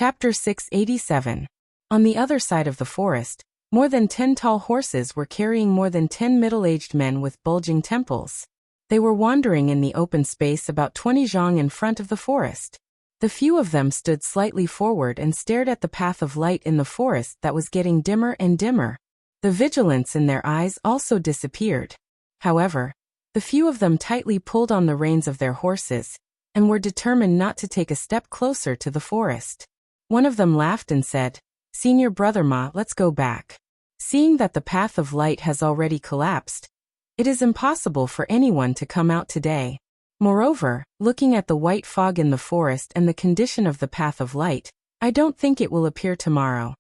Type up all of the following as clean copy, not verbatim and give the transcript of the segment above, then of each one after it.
Chapter 687. On the other side of the forest, more than 10 tall horses were carrying more than 10 middle-aged men with bulging temples. They were wandering in the open space about 20 zhang in front of the forest. The few of them stood slightly forward and stared at the path of light in the forest that was getting dimmer and dimmer. The vigilance in their eyes also disappeared. However, the few of them tightly pulled on the reins of their horses, and were determined not to take a step closer to the forest. One of them laughed and said, "Senior brother Ma, let's go back. Seeing that the path of light has already collapsed, it is impossible for anyone to come out today. Moreover, looking at the white fog in the forest and the condition of the path of light, I don't think it will appear tomorrow."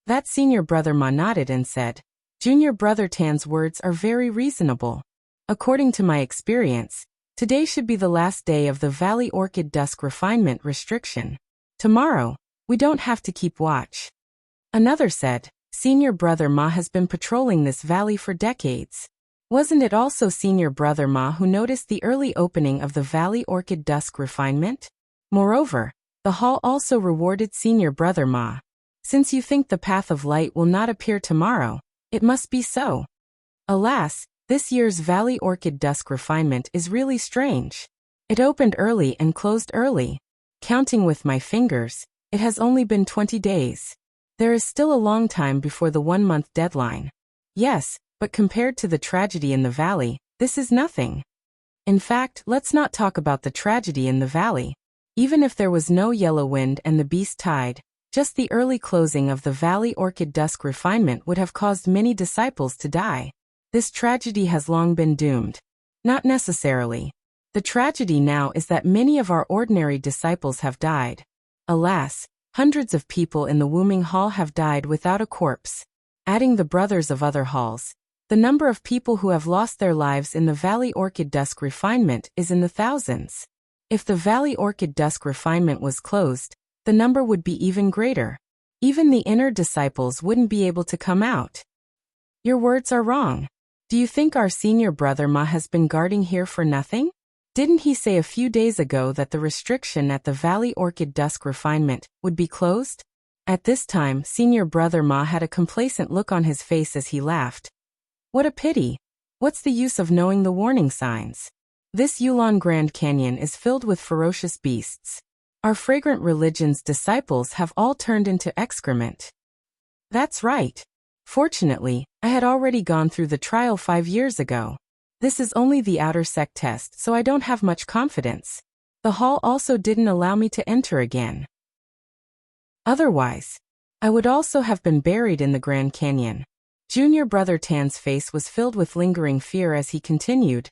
That senior brother Ma nodded and said, "Junior brother Tan's words are very reasonable. According to my experience, today should be the last day of the Valley Orchid Dusk Refinement Restriction. Tomorrow, we don't have to keep watch." Another said, "Senior brother Ma has been patrolling this valley for decades. Wasn't it also Senior brother Ma who noticed the early opening of the Valley Orchid Dusk Refinement? Moreover, the hall also rewarded Senior brother Ma. Since you think the path of light will not appear tomorrow, it must be so. Alas, this year's Valley Orchid Dusk Refinement is really strange. It opened early and closed early. Counting with my fingers, it has only been 20 days. There is still a long time before the 1-month deadline. Yes, but compared to the tragedy in the valley, this is nothing. In fact, let's not talk about the tragedy in the valley. Even if there was no yellow wind and the beast tide, just the early closing of the Valley Orchid Dusk Refinement would have caused many disciples to die. This tragedy has long been doomed. Not necessarily. The tragedy now is that many of our ordinary disciples have died. Alas, hundreds of people in the Wuming Hall have died without a corpse. Adding the brothers of other halls, the number of people who have lost their lives in the Valley Orchid Dusk Refinement is in the thousands. If the Valley Orchid Dusk Refinement was closed, the number would be even greater. Even the inner disciples wouldn't be able to come out. Your words are wrong. Do you think our senior brother Ma has been guarding here for nothing? Didn't he say a few days ago that the restriction at the Valley Orchid Dusk Refinement would be closed? At this time, senior brother Ma had a complacent look on his face as he laughed. What a pity. What's the use of knowing the warning signs? This Yulon Grand Canyon is filled with ferocious beasts. Our fragrant religion's disciples have all turned into excrement. That's right. Fortunately, I had already gone through the trial 5 years ago. This is only the outer sect test, so I don't have much confidence. The hall also didn't allow me to enter again. Otherwise, I would also have been buried in the Grand Canyon. Junior brother Tan's face was filled with lingering fear as he continued.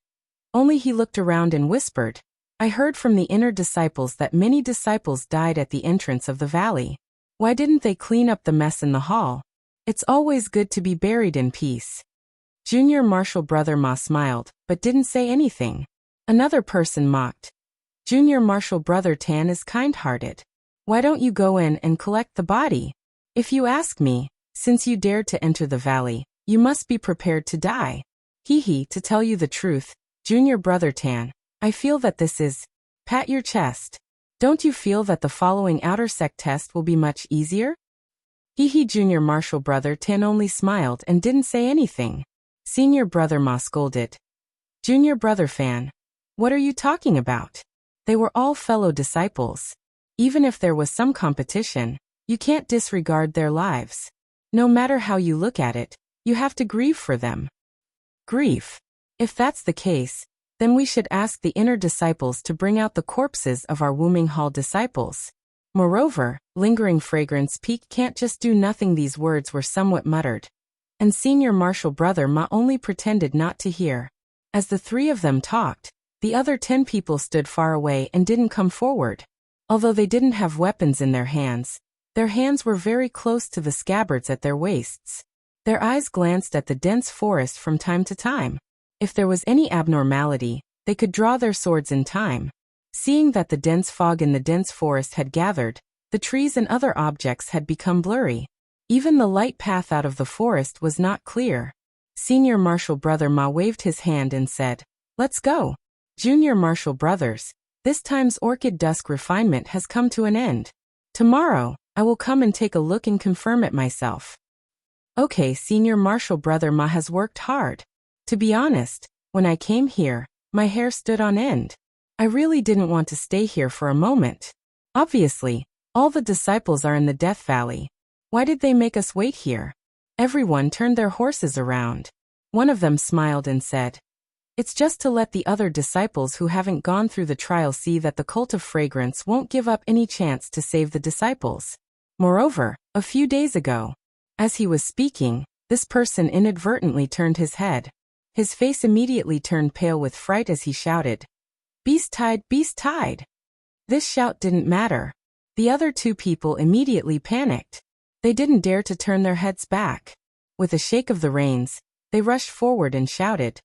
Only he looked around and whispered, "I heard from the inner disciples that many disciples died at the entrance of the valley. Why didn't they clean up the mess in the hall? It's always good to be buried in peace." Junior Marshal brother Ma smiled, but didn't say anything. Another person mocked. "Junior Marshal brother Tan is kind-hearted. Why don't you go in and collect the body? If you ask me, since you dared to enter the valley, you must be prepared to die. To tell you the truth, Junior brother Tan, I feel that this is..." Pat your chest. "Don't you feel that the following outer sect test will be much easier?" Junior Marshal brother Tan only smiled and didn't say anything. Senior brother Ma scolded. "Junior brother Fan, what are you talking about? They were all fellow disciples. Even if there was some competition, you can't disregard their lives. No matter how you look at it, you have to grieve for them." Grief? If that's the case, then we should ask the inner disciples to bring out the corpses of our Wuming Hall disciples. Moreover, lingering fragrance peak can't just do nothing. These words were somewhat muttered, and senior Marshal brother Ma only pretended not to hear. As the three of them talked, the other 10 people stood far away and didn't come forward. Although they didn't have weapons in their hands were very close to the scabbards at their waists. Their eyes glanced at the dense forest from time to time. If there was any abnormality, they could draw their swords in time. Seeing that the dense fog in the dense forest had gathered, the trees and other objects had become blurry. Even the light path out of the forest was not clear. Senior Marshal brother Ma waved his hand and said, "Let's go. Junior Marshal brothers, this time's Orchid Dusk Refinement has come to an end. Tomorrow, I will come and take a look and confirm it myself. Okay, Senior Marshal Brother Ma has worked hard. To be honest, when I came here, my hair stood on end. I really didn't want to stay here for a moment. Obviously, all the disciples are in the Death Valley. Why did they make us wait here? Everyone turned their horses around. One of them smiled and said, "It's just to let the other disciples who haven't gone through the trial see that the cult of fragrance won't give up any chance to save the disciples." Moreover, a few days ago, as he was speaking, this person inadvertently turned his head. His face immediately turned pale with fright as he shouted, "Beast tide, beast tide!" This shout didn't matter. The other two people immediately panicked. They didn't dare to turn their heads back. With a shake of the reins, they rushed forward and shouted,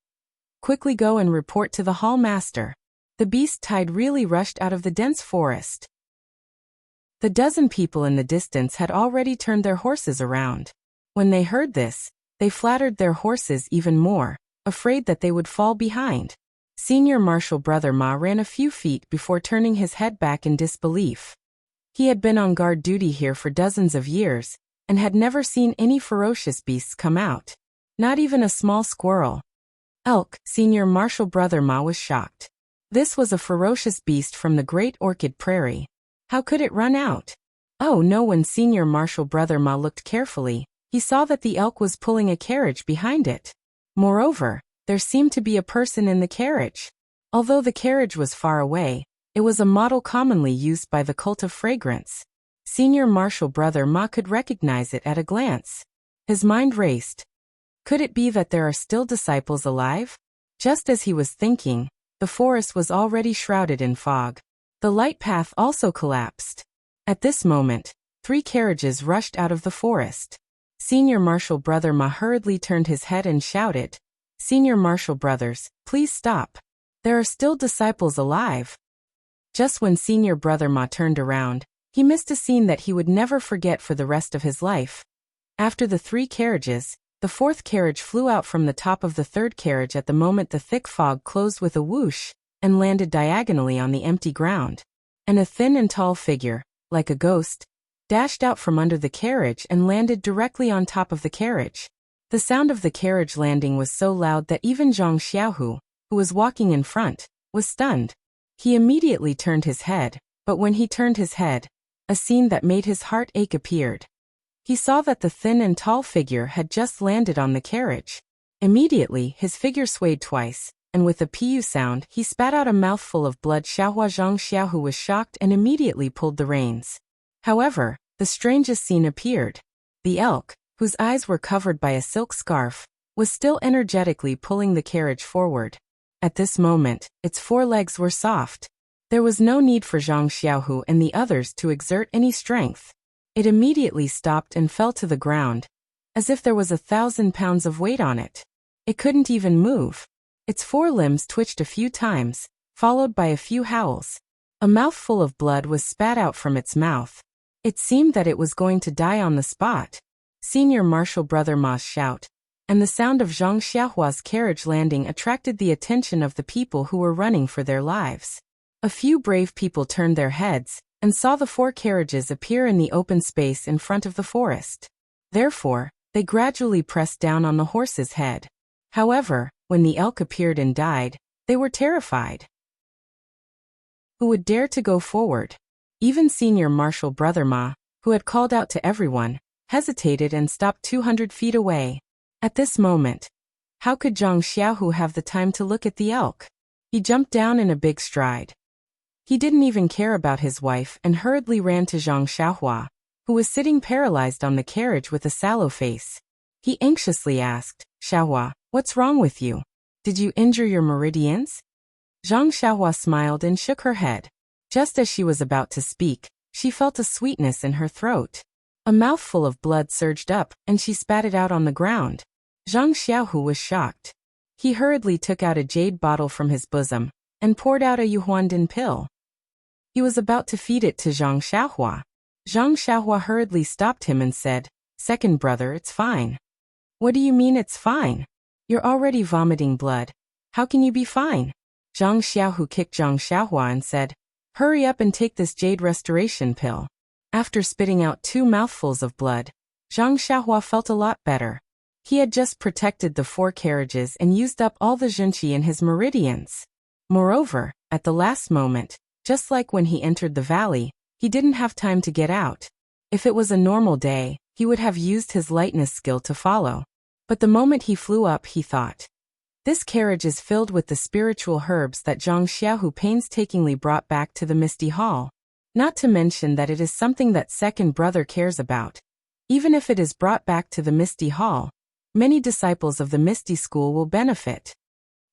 "Quickly go and report to the hall master." The beast tide really rushed out of the dense forest. The dozen people in the distance had already turned their horses around. When they heard this, they flattered their horses even more, afraid that they would fall behind. Senior Marshal Brother Ma ran a few feet before turning his head back in disbelief. He had been on guard duty here for dozens of years, and had never seen any ferocious beasts come out. Not even a small squirrel. Elk, Senior Marshal Brother Ma was shocked. This was a ferocious beast from the Great Orchid Prairie. How could it run out? Oh no, when Senior Marshal Brother Ma looked carefully, he saw that the elk was pulling a carriage behind it. Moreover, there seemed to be a person in the carriage. Although the carriage was far away, it was a model commonly used by the cult of fragrance. Senior Marshal Brother Ma could recognize it at a glance. His mind raced. Could it be that there are still disciples alive? Just as he was thinking, the forest was already shrouded in fog. The light path also collapsed. At this moment, 3 carriages rushed out of the forest. Senior Marshal Brother Ma hurriedly turned his head and shouted, "Senior Marshal Brothers, please stop. There are still disciples alive." Just when Senior Brother Ma turned around, he missed a scene that he would never forget for the rest of his life. After the 3 carriages, the 4th carriage flew out from the top of the 3rd carriage at the moment the thick fog closed with a whoosh, and landed diagonally on the empty ground. And a thin and tall figure, like a ghost, dashed out from under the carriage and landed directly on top of the carriage. The sound of the carriage landing was so loud that even Zhang Xiaohu, who was walking in front, was stunned. He immediately turned his head, but when he turned his head, a scene that made his heart ache appeared. He saw that the thin and tall figure had just landed on the carriage. Immediately, his figure swayed twice, and with a pu sound, he spat out a mouthful of blood. Zhang Xiaohu was shocked and immediately pulled the reins. However, the strangest scene appeared. The elk, whose eyes were covered by a silk scarf, was still energetically pulling the carriage forward. At this moment, its 4 legs were soft. There was no need for Zhang Xiaohu and the others to exert any strength. It immediately stopped and fell to the ground, as if there was 1,000 pounds of weight on it. It couldn't even move. Its 4 limbs twitched a few times, followed by a few howls. A mouthful of blood was spat out from its mouth. It seemed that it was going to die on the spot. Senior Marshal Brother Ma's shout, and the sound of Zhang Xiaohua's carriage landing attracted the attention of the people who were running for their lives. A few brave people turned their heads, and saw the 4 carriages appear in the open space in front of the forest. Therefore, they gradually pressed down on the horse's head. However, when the elk appeared and died, they were terrified. Who would dare to go forward? Even Senior Marshal Brother Ma, who had called out to everyone, hesitated and stopped 200 feet away. At this moment, how could Zhang Xiaohu have the time to look at the elk? He jumped down in a big stride. He didn't even care about his wife and hurriedly ran to Zhang Xiaohua, who was sitting paralyzed on the carriage with a sallow face. He anxiously asked, "Xiaohua, what's wrong with you? Did you injure your meridians?" Zhang Xiaohua smiled and shook her head. Just as she was about to speak, she felt a sweetness in her throat. A mouthful of blood surged up, and she spat it out on the ground. Zhang Xiaohu was shocked. He hurriedly took out a jade bottle from his bosom, and poured out a Yuhuandin pill. He was about to feed it to Zhang Xiaohua. Zhang Xiaohua hurriedly stopped him and said, "Second brother, it's fine." "What do you mean it's fine? You're already vomiting blood. How can you be fine?" Zhang Xiaohu kicked Zhang Xiaohua and said, "Hurry up and take this jade restoration pill." After spitting out 2 mouthfuls of blood, Zhang Xiaohua felt a lot better. He had just protected the 4 carriages and used up all the zhenqi in his meridians. Moreover, at the last moment, just like when he entered the valley, he didn't have time to get out. If it was a normal day, he would have used his lightness skill to follow. But the moment he flew up, he thought, "This carriage is filled with the spiritual herbs that Zhang Xiaohu painstakingly brought back to the Misty Hall. Not to mention that it is something that second brother cares about. Even if it is brought back to the Misty Hall, many disciples of the Misty School will benefit."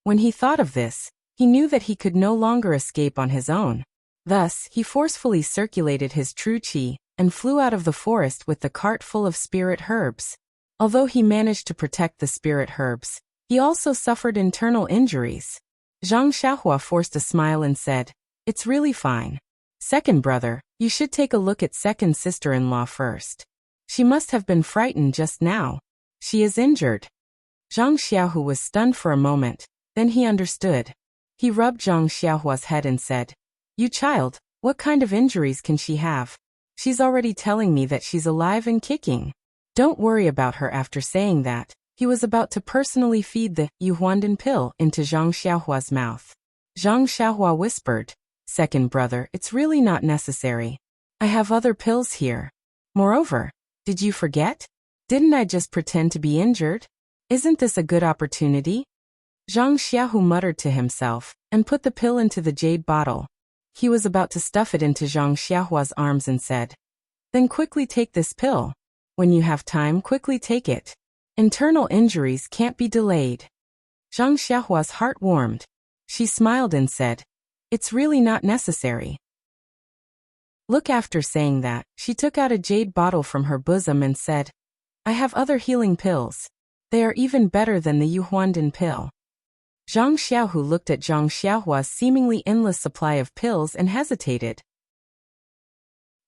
When he thought of this, he knew that he could no longer escape on his own. Thus, he forcefully circulated his true qi and flew out of the forest with the cart full of spirit herbs. Although he managed to protect the spirit herbs, he also suffered internal injuries. Zhang Xiaohua forced a smile and said, "It's really fine. Second brother, you should take a look at second sister-in-law first. She must have been frightened just now. She is injured." Zhang Xiaohu was stunned for a moment, then he understood. He rubbed Zhang Xiaohua's head and said, "You child, what kind of injuries can she have? She's already telling me that she's alive and kicking. Don't worry about her." After saying that, he was about to personally feed the Yuhuandan pill into Zhang Xiaohua's mouth. Zhang Xiaohua whispered, "Second brother, it's really not necessary. I have other pills here. Moreover, did you forget? Didn't I just pretend to be injured? Isn't this a good opportunity?" Zhang Xiaohu muttered to himself and put the pill into the jade bottle. He was about to stuff it into Zhang Xiaohua's arms and said, "Then quickly take this pill. When you have time, quickly take it. Internal injuries can't be delayed." Zhang Xiaohua's heart warmed. She smiled and said, "It's really not necessary." Look, after saying that, she took out a jade bottle from her bosom and said, "I have other healing pills. They are even better than the Yuhuandan pill." Zhang Xiaohu looked at Zhang Xiaohua's seemingly endless supply of pills and hesitated.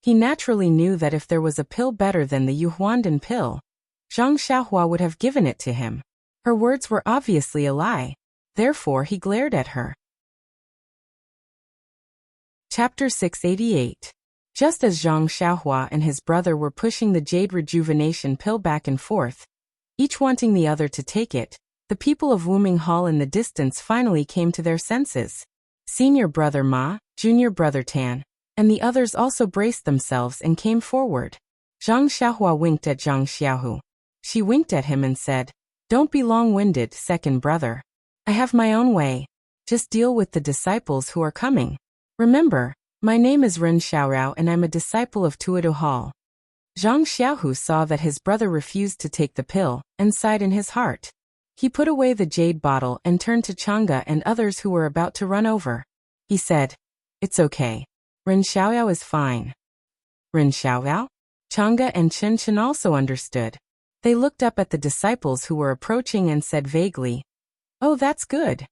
He naturally knew that if there was a pill better than the Yuhuandan pill, Zhang Xiaohua would have given it to him. Her words were obviously a lie. Therefore, he glared at her. Chapter 688. Just as Zhang Xiaohua and his brother were pushing the jade rejuvenation pill back and forth, each wanting the other to take it, the people of Wuming Hall in the distance finally came to their senses. Senior brother Ma, junior brother Tan, and the others also braced themselves and came forward. Zhang Xiaohua winked at Zhang Xiaohu. She winked at him and said, "Don't be long-winded, second brother. I have my own way. Just deal with the disciples who are coming. Remember, my name is Ren Xiaorao and I'm a disciple of Tuodo Hall." Zhang Xiaohu saw that his brother refused to take the pill and sighed in his heart. He put away the jade bottle and turned to Chang'e and others who were about to run over. He said, "It's okay. Ren Xiaoyao is fine." Ren Xiaoyao? Chang'e and Chen Chen also understood. They looked up at the disciples who were approaching and said vaguely, "Oh, that's good."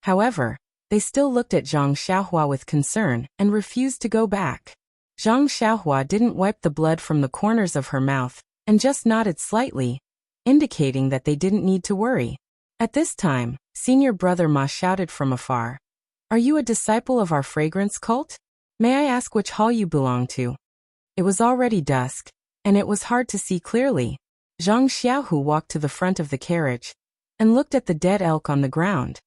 However, they still looked at Zhang Xiaohua with concern and refused to go back. Zhang Xiaohua didn't wipe the blood from the corners of her mouth and just nodded slightly, indicating that they didn't need to worry. At this time, senior brother Ma shouted from afar, "Are you a disciple of our fragrance cult? May I ask which hall you belong to?" It was already dusk, and it was hard to see clearly. Zhang Xiaohu walked to the front of the carriage and looked at the dead elk on the ground.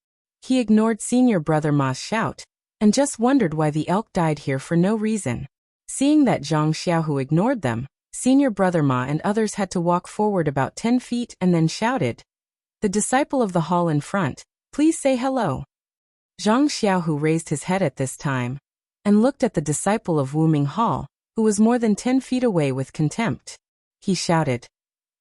He ignored senior brother Ma's shout and just wondered why the elk died here for no reason. Seeing that Zhang Xiaohu ignored them, senior brother Ma and others had to walk forward about 10 feet and then shouted, "The disciple of the hall in front, please say hello." Zhang Xiaohu raised his head at this time and looked at the disciple of Wuming Hall, who was more than 10 feet away, with contempt. He shouted,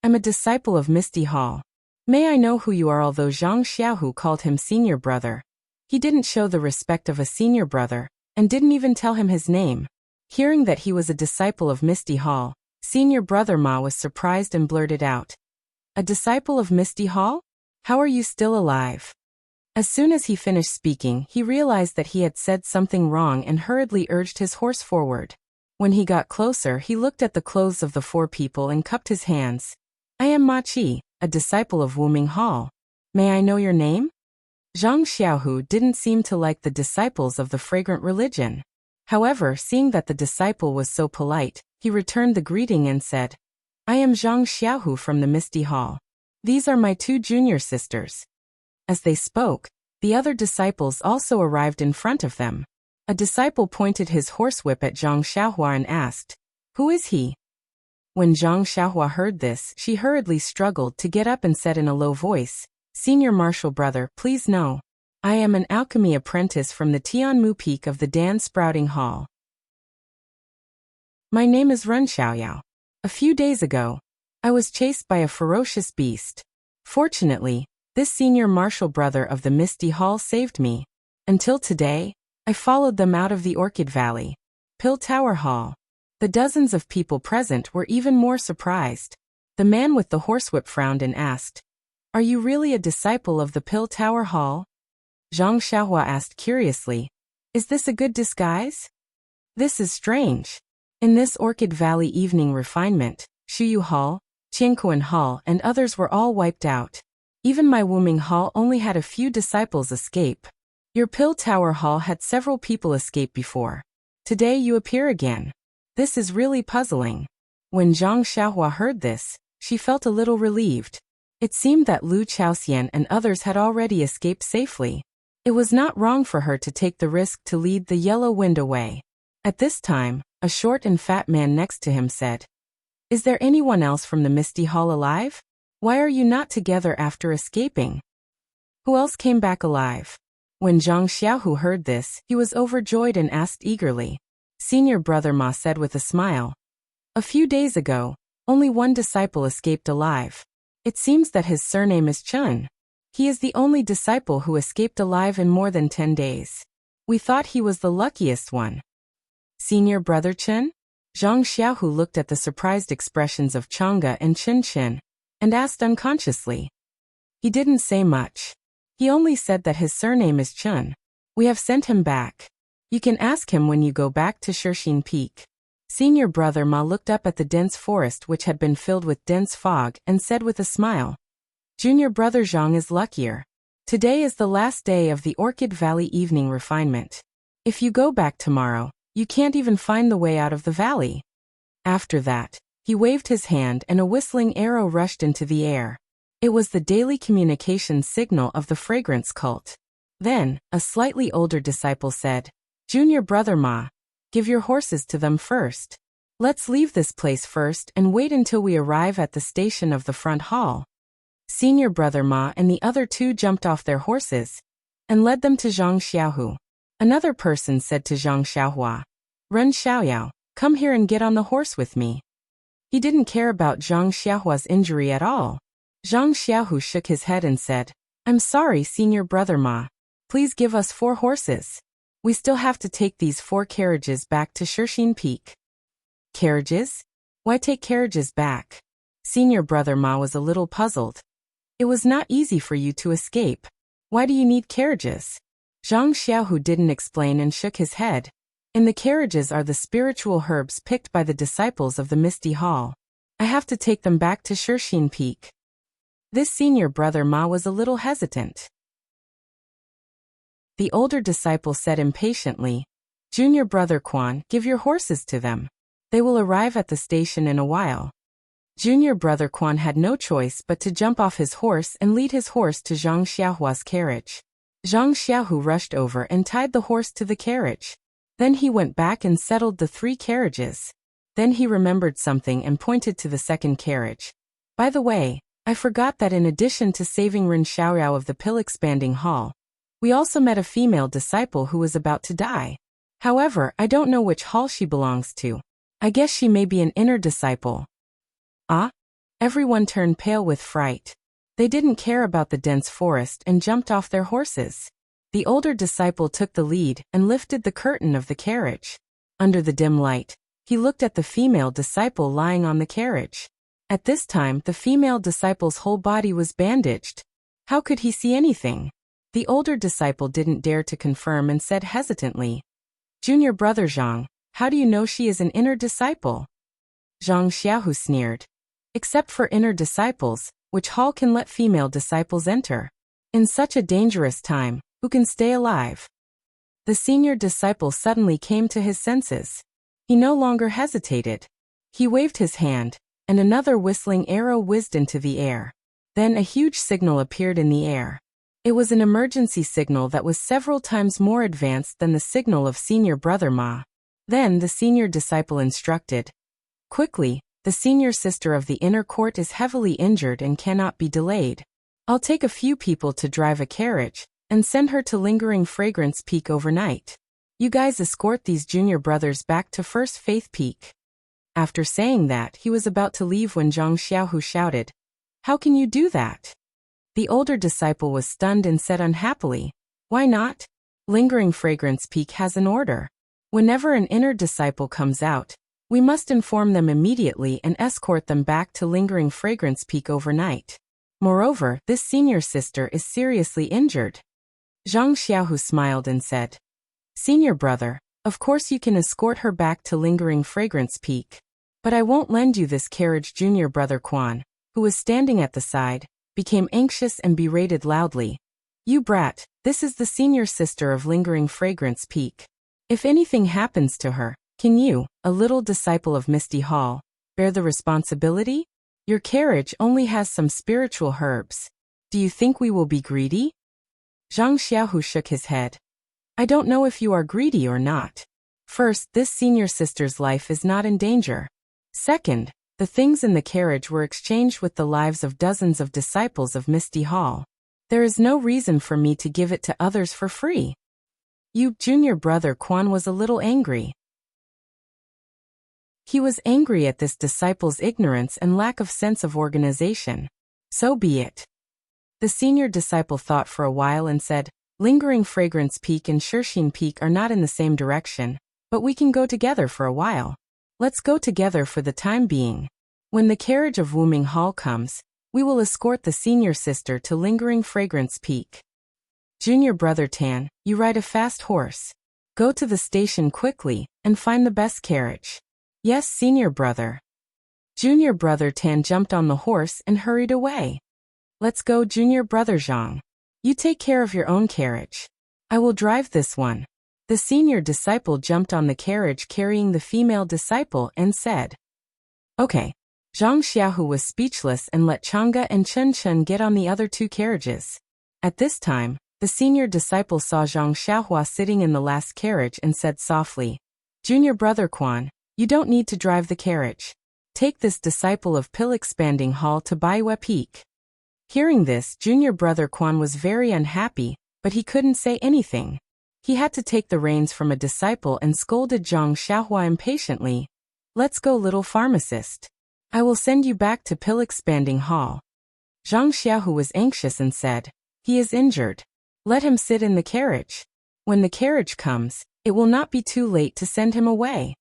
"I'm a disciple of Misty Hall. May I know who you are?" Although Zhang Xiaohu called him senior brother, he didn't show the respect of a senior brother and didn't even tell him his name. Hearing that he was a disciple of Misty Hall, senior brother Ma was surprised and blurted out, "A disciple of Misty Hall? How are you still alive?" As soon as he finished speaking, he realized that he had said something wrong and hurriedly urged his horse forward. When he got closer, he looked at the clothes of the 4 people and cupped his hands. "I am Ma Qi, a disciple of Wuming Hall. May I know your name?" Zhang Xiaohu didn't seem to like the disciples of the fragrant religion. However, seeing that the disciple was so polite, He returned the greeting and said, I am Zhang Xiaohu from the Misty Hall. These are my 2 junior sisters. As they spoke, the other disciples also arrived in front of them. A disciple pointed his horsewhip at Zhang Xiaohua and asked, Who is he? When Zhang Xiaohua heard this, she hurriedly struggled to get up and said in a low voice, Senior Marshal Brother, please know. I am an alchemy apprentice from the Tianmu Peak of the Dan Sprouting Hall. My name is Ren Xiaoyao. A few days ago, I was chased by a ferocious beast. Fortunately, this senior marshal brother of the Misty Hall saved me. Until today, I followed them out of the Orchid Valley. Pill Tower Hall. The dozens of people present were even more surprised. The man with the horsewhip frowned and asked, Are you really a disciple of the Pill Tower Hall? Zhang Xiaohua asked curiously, Is this a good disguise? This is strange. In this Orchid Valley evening refinement, Shuyu Hall, Qianquan Hall and others were all wiped out. Even my Wuming Hall only had a few disciples escape. Your Pill Tower Hall had several people escape before. Today you appear again. This is really puzzling. When Zhang Xiaohua heard this, she felt a little relieved. It seemed that Lu Chaoxian and others had already escaped safely. It was not wrong for her to take the risk to lead the yellow wind away. At this time, a short and fat man next to him said, Is there anyone else from the Misty Hall alive? Why are you not together after escaping? Who else came back alive? When Zhang Xiaohu heard this, he was overjoyed and asked eagerly. Senior Brother Ma said with a smile, A few days ago, only one disciple escaped alive. It seems that his surname is Chun. He is the only disciple who escaped alive in more than 10 days. We thought he was the luckiest one. Senior Brother Chen? Zhang Xiaohu looked at the surprised expressions of Chang'e and Chen Chen, and asked unconsciously. He didn't say much. He only said that his surname is Chun. We have sent him back. You can ask him when you go back to Shixin Peak. Senior Brother Ma looked up at the dense forest which had been filled with dense fog and said with a smile, Junior Brother Zhang is luckier. Today is the last day of the Orchid Valley evening refinement. If you go back tomorrow, you can't even find the way out of the valley. After that, he waved his hand and a whistling arrow rushed into the air. It was the daily communication signal of the fragrance cult. Then, a slightly older disciple said, Junior Brother Ma, give your horses to them first. Let's leave this place first and wait until we arrive at the station of the front hall. Senior Brother Ma and the other 2 jumped off their horses and led them to Zhang Xiaohu. Another person said to Zhang Xiaohua, Ren Xiaoyao, come here and get on the horse with me. He didn't care about Zhang Xiaohua's injury at all. Zhang Xiaohu shook his head and said, I'm sorry, Senior Brother Ma. Please give us 4 horses. We still have to take these 4 carriages back to Shixin Peak. Carriages? Why take carriages back? Senior Brother Ma was a little puzzled. It was not easy for you to escape. Why do you need carriages? Zhang Xiaohu didn't explain and shook his head. In the carriages are the spiritual herbs picked by the disciples of the Misty Hall. I have to take them back to Shixin Peak. This Senior Brother Ma was a little hesitant. The older disciple said impatiently, Junior Brother Quan, give your horses to them. They will arrive at the station in a while. Junior Brother Quan had no choice but to jump off his horse and lead his horse to Zhang Xiaohua's carriage. Zhang Xiaohu rushed over and tied the horse to the carriage. Then he went back and settled the 3 carriages. Then he remembered something and pointed to the second carriage. By the way, I forgot that in addition to saving Ren Xiaoyao of the pill-expanding hall, we also met a female disciple who was about to die. However, I don't know which hall she belongs to. I guess she may be an inner disciple. Ah? Everyone turned pale with fright. They didn't care about the dense forest and jumped off their horses. The older disciple took the lead and lifted the curtain of the carriage. Under the dim light, he looked at the female disciple lying on the carriage. At this time, the female disciple's whole body was bandaged. How could he see anything? The older disciple didn't dare to confirm and said hesitantly, Junior Brother Zhang, how do you know she is an inner disciple? Zhang Xiaohu sneered. Except for inner disciples, which hall can let female disciples enter? In such a dangerous time, who can stay alive? The senior disciple suddenly came to his senses. He no longer hesitated. He waved his hand, and another whistling arrow whizzed into the air. Then a huge signal appeared in the air. It was an emergency signal that was several times more advanced than the signal of senior brother Ma. Then the senior disciple instructed, "Quickly, the senior sister of the inner court is heavily injured and cannot be delayed. I'll take a few people to drive a carriage and send her to Lingering Fragrance Peak overnight. You guys escort these junior brothers back to First Faith Peak." After saying that, he was about to leave when Zhang Xiaohu shouted, "How can you do that?" The older disciple was stunned and said unhappily, "Why not? Lingering Fragrance Peak has an order. Whenever an inner disciple comes out, we must inform them immediately and escort them back to Lingering Fragrance Peak overnight. Moreover, this senior sister is seriously injured." Zhang Xiaohu smiled and said, "Senior brother, of course you can escort her back to Lingering Fragrance Peak. But I won't lend you this carriage." Junior brother Quan, who was standing at the side, became anxious and berated loudly, "You brat, this is the senior sister of Lingering Fragrance Peak. If anything happens to her, can you, a little disciple of Misty Hall, bear the responsibility? Your carriage only has some spiritual herbs. Do you think we will be greedy?" Zhang Xiaohu shook his head. "I don't know if you are greedy or not. First, this senior sister's life is not in danger. Second, the things in the carriage were exchanged with the lives of dozens of disciples of Misty Hall. There is no reason for me to give it to others for free." Junior brother Quan was a little angry. He was angry at this disciple's ignorance and lack of sense of organization. "So be it." The senior disciple thought for a while and said, "Lingering Fragrance Peak and Shirxin Peak are not in the same direction, but we can go together for a while. Let's go together for the time being. When the carriage of Wuming Hall comes, we will escort the senior sister to Lingering Fragrance Peak. Junior brother Tan, you ride a fast horse. Go to the station quickly and find the best carriage." "Yes, senior brother." Junior brother Tan jumped on the horse and hurried away. "Let's go, junior brother Zhang. You take care of your own carriage. I will drive this one." The senior disciple jumped on the carriage carrying the female disciple and said, "Okay." Zhang Xiaohu was speechless and let Chang'e and Chen Chen get on the other two carriages. At this time, the senior disciple saw Zhang Xiaohua sitting in the last carriage and said softly, "Junior brother Quan, you don't need to drive the carriage. Take this disciple of Pill Expanding Hall to Baiwe Peak." Hearing this, junior brother Quan was very unhappy, but he couldn't say anything. He had to take the reins from a disciple and scolded Zhang Xiaohua impatiently, "Let's go, little pharmacist. I will send you back to Pill Expanding Hall." Zhang Xiaohu was anxious and said, "He is injured. Let him sit in the carriage. When the carriage comes, it will not be too late to send him away."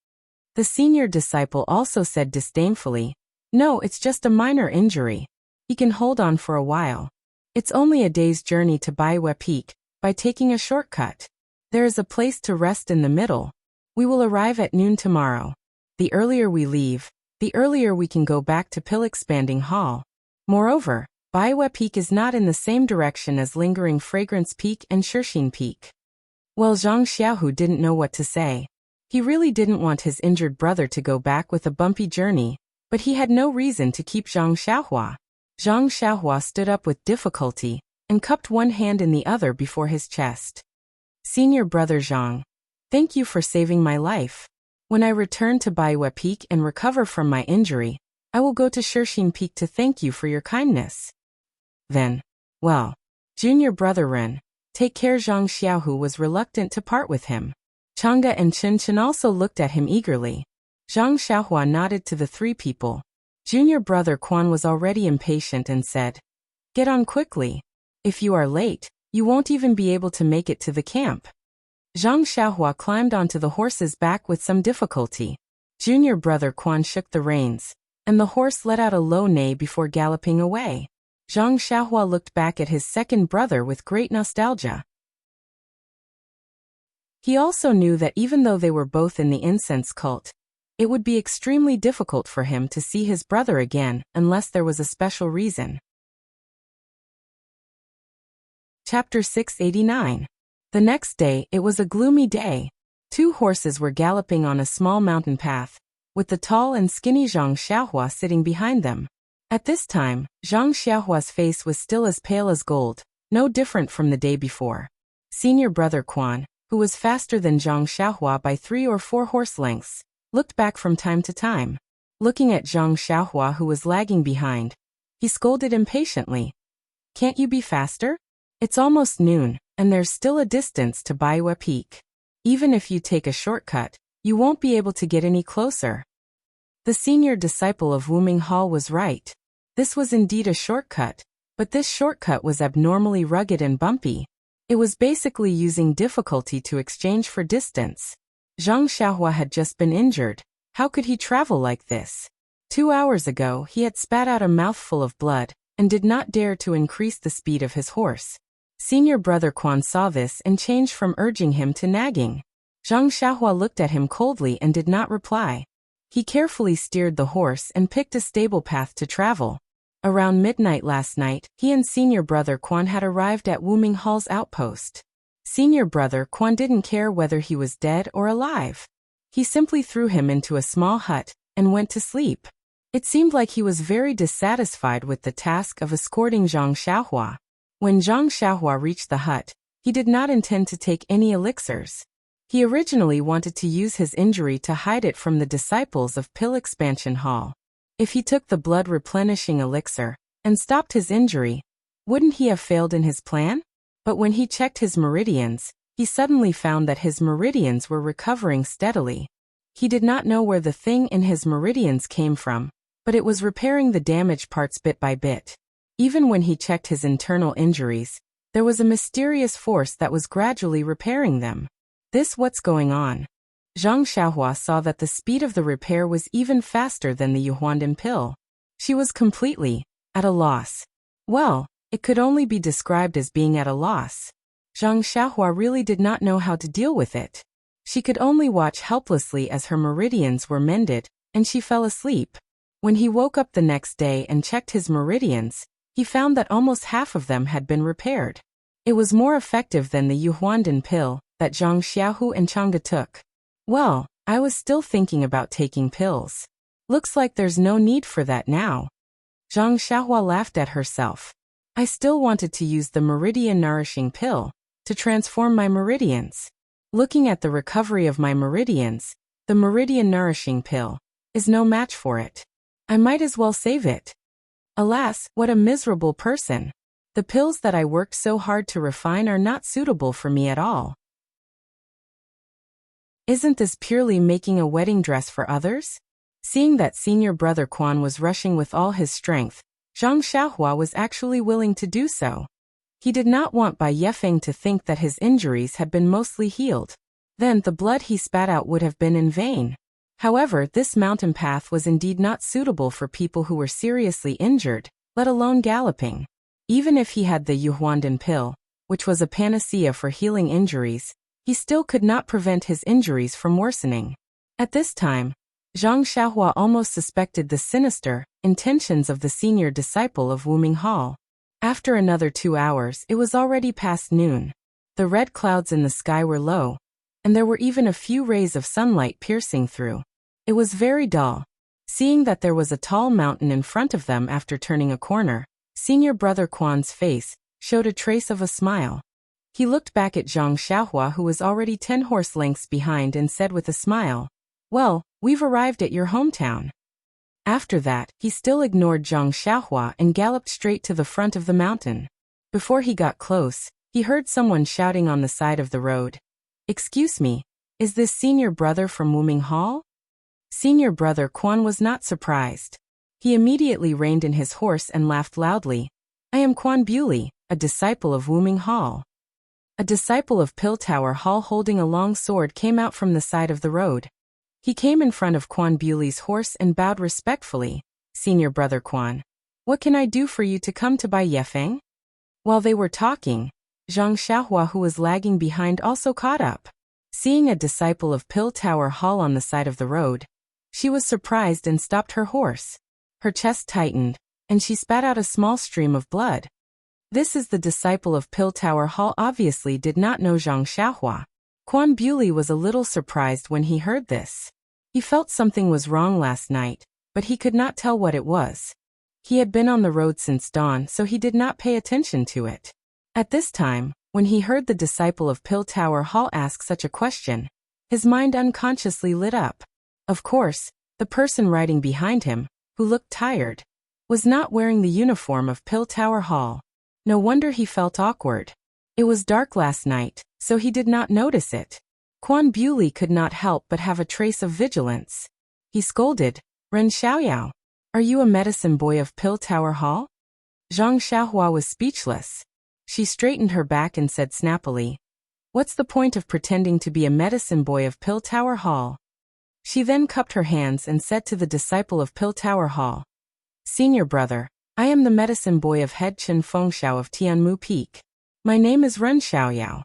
The senior disciple also said disdainfully, "No, it's just a minor injury. He can hold on for a while. It's only a day's journey to Baiwe Peak, by taking a shortcut. There is a place to rest in the middle. We will arrive at noon tomorrow. The earlier we leave, the earlier we can go back to Pill Expanding Hall. Moreover, Baiwe Peak is not in the same direction as Lingering Fragrance Peak and Shirxin Peak." Well, Zhang Xiaohu didn't know what to say. He really didn't want his injured brother to go back with a bumpy journey, but he had no reason to keep Zhang Xiaohua. Zhang Xiaohua stood up with difficulty and cupped one hand in the other before his chest. "Senior brother Zhang, thank you for saving my life. When I return to Baiwe Peak and recover from my injury, I will go to Shirxin Peak to thank you for your kindness." Then, "Well, junior brother Ren, take care." Zhang Xiaohu was reluctant to part with him. Chang'e and Chen Chen also looked at him eagerly. Zhang Xiaohua nodded to the three people. Junior brother Quan was already impatient and said, "Get on quickly. If you are late, you won't even be able to make it to the camp." Zhang Xiaohua climbed onto the horse's back with some difficulty. Junior brother Quan shook the reins, and the horse let out a low neigh before galloping away. Zhang Xiaohua looked back at his second brother with great nostalgia. He also knew that even though they were both in the incense cult, it would be extremely difficult for him to see his brother again unless there was a special reason. Chapter 689. The next day, it was a gloomy day. Two horses were galloping on a small mountain path, with the tall and skinny Zhang Xiaohua sitting behind them. At this time, Zhang Xiaohua's face was still as pale as gold, no different from the day before. Senior brother Quan, who was faster than Zhang Xiaohua by 3 or 4 horse lengths, looked back from time to time. Looking at Zhang Xiaohua, who was lagging behind, he scolded impatiently. "Can't you be faster? It's almost noon, and there's still a distance to Baiwa Peak. Even if you take a shortcut, you won't be able to get any closer." The senior disciple of Wuming Hall was right. This was indeed a shortcut, but this shortcut was abnormally rugged and bumpy. It was basically using difficulty to exchange for distance. Zhang Xiaohua had just been injured. How could he travel like this? 2 hours ago, he had spat out a mouthful of blood and did not dare to increase the speed of his horse. Senior brother Quan saw this and changed from urging him to nagging. Zhang Xiaohua looked at him coldly and did not reply. He carefully steered the horse and picked a stable path to travel. Around midnight last night, he and senior brother Quan had arrived at Wuming Hall's outpost. Senior brother Quan didn't care whether he was dead or alive. He simply threw him into a small hut and went to sleep. It seemed like he was very dissatisfied with the task of escorting Zhang Xiaohua. When Zhang Xiaohua reached the hut, he did not intend to take any elixirs. He originally wanted to use his injury to hide it from the disciples of Pill Expansion Hall. If he took the blood-replenishing elixir and stopped his injury, wouldn't he have failed in his plan? But when he checked his meridians, he suddenly found that his meridians were recovering steadily. He did not know where the thing in his meridians came from, but it was repairing the damaged parts bit by bit. Even when he checked his internal injuries, there was a mysterious force that was gradually repairing them. What's going on? Zhang Xiaohua saw that the speed of the repair was even faster than the Yuhuandan pill. She was completely at a loss. Well, it could only be described as being at a loss. Zhang Xiaohua really did not know how to deal with it. She could only watch helplessly as her meridians were mended, and she fell asleep. When he woke up the next day and checked his meridians, he found that almost half of them had been repaired. It was more effective than the Yuhuandan pill that Zhang Xiaohu and Chang'e took. Well, I was still thinking about taking pills. Looks like there's no need for that now. Zhang Xiaohua laughed at herself. I still wanted to use the meridian nourishing pill to transform my meridians. Looking at the recovery of my meridians, the meridian nourishing pill is no match for it. I might as well save it. Alas, what a miserable person. The pills that I worked so hard to refine are not suitable for me at all. Isn't this purely making a wedding dress for others? Seeing that senior brother Quan was rushing with all his strength, Zhang Xiaohua was actually willing to do so. He did not want Bai Yefeng to think that his injuries had been mostly healed. Then the blood he spat out would have been in vain. However, this mountain path was indeed not suitable for people who were seriously injured, let alone galloping. Even if he had the Yuhuandan pill, which was a panacea for healing injuries, he still could not prevent his injuries from worsening. At this time, Zhang Xiaohua almost suspected the sinister intentions of the senior disciple of Wuming Hall. After another 2 hours, it was already past noon. The red clouds in the sky were low, and there were even a few rays of sunlight piercing through. It was very dull. Seeing that there was a tall mountain in front of them after turning a corner, senior brother Quan's face showed a trace of a smile. He looked back at Zhang Xiaohua, who was already 10 horse lengths behind, and said with a smile, "Well, we've arrived at your hometown." After that, he still ignored Zhang Xiaohua and galloped straight to the front of the mountain. Before he got close, he heard someone shouting on the side of the road. "Excuse me, is this senior brother from Wuming Hall?" Senior brother Quan was not surprised. He immediately reined in his horse and laughed loudly. "I am Quan Bewley, a disciple of Wuming Hall." A disciple of Pill Tower Hall holding a long sword came out from the side of the road. He came in front of Quan Bewley's horse and bowed respectfully. "Senior brother Quan, what can I do for you to come to Bai Yefeng?" While they were talking, Zhang Xiaohua, who was lagging behind, also caught up. Seeing a disciple of Pill Tower Hall on the side of the road, she was surprised and stopped her horse. Her chest tightened, and she spat out a small stream of blood. This is the disciple of Pill Tower Hall. Obviously did not know Zhang Xiaohua. Quan Bewley was a little surprised when he heard this. He felt something was wrong last night, but he could not tell what it was. He had been on the road since dawn, so he did not pay attention to it. At this time, when he heard the disciple of Pill Tower Hall ask such a question, his mind unconsciously lit up. Of course, the person riding behind him, who looked tired, was not wearing the uniform of Pill Tower Hall. No wonder he felt awkward. It was dark last night, so he did not notice it. Quan Buili could not help but have a trace of vigilance. He scolded, "Ren Xiaoyao, are you a medicine boy of Pill Tower Hall?" Zhang Xiaohua was speechless. She straightened her back and said snappily, "What's the point of pretending to be a medicine boy of Pill Tower Hall?" She then cupped her hands and said to the disciple of Pill Tower Hall, "Senior brother, I am the medicine boy of Head Chen Fengxiao of Tianmu Peak. My name is Ren Xiaoyao.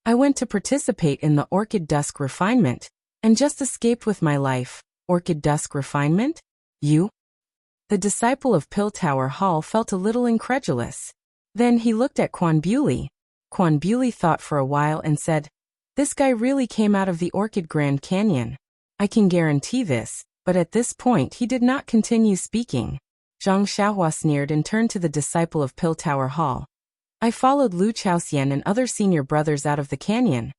I went to participate in the Orchid Dusk Refinement, and just escaped with my life." "Orchid Dusk Refinement? You?" The disciple of Pill Tower Hall felt a little incredulous. Then he looked at Quan Buili. Quan Buili thought for a while and said, "This guy really came out of the Orchid Grand Canyon. I can guarantee this," but at this point he did not continue speaking. Zhang Xiaohua sneered and turned to the disciple of Pill Tower Hall. "I followed Lu Chaoxian and other senior brothers out of the canyon.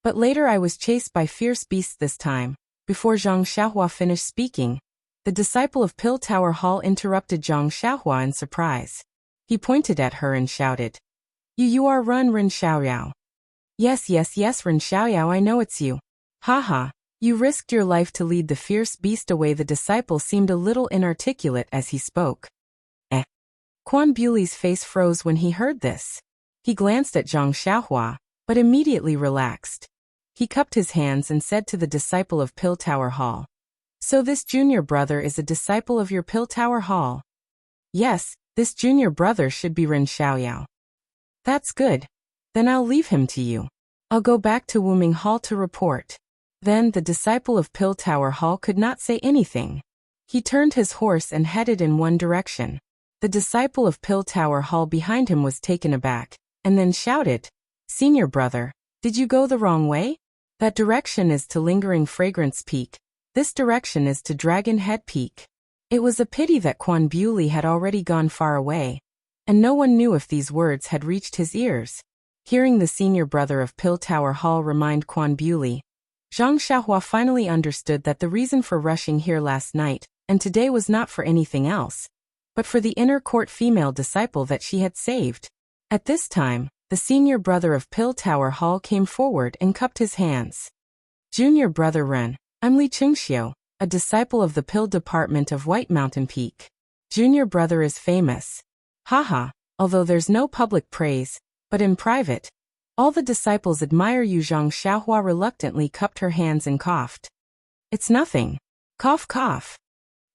But later I was chased by fierce beasts this time." Before Zhang Xiaohua finished speaking, the disciple of Pill Tower Hall interrupted Zhang Xiaohua in surprise. He pointed at her and shouted, You are Ren Xiaoyao." Yes, Ren Xiaoyao, I know it's you." "Haha, you risked your life to lead the fierce beast away." The disciple seemed a little inarticulate as he spoke. Quan Buili's face froze when he heard this. He glanced at Zhang Xiaohua, but immediately relaxed. He cupped his hands and said to the disciple of Pill Tower Hall, "So this junior brother is a disciple of your Pill Tower Hall?" "Yes, this junior brother should be Ren Xiaoyao." "That's good. Then I'll leave him to you. I'll go back to Wuming Hall to report." Then the disciple of Pill Tower Hall could not say anything. He turned his horse and headed in one direction. The disciple of Pill Tower Hall behind him was taken aback, and then shouted, "Senior brother, did you go the wrong way? That direction is to Lingering Fragrance Peak. This direction is to Dragon Head Peak." It was a pity that Quan Buili had already gone far away, and no one knew if these words had reached his ears. Hearing the senior brother of Pill Tower Hall remind Quan Buili, Zhang Xiaohua finally understood that the reason for rushing here last night and today was not for anything else, but for the inner court female disciple that she had saved. At this time, the senior brother of Pill Tower Hall came forward and cupped his hands. "Junior brother Ren, I'm Li Qingxiu, a disciple of the Pill Department of White Mountain Peak. Junior brother is famous. Haha, although there's no public praise, but in private, all the disciples admire you." Zhang Xiaohua reluctantly cupped her hands and coughed. "It's nothing. Cough cough."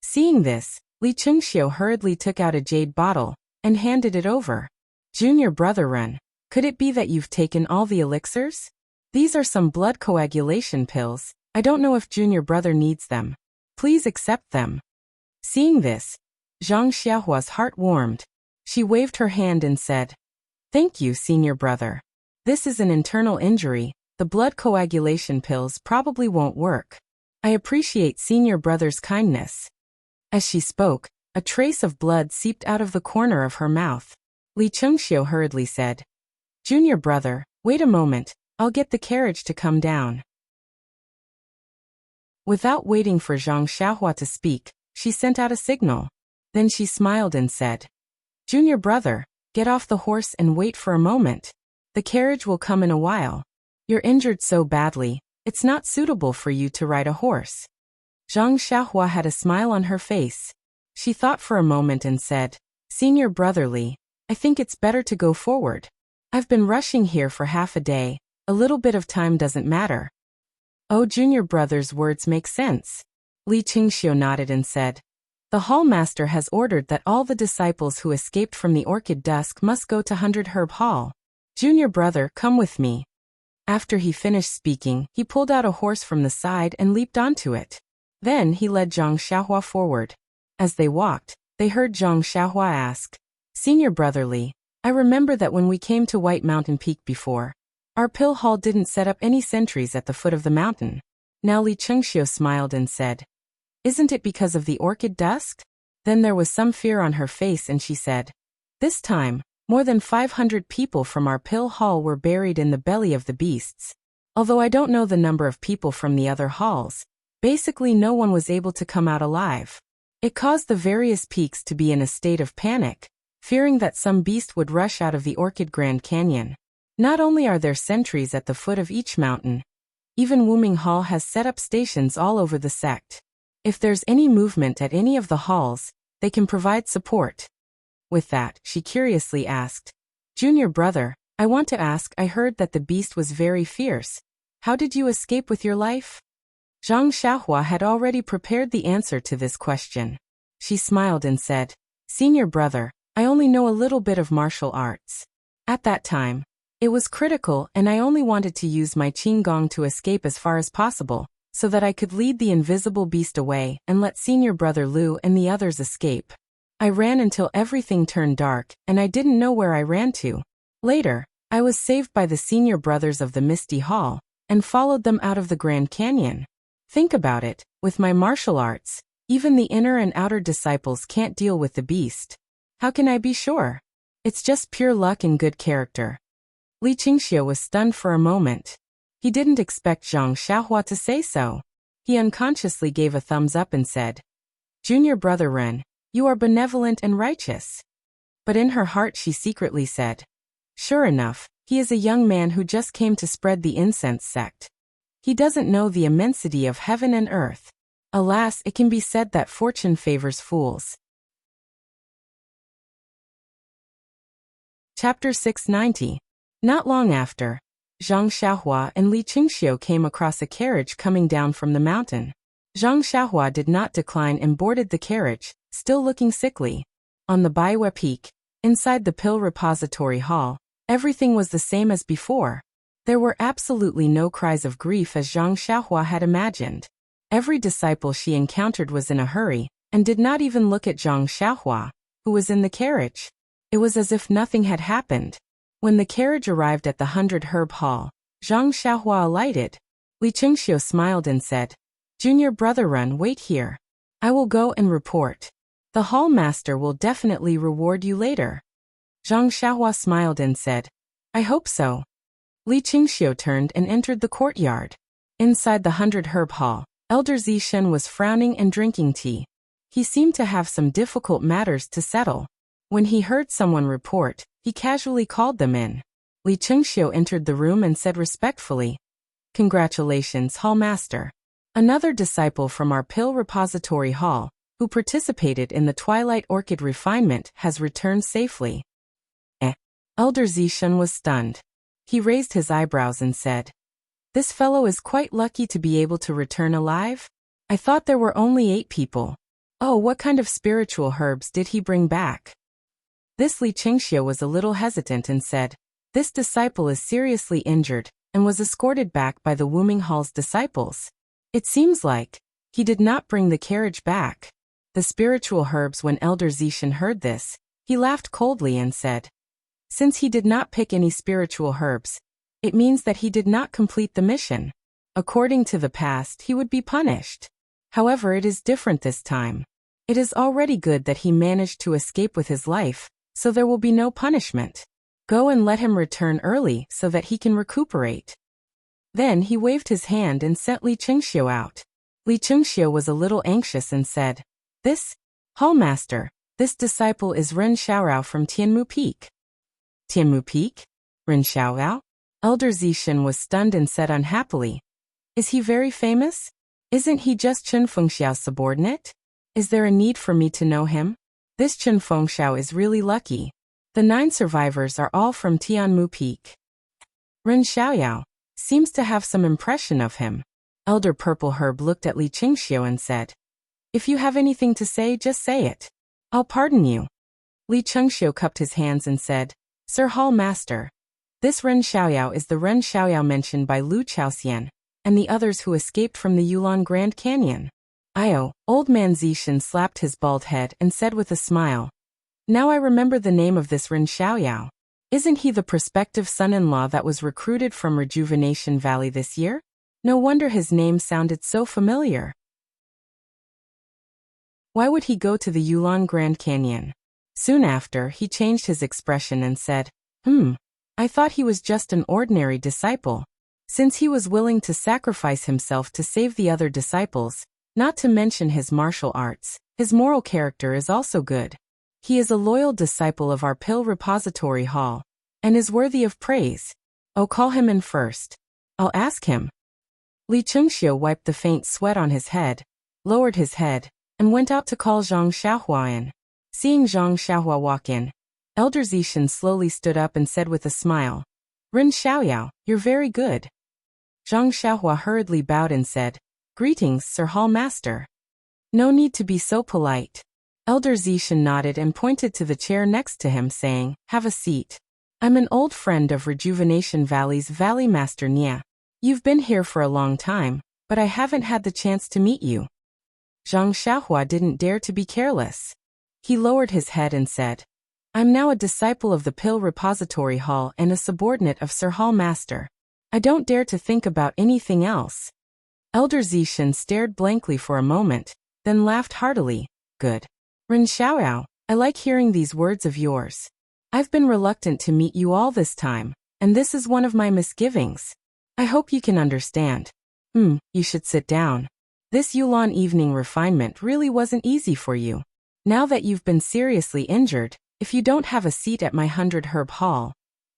Seeing this, Li Qingxiu hurriedly took out a jade bottle and handed it over. "Junior brother Ren, could it be that you've taken all the elixirs? These are some blood coagulation pills. I don't know if junior brother needs them. Please accept them." Seeing this, Zhang Xiaohua's heart warmed. She waved her hand and said, "Thank you, senior brother. This is an internal injury. The blood coagulation pills probably won't work. I appreciate senior brother's kindness." As she spoke, a trace of blood seeped out of the corner of her mouth. Li Qingxiu hurriedly said, "Junior brother, wait a moment, I'll get the carriage to come down." Without waiting for Zhang Xiaohua to speak, she sent out a signal. Then she smiled and said, "Junior brother, get off the horse and wait for a moment. The carriage will come in a while. You're injured so badly, it's not suitable for you to ride a horse." Zhang Xiaohua had a smile on her face. She thought for a moment and said, "Senior brother Li, I think it's better to go forward. I've been rushing here for half a day. A little bit of time doesn't matter." "Oh, junior brother's words make sense." Li Qingxiu nodded and said, "The hall master has ordered that all the disciples who escaped from the Orchid Dusk must go to 100 Herb Hall. Junior brother, come with me." After he finished speaking, he pulled out a horse from the side and leaped onto it. Then he led Zhang Xiaohua forward. As they walked, they heard Zhang Xiaohua ask, "Senior brother Li, I remember that when we came to White Mountain Peak before, our pill hall didn't set up any sentries at the foot of the mountain. Now Li Chengxiu smiled and said, "Isn't it because of the orchid dust?" Then there was some fear on her face and she said, "This time, more than 500 people from our pill hall were buried in the belly of the beasts. Although I don't know the number of people from the other halls, basically no one was able to come out alive. It caused the various peaks to be in a state of panic, fearing that some beast would rush out of the Orchid Grand Canyon. Not only are there sentries at the foot of each mountain, even Wuming Hall has set up stations all over the sect. If there's any movement at any of the halls, they can provide support." With that, she curiously asked, "Junior brother, I want to ask, I heard that the beast was very fierce. How did you escape with your life?" Zhang Xiaohua had already prepared the answer to this question. She smiled and said, "Senior brother, I only know a little bit of martial arts. At that time, it was critical and I only wanted to use my Qinggong to escape as far as possible, so that I could lead the invisible beast away and let senior brother Lu and the others escape. I ran until everything turned dark and I didn't know where I ran to. Later, I was saved by the senior brothers of the Misty Hall and followed them out of the Grand Canyon. Think about it, with my martial arts, even the inner and outer disciples can't deal with the beast. How can I be sure? It's just pure luck and good character." Li Qingxiu was stunned for a moment. He didn't expect Zhang Xiaohua to say so. He unconsciously gave a thumbs up and said, "Junior brother Ren, you are benevolent and righteous." But in her heart she secretly said, "Sure enough, he is a young man who just came to spread the incense sect. He doesn't know the immensity of heaven and earth. Alas, it can be said that fortune favors fools." Chapter 690. Not long after, Zhang Xiaohua and Li Qingxiu came across a carriage coming down from the mountain. Zhang Xiaohua did not decline and boarded the carriage, still looking sickly. On the Baiwei Peak, inside the pill repository hall, everything was the same as before. There were absolutely no cries of grief as Zhang Xiaohua had imagined. Every disciple she encountered was in a hurry, and did not even look at Zhang Xiaohua, who was in the carriage. It was as if nothing had happened. When the carriage arrived at the 100 Herb Hall, Zhang Xiaohua alighted. Li Qingxiu smiled and said, "Junior brother Run, wait here. I will go and report. The hall master will definitely reward you later." Zhang Xiaohua smiled and said, "I hope so." Li Qingxiu turned and entered the courtyard. Inside the 100 Herb Hall, Elder Zishen was frowning and drinking tea. He seemed to have some difficult matters to settle. When he heard someone report, he casually called them in. Li Qingxiu entered the room and said respectfully, "Congratulations, Hall Master. Another disciple from our Pill Repository Hall, who participated in the Twilight Orchid refinement, has returned safely." Elder Zishen was stunned. He raised his eyebrows and said, "This fellow is quite lucky to be able to return alive? I thought there were only 8 people. Oh, what kind of spiritual herbs did he bring back?" This Li Qingxiu was a little hesitant and said, "This disciple is seriously injured and was escorted back by the Wuming Hall's disciples. It seems like he did not bring the carriage back." The spiritual herbs. When Elder Zishen heard this, he laughed coldly and said, "Since he did not pick any spiritual herbs, it means that he did not complete the mission. According to the past, he would be punished. However, it is different this time. It is already good that he managed to escape with his life, so there will be no punishment. Go and let him return early so that he can recuperate." Then he waved his hand and sent Li Qingxiu out. Li Qingxiu was a little anxious and said, "This Hallmaster, this disciple is Ren Xiaorao from Tianmu Peak." "Tianmu Peak? Ren Xiaorao?" Elder Zishen was stunned and said unhappily, "Is he very famous? Isn't he just Chen Fengxiao's subordinate? Is there a need for me to know him? This Chen Fengxiao is really lucky. The 9 survivors are all from Tianmu Peak. Ren Xiaoyao seems to have some impression of him." Elder Purple Herb looked at Li Qingxiu and said, "If you have anything to say, just say it. I'll pardon you." Li Qingxiu cupped his hands and said, "Sir Hall Master, this Ren Xiaoyao is the Ren Xiaoyao mentioned by Lu Chaoxian and the others who escaped from the Yulon Grand Canyon." Old man Zishen slapped his bald head and said with a smile, "Now I remember the name of this Ren Xiaoyao. Isn't he the prospective son-in-law that was recruited from Rejuvenation Valley this year?" No wonder his name sounded so familiar. Why would he go to the Yulon Grand Canyon? Soon after, he changed his expression and said, I thought he was just an ordinary disciple. Since he was willing to sacrifice himself to save the other disciples, not to mention his martial arts, his moral character is also good. He is a loyal disciple of our Pill Repository Hall, and is worthy of praise. Oh, call him in first. I'll ask him. Li Chengxiu wiped the faint sweat on his head, lowered his head, and went out to call Zhang Xiaohua in. Seeing Zhang Xiaohua walk in, Elder Zishan slowly stood up and said with a smile, Ren Xiaoyao, you're very good. Zhang Xiaohua hurriedly bowed and said, Greetings, Sir Hall Master. No need to be so polite. Elder Zishan nodded and pointed to the chair next to him, saying, Have a seat. I'm an old friend of Rejuvenation Valley's Valley Master Nia. You've been here for a long time, but I haven't had the chance to meet you. Zhang Xiaohua didn't dare to be careless. He lowered his head and said, I'm now a disciple of the Pill Repository Hall and a subordinate of Sir Hall Master. I don't dare to think about anything else. Elder Zishan stared blankly for a moment, then laughed heartily. Good. Ren Xiaoyao, I like hearing these words of yours. I've been reluctant to meet you all this time, and this is one of my misgivings. I hope you can understand. You should sit down. This Yulon evening refinement really wasn't easy for you. Now that you've been seriously injured, if you don't have a seat at my 100 Herb Hall,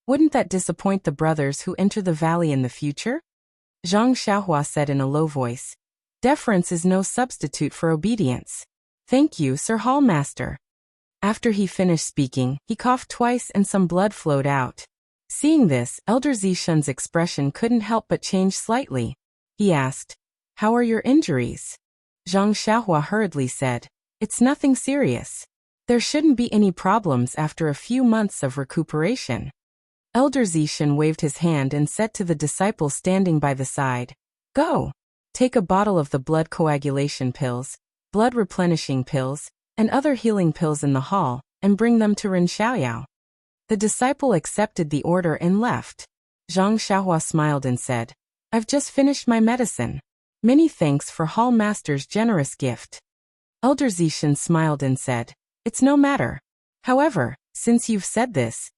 wouldn't that disappoint the brothers who enter the valley in the future? Zhang Xiaohua said in a low voice. Deference is no substitute for obedience. Thank you, Sir Hall Master. After he finished speaking, he coughed twice and some blood flowed out. Seeing this, Elder Zishan's expression couldn't help but change slightly. He asked, How are your injuries? Zhang Xiaohua hurriedly said, It's nothing serious. There shouldn't be any problems after a few months of recuperation. Elder Zishan waved his hand and said to the disciple standing by the side, Go! Take a bottle of the blood coagulation pills, blood replenishing pills, and other healing pills in the hall, and bring them to Ren Xiaoyao. The disciple accepted the order and left. Zhang Xiaohua smiled and said, I've just finished my medicine. Many thanks for Hall Master's generous gift. Elder Zishan smiled and said, It's no matter. However, since you've said this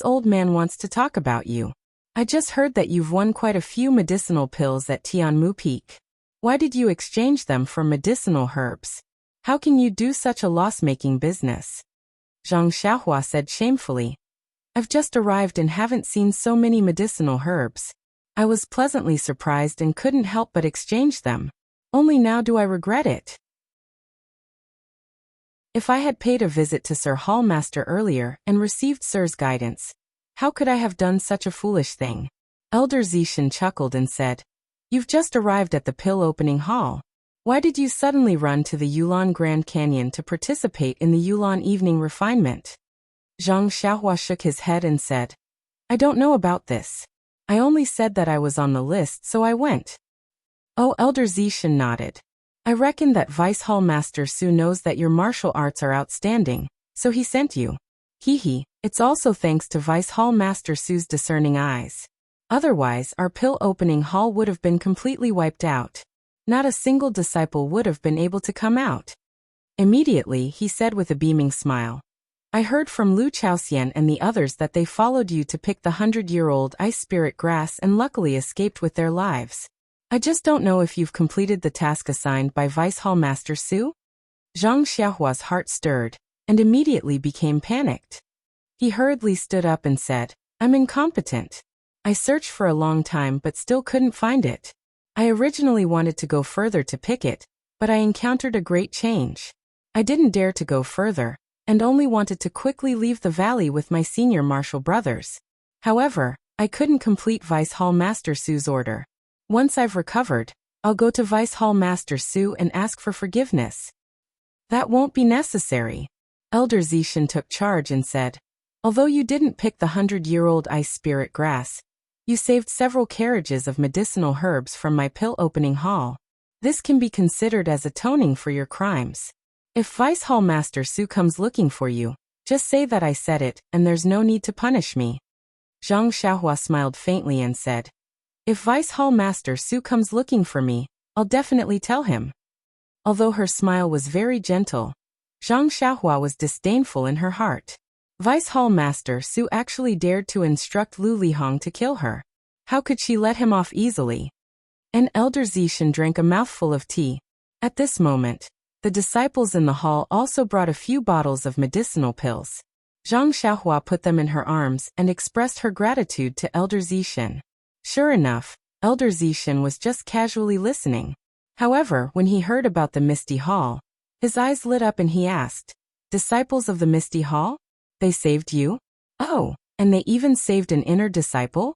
old man wants to talk about you. I just heard that you've won quite a few medicinal pills at Tianmu Peak. Why did you exchange them for medicinal herbs? How can you do such a loss-making business? Zhang Xiaohua said shamefully, I've just arrived and haven't seen so many medicinal herbs. I was pleasantly surprised and couldn't help but exchange them. Only now do I regret it. If I had paid a visit to Sir Hall Master earlier and received Sir's guidance, how could I have done such a foolish thing? Elder Zishan chuckled and said, You've just arrived at the Pill Opening Hall. Why did you suddenly run to the Yulon Grand Canyon to participate in the Yulon Evening Refinement? Zhang Xiaohua shook his head and said, I don't know about this. I only said that I was on the list, so I went. Oh, Elder Zishan nodded. I reckon that Vice Hall Master Su knows that your martial arts are outstanding, so he sent you. It's also thanks to Vice Hall Master Su's discerning eyes. Otherwise, our Pill Opening Hall would have been completely wiped out. Not a single disciple would have been able to come out. Immediately, he said with a beaming smile, I heard from Lu Chaoxian and the others that they followed you to pick the 100-year-old ice spirit grass and luckily escaped with their lives. I just don't know if you've completed the task assigned by Vice Hall Master Su? Zhang Xiaohua's heart stirred, and immediately became panicked. He hurriedly stood up and said, I'm incompetent. I searched for a long time but still couldn't find it. I originally wanted to go further to pick it, but I encountered a great change. I didn't dare to go further, and only wanted to quickly leave the valley with my senior martial brothers. However, I couldn't complete Vice Hall Master Su's order. Once I've recovered, I'll go to Vice Hall Master Su and ask for forgiveness. That won't be necessary. Elder Zishan took charge and said, Although you didn't pick the 100-year-old ice spirit grass, you saved several carriages of medicinal herbs from my Pill Opening Hall. This can be considered as atoning for your crimes. If Vice Hall Master Su comes looking for you, just say that I said it, and there's no need to punish me. Zhang Xiaohua smiled faintly and said, If Vice Hall Master Su comes looking for me, I'll definitely tell him. Although her smile was very gentle, Zhang Xiaohua was disdainful in her heart. Vice Hall Master Su actually dared to instruct Lu Lihong to kill her. How could she let him off easily? An elder Zishan drank a mouthful of tea. At this moment, the disciples in the hall also brought a few bottles of medicinal pills. Zhang Xiaohua put them in her arms and expressed her gratitude to Elder Zishan. Sure enough, Elder Zishan was just casually listening. However, when he heard about the Misty Hall, his eyes lit up and he asked, "Disciples of the Misty Hall? They saved you? Oh, and they even saved an inner disciple?"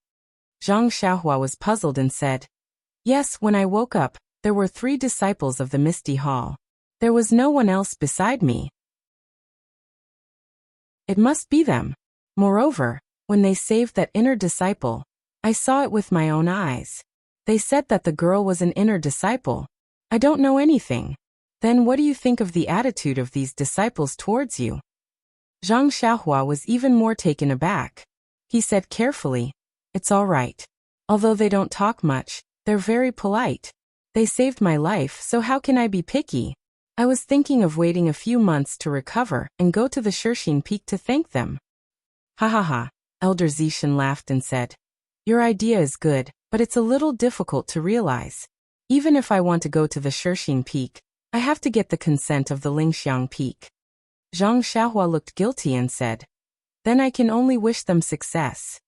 Zhang Xiaohua was puzzled and said, "Yes, when I woke up, there were 3 disciples of the Misty Hall. There was no one else beside me. It must be them. Moreover, when they saved that inner disciple, I saw it with my own eyes. They said that the girl was an inner disciple. I don't know anything. Then what do you think of the attitude of these disciples towards you?" Zhang Xiaohua was even more taken aback. He said carefully, "It's all right. Although they don't talk much, they're very polite. They saved my life, so how can I be picky? I was thinking of waiting a few months to recover and go to the Shixin Peak to thank them." "Ha ha ha," Elder Zishan laughed and said, "Your idea is good, but it's a little difficult to realize. Even if I want to go to the Shixin Peak, I have to get the consent of the Lingxiang Peak." Zhang Xiaohua looked guilty and said, "Then I can only wish them success."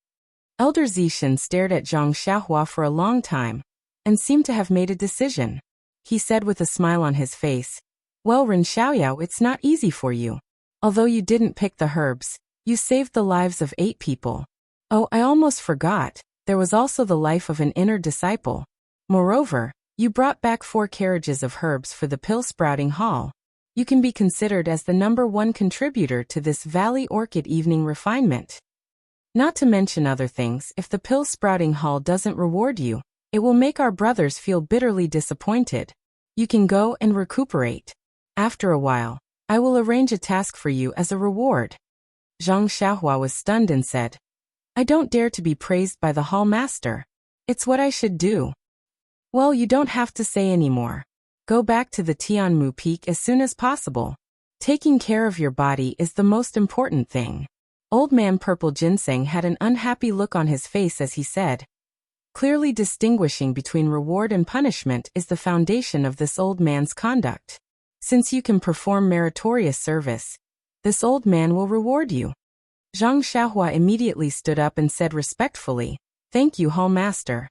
Elder Zishan stared at Zhang Xiaohua for a long time and seemed to have made a decision. He said with a smile on his face, "Well, Ren Xiaoyao, it's not easy for you. Although you didn't pick the herbs, you saved the lives of 8 people. Oh, I almost forgot, there was also the life of an inner disciple. Moreover, you brought back 4 carriages of herbs for the pill-sprouting hall. You can be considered as the #1 contributor to this Valley Orchid evening refinement. Not to mention other things, if the pill-sprouting hall doesn't reward you, it will make our brothers feel bitterly disappointed. You can go and recuperate. After a while, I will arrange a task for you as a reward." Zhang Xiaohua was stunned and said, "I don't dare to be praised by the hall master. It's what I should do." "Well, you don't have to say any more. Go back to the Tianmu Peak as soon as possible. Taking care of your body is the most important thing." Old Man Purple Ginseng had an unhappy look on his face as he said, "Clearly distinguishing between reward and punishment is the foundation of this old man's conduct. Since you can perform meritorious service, this old man will reward you." Zhang Xiaohua immediately stood up and said respectfully, "Thank you, Hall Master."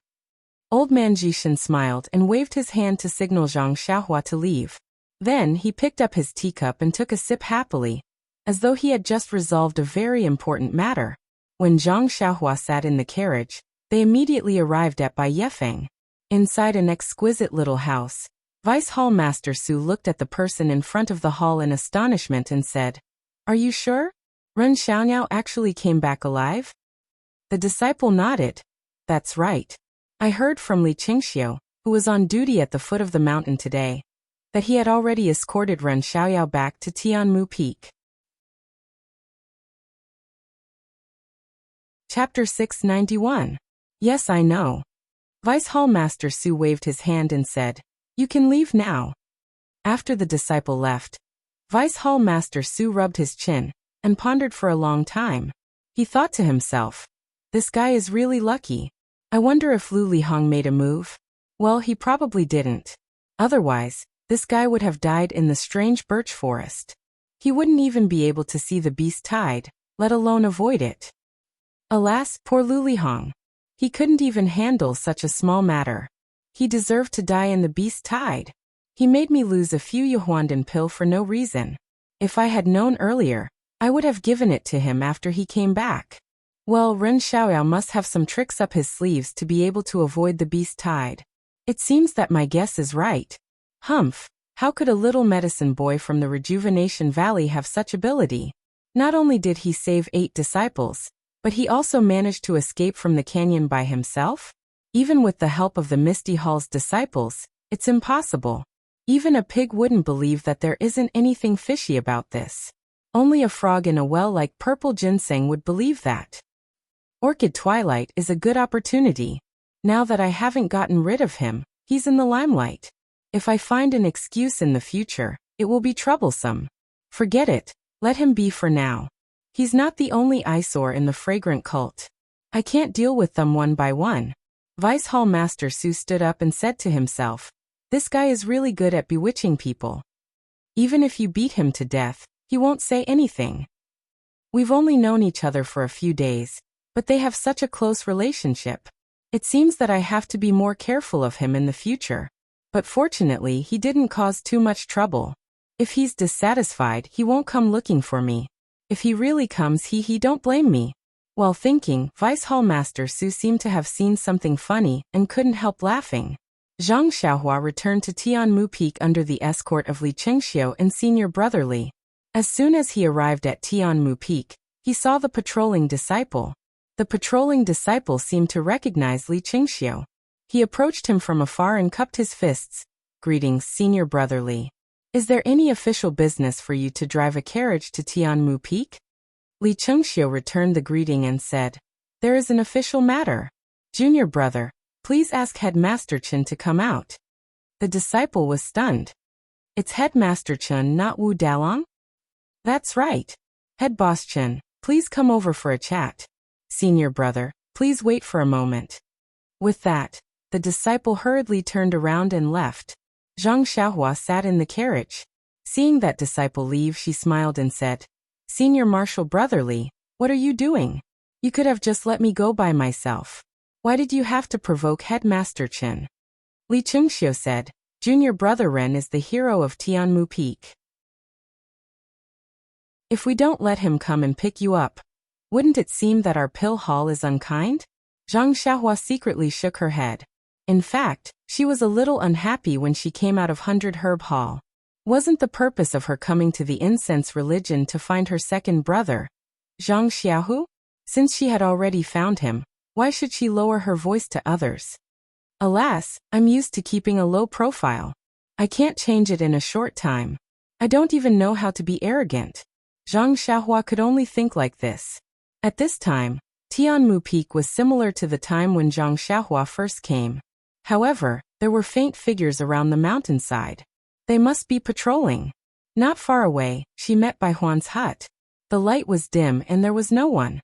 Old Man Jishin smiled and waved his hand to signal Zhang Xiaohua to leave. Then he picked up his teacup and took a sip happily, as though he had just resolved a very important matter. When Zhang Xiaohua sat in the carriage, they immediately arrived at Bai Yefeng. Inside an exquisite little house, Vice Hall Master Su looked at the person in front of the hall in astonishment and said, "Are you sure? Ren Xiaoyao actually came back alive?" The disciple nodded. "That's right. I heard from Li Qingxiu, who was on duty at the foot of the mountain today, that he had already escorted Ren Xiaoyao back to Tianmu Peak." Chapter 691. Yes, I know. Vice Hall Master Su waved his hand and said, "You can leave now." After the disciple left, Vice Hall Master Su rubbed his chin and pondered for a long time. He thought to himself, "This guy is really lucky. I wonder if Lu Lihong made a move? Well, he probably didn't. Otherwise, this guy would have died in the strange birch forest. He wouldn't even be able to see the beast tide, let alone avoid it. Alas, poor Lu Lihong. He couldn't even handle such a small matter. He deserved to die in the beast tide. He made me lose a few Yuhuandan pill for no reason. If I had known earlier, I would have given it to him after he came back. Well, Ren Xiaoyao must have some tricks up his sleeves to be able to avoid the beast tide. It seems that my guess is right. Humph, how could a little medicine boy from the Rejuvenation Valley have such ability? Not only did he save 8 disciples, but he also managed to escape from the canyon by himself? Even with the help of the Misty Hall's disciples, it's impossible. Even a pig wouldn't believe that there isn't anything fishy about this. Only a frog in a well like Purple Ginseng would believe that. Orchid Twilight is a good opportunity. Now that I haven't gotten rid of him, he's in the limelight. If I find an excuse in the future, it will be troublesome. Forget it, let him be for now. He's not the only eyesore in the fragrant cult. I can't deal with them one by one. Vice Hall Master Su stood up and said to himself, this guy is really good at bewitching people. Even if you beat him to death, he won't say anything. We've only known each other for a few days, but they have such a close relationship. It seems that I have to be more careful of him in the future. But fortunately, he didn't cause too much trouble. If he's dissatisfied, he won't come looking for me. If he really comes, he don't blame me. While thinking, Vice Hall Master Su seemed to have seen something funny and couldn't help laughing. Zhang Xiaohua returned to Tianmu Peak under the escort of Li Chengxiu and senior brother Li. As soon as he arrived at Tianmu Peak, he saw the patrolling disciple. The patrolling disciple seemed to recognize Li Chengxiu. He approached him from afar and cupped his fists. Greetings, senior brother Li. Is there any official business for you to drive a carriage to Tianmu Peak? Li Chengxiu returned the greeting and said, there is an official matter. Junior brother, please ask Headmaster Chen to come out. The disciple was stunned. It's Headmaster Chen, not Wu Dalong? That's right. Head Boss Chen, please come over for a chat. Senior brother, please wait for a moment. With that, the disciple hurriedly turned around and left. Zhang Xiaohua sat in the carriage. Seeing that disciple leave, she smiled and said, Senior Marshal Brother Li, what are you doing? You could have just let me go by myself. Why did you have to provoke Headmaster Chen? Li Chengxiu said, Junior Brother Ren is the hero of Tianmu Peak. If we don't let him come and pick you up, wouldn't it seem that our pill hall is unkind? Zhang Xiaohua secretly shook her head. In fact, she was a little unhappy when she came out of 100 Herb Hall. Wasn't the purpose of her coming to the incense religion to find her second brother, Zhang Xiaohu? Since she had already found him, why should she lower her voice to others? Alas, I'm used to keeping a low profile. I can't change it in a short time. I don't even know how to be arrogant. Zhang Xiaohua could only think like this. At this time, Tianmu Peak was similar to the time when Zhang Xiaohua first came. However, there were faint figures around the mountainside. They must be patrolling. Not far away, she met Bai Huan's hut. The light was dim and there was no one.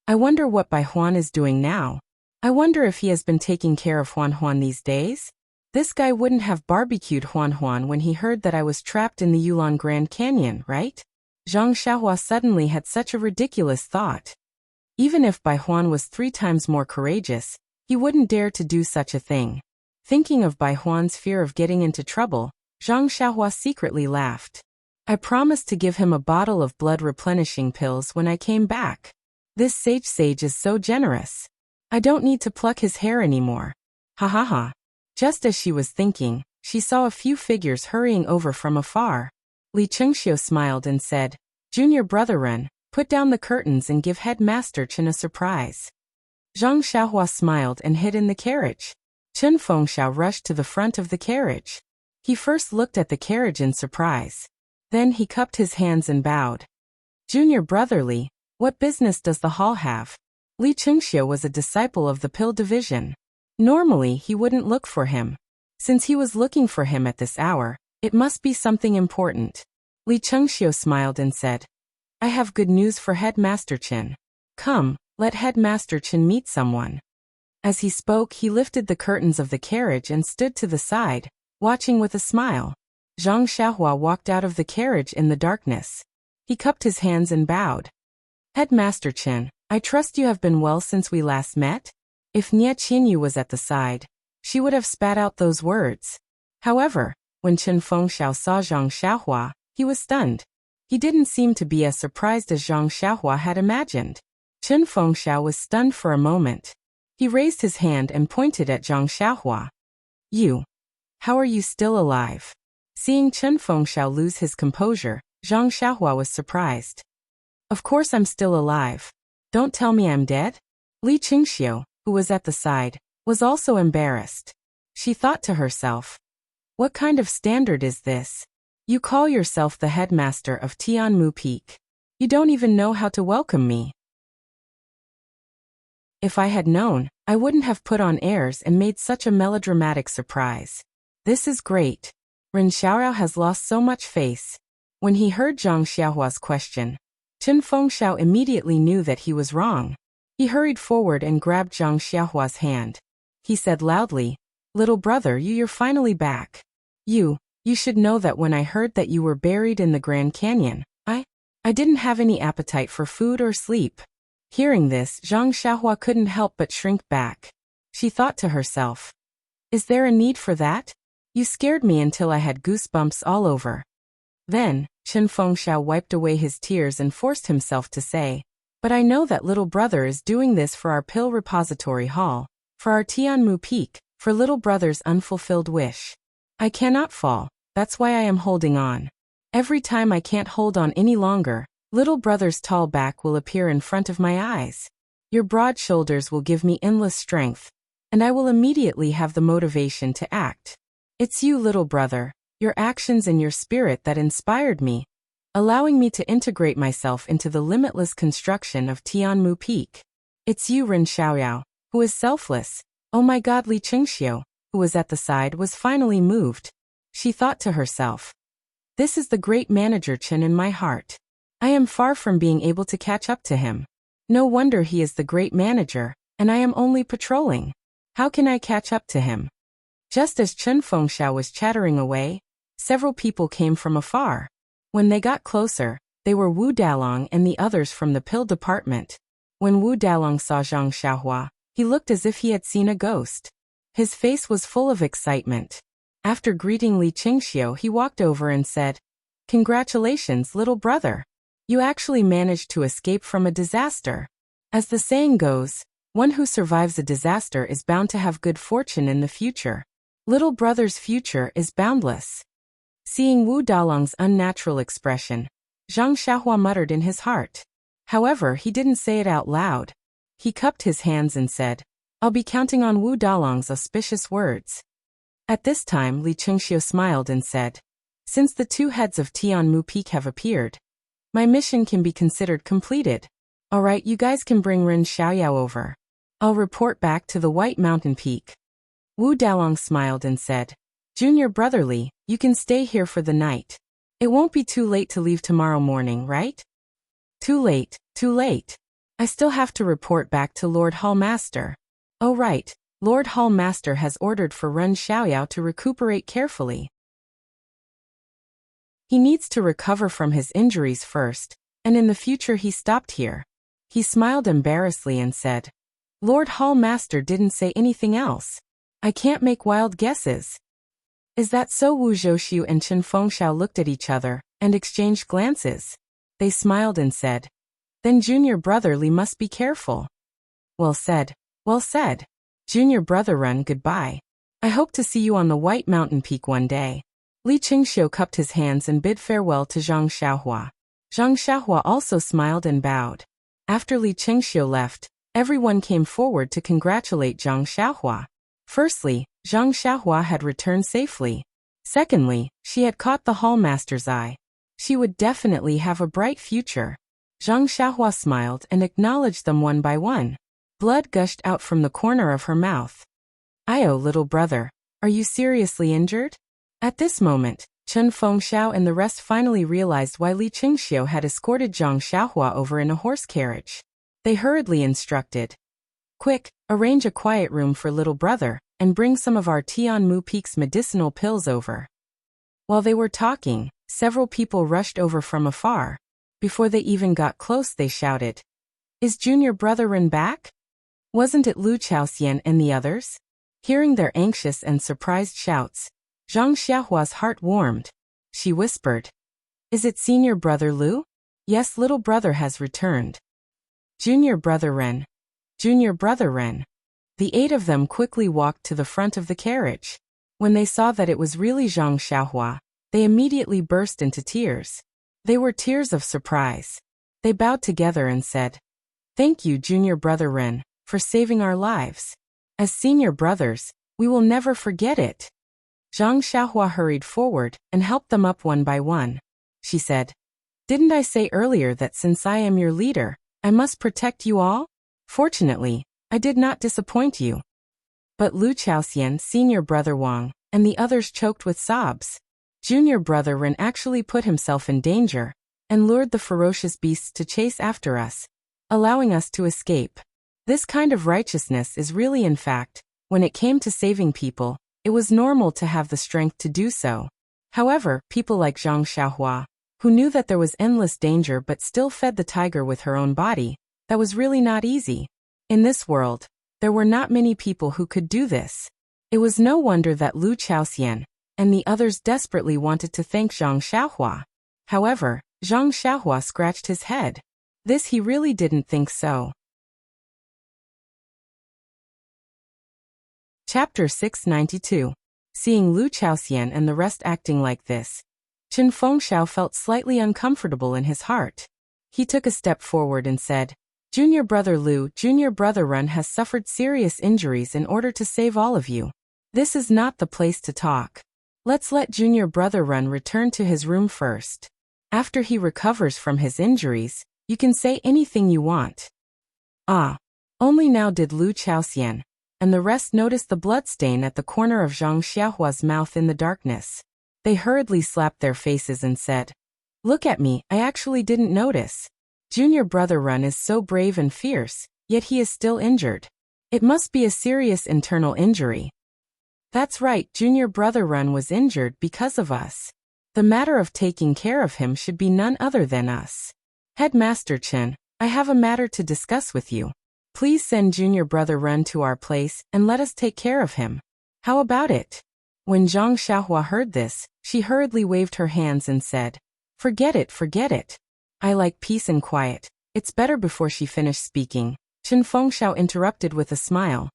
I wonder what Bai Huan is doing now. I wonder if he has been taking care of Huan Huan these days? This guy wouldn't have barbecued Huan Huan when he heard that I was trapped in the Yulon Grand Canyon, right? Zhang Xiaohua suddenly had such a ridiculous thought. Even if Bai Huan was 3 times more courageous, he wouldn't dare to do such a thing. Thinking of Bai Huan's fear of getting into trouble, Zhang Xiaohua secretly laughed. I promised to give him a bottle of blood-replenishing pills when I came back. This sage is so generous. I don't need to pluck his hair anymore. Ha ha ha. Just as she was thinking, she saw a few figures hurrying over from afar. Li Chengxiu smiled and said, Junior Brother Ren, put down the curtains and give Headmaster Chen a surprise. Zhang Xiaohua smiled and hid in the carriage. Chen Fengxiao rushed to the front of the carriage. He first looked at the carriage in surprise. Then he cupped his hands and bowed. Junior Brother Li, what business does the hall have? Li Chengxiu was a disciple of the pill division. Normally he wouldn't look for him. Since he was looking for him at this hour, it must be something important. Li Chengxiu smiled and said, I have good news for Headmaster Chen. Come, let Headmaster Chen meet someone. As he spoke, he lifted the curtains of the carriage and stood to the side, watching with a smile. Zhang Xiaohua walked out of the carriage in the darkness. He cupped his hands and bowed. Headmaster Chen, I trust you have been well since we last met? If Nie Qinyu was at the side, she would have spat out those words. However, when Chen Fengxiao saw Zhang Xiaohua, he was stunned. He didn't seem to be as surprised as Zhang Xiaohua had imagined. Chen Fengxiao was stunned for a moment. He raised his hand and pointed at Zhang Xiaohua. You. How are you still alive? Seeing Chen Fengxiao lose his composure, Zhang Xiaohua was surprised. Of course I'm still alive. Don't tell me I'm dead? Li Chengxiu, who was at the side, was also embarrassed. She thought to herself, what kind of standard is this? You call yourself the headmaster of Tianmu Peak. You don't even know how to welcome me. If I had known, I wouldn't have put on airs and made such a melodramatic surprise. This is great. Ren Xiaoyao has lost so much face. When he heard Zhang Xiaohua's question, Chen Fengxiao immediately knew that he was wrong. He hurried forward and grabbed Zhang Xiaohua's hand. He said loudly, "Little brother, you're finally back. You should know that when I heard that you were buried in the Grand Canyon, I didn't have any appetite for food or sleep." Hearing this, Zhang Xiaohua couldn't help but shrink back. She thought to herself, "Is there a need for that? You scared me until I had goosebumps all over." Then, Chen Fengxiao wiped away his tears and forced himself to say, "But I know that little brother is doing this for our pill repository hall, for our Tianmu Peak, for little brother's unfulfilled wish. I cannot fall, that's why I am holding on. Every time I can't hold on any longer, little brother's tall back will appear in front of my eyes. Your broad shoulders will give me endless strength, and I will immediately have the motivation to act. It's you, little brother, your actions and your spirit that inspired me, allowing me to integrate myself into the limitless construction of Tianmu Peak. It's you, Ren Xiaoyao, who is selfless." Oh my God, Li Qingxiu, who was at the side, was finally moved. She thought to herself, "This is the great manager Chen in my heart. I am far from being able to catch up to him. No wonder he is the great manager, and I am only patrolling. How can I catch up to him?" Just as Chen Fengxiao was chattering away, several people came from afar. When they got closer, they were Wu Dalong and the others from the pill department. When Wu Dalong saw Zhang Xiaohua, he looked as if he had seen a ghost. His face was full of excitement. After greeting Li Qingxiu, he walked over and said, "Congratulations, little brother. You actually managed to escape from a disaster. As the saying goes, one who survives a disaster is bound to have good fortune in the future. Little brother's future is boundless." Seeing Wu Dalong's unnatural expression, Zhang Xiaohua muttered in his heart. However, he didn't say it out loud. He cupped his hands and said, "I'll be counting on Wu Dalong's auspicious words." At this time, Li Qingxiu smiled and said, "Since the two heads of Tianmu Peak have appeared, my mission can be considered completed. Alright, you guys can bring Ren Xiaoyao over. I'll report back to the White Mountain Peak." Wu Dalong smiled and said, "Junior brother Li, you can stay here for the night. It won't be too late to leave tomorrow morning, right?" "Too late, too late. I still have to report back to Lord Hall Master." "Oh right, Lord Hall Master has ordered for Ren Xiaoyao to recuperate carefully. He needs to recover from his injuries first, and in the future he stopped here." He smiled embarrassedly and said, "Lord Hall Master didn't say anything else. I can't make wild guesses." "Is that so?" Wu Zhouxiu and Chen Fengxiao looked at each other and exchanged glances. They smiled and said, "Then junior brother Li must be careful." "Well said, well said. Junior brother Ren, goodbye. I hope to see you on the White Mountain Peak one day." Li Qingxiu cupped his hands and bid farewell to Zhang Xiaohua. Zhang Xiaohua also smiled and bowed. After Li Qingxiu left, everyone came forward to congratulate Zhang Xiaohua. Firstly, Zhang Xiaohua had returned safely. Secondly, she had caught the hallmaster's eye. She would definitely have a bright future. Zhang Xiaohua smiled and acknowledged them one by one. Blood gushed out from the corner of her mouth. "Io, little brother, are you seriously injured?" At this moment, Chen Fengxiao and the rest finally realized why Li Qingxiu had escorted Zhang Xiaohua over in a horse carriage. They hurriedly instructed, "Quick, arrange a quiet room for little brother, and bring some of our Tianmu Peak's medicinal pills over." While they were talking, several people rushed over from afar. Before they even got close, they shouted, "Is junior brother Ren back? Wasn't it Lu Chaoxian and the others?" Hearing their anxious and surprised shouts, Zhang Xiaohua's heart warmed. She whispered, "Is it senior brother Lu?" "Yes, little brother has returned." "Junior brother Ren. Junior brother Ren." The 8 of them quickly walked to the front of the carriage. When they saw that it was really Zhang Xiaohua, they immediately burst into tears. They were tears of surprise. They bowed together and said, "Thank you, junior brother Ren, for saving our lives. As senior brothers, we will never forget it." Zhang Xiaohua hurried forward and helped them up one by one. She said, "Didn't I say earlier that since I am your leader, I must protect you all? Fortunately, I did not disappoint you. But Lu Chaoxian, senior brother Wang, and the others choked with sobs. Junior brother Ren actually put himself in danger and lured the ferocious beasts to chase after us, allowing us to escape. This kind of righteousness is really, in fact, when it came to saving people, it was normal to have the strength to do so. However, people like Zhang Xiaohua, who knew that there was endless danger but still fed the tiger with her own body, that was really not easy. In this world, there were not many people who could do this. It was no wonder that Lu Chaoxian and the others desperately wanted to thank Zhang Xiaohua. However, Zhang Xiaohua scratched his head. This he really didn't think so. Chapter 692. Seeing Lu Chaoxian and the rest acting like this, Chen Fengxiao felt slightly uncomfortable in his heart. He took a step forward and said, Junior brother Lu, Junior brother Ren has suffered serious injuries in order to save all of you. This is not the place to talk. Let's let Junior brother Ren return to his room first. After he recovers from his injuries, you can say anything you want. Ah. Only now did Lu Chaoxian and the rest noticed the bloodstain at the corner of Zhang Xiaohua's mouth in the darkness. They hurriedly slapped their faces and said, Look at me, I actually didn't notice. Junior brother Ren is so brave and fierce, yet he is still injured. It must be a serious internal injury. That's right, Junior brother Ren was injured because of us. The matter of taking care of him should be none other than us. Headmaster Chen, I have a matter to discuss with you. Please send Junior brother Ren to our place and let us take care of him. How about it? When Zhang Xiaohua heard this, she hurriedly waved her hands and said, Forget it, forget it. I like peace and quiet. It's better. Before she finished speaking, Chen Fengxiao interrupted with a smile.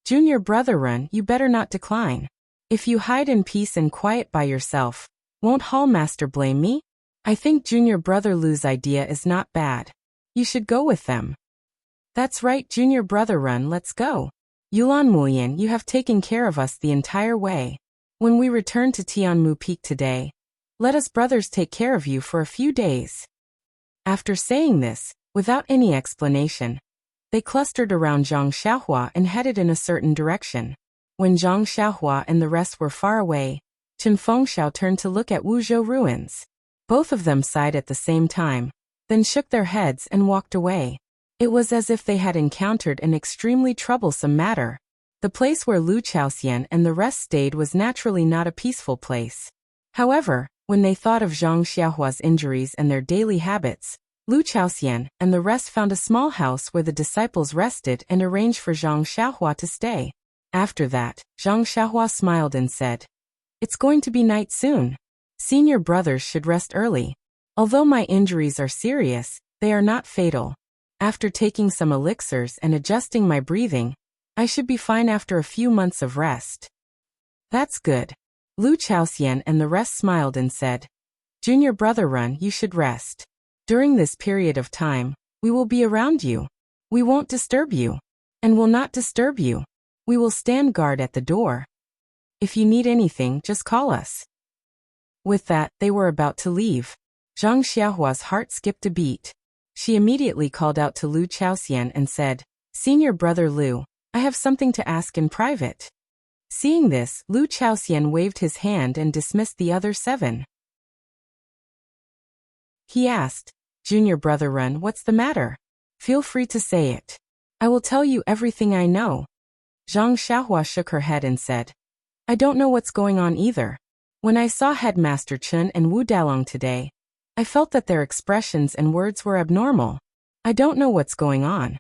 Junior brother Ren, you better not decline. If you hide in peace and quiet by yourself, won't Hallmaster blame me? I think Junior brother Lu's idea is not bad. You should go with them. That's right, Junior brother Ren, let's go. Yulan Muyan, you have taken care of us the entire way. When we return to Tianmu Peak today, let us brothers take care of you for a few days. After saying this, without any explanation, they clustered around Zhang Xiaohua and headed in a certain direction. When Zhang Xiaohua and the rest were far away, Chen Fengxiao turned to look at Wuzhou ruins. Both of them sighed at the same time, then shook their heads and walked away. It was as if they had encountered an extremely troublesome matter. The place where Lu Chaoxian and the rest stayed was naturally not a peaceful place. However, when they thought of Zhang Xiaohua's injuries and their daily habits, Lu Chaoxian and the rest found a small house where the disciples rested and arranged for Zhang Xiaohua to stay. After that, Zhang Xiaohua smiled and said, It's going to be night soon. Senior brothers should rest early. Although my injuries are serious, they are not fatal. After taking some elixirs and adjusting my breathing, I should be fine after a few months of rest. That's good. Lu Chaoxian and the rest smiled and said, Junior brother Ren, you should rest. During this period of time, we will be around you. We won't disturb you. And will not disturb you. We will stand guard at the door. If you need anything, just call us. With that, they were about to leave. Zhang Xiaohua's heart skipped a beat. She immediately called out to Lu Chaoxian and said, Senior brother Lu, I have something to ask in private. Seeing this, Lu Chaoxian waved his hand and dismissed the other 7. He asked, Junior brother Ren, what's the matter? Feel free to say it. I will tell you everything I know. Zhang Xiaohua shook her head and said, I don't know what's going on either. When I saw Headmaster Chen and Wu Dalong today, I felt that their expressions and words were abnormal. I don't know what's going on.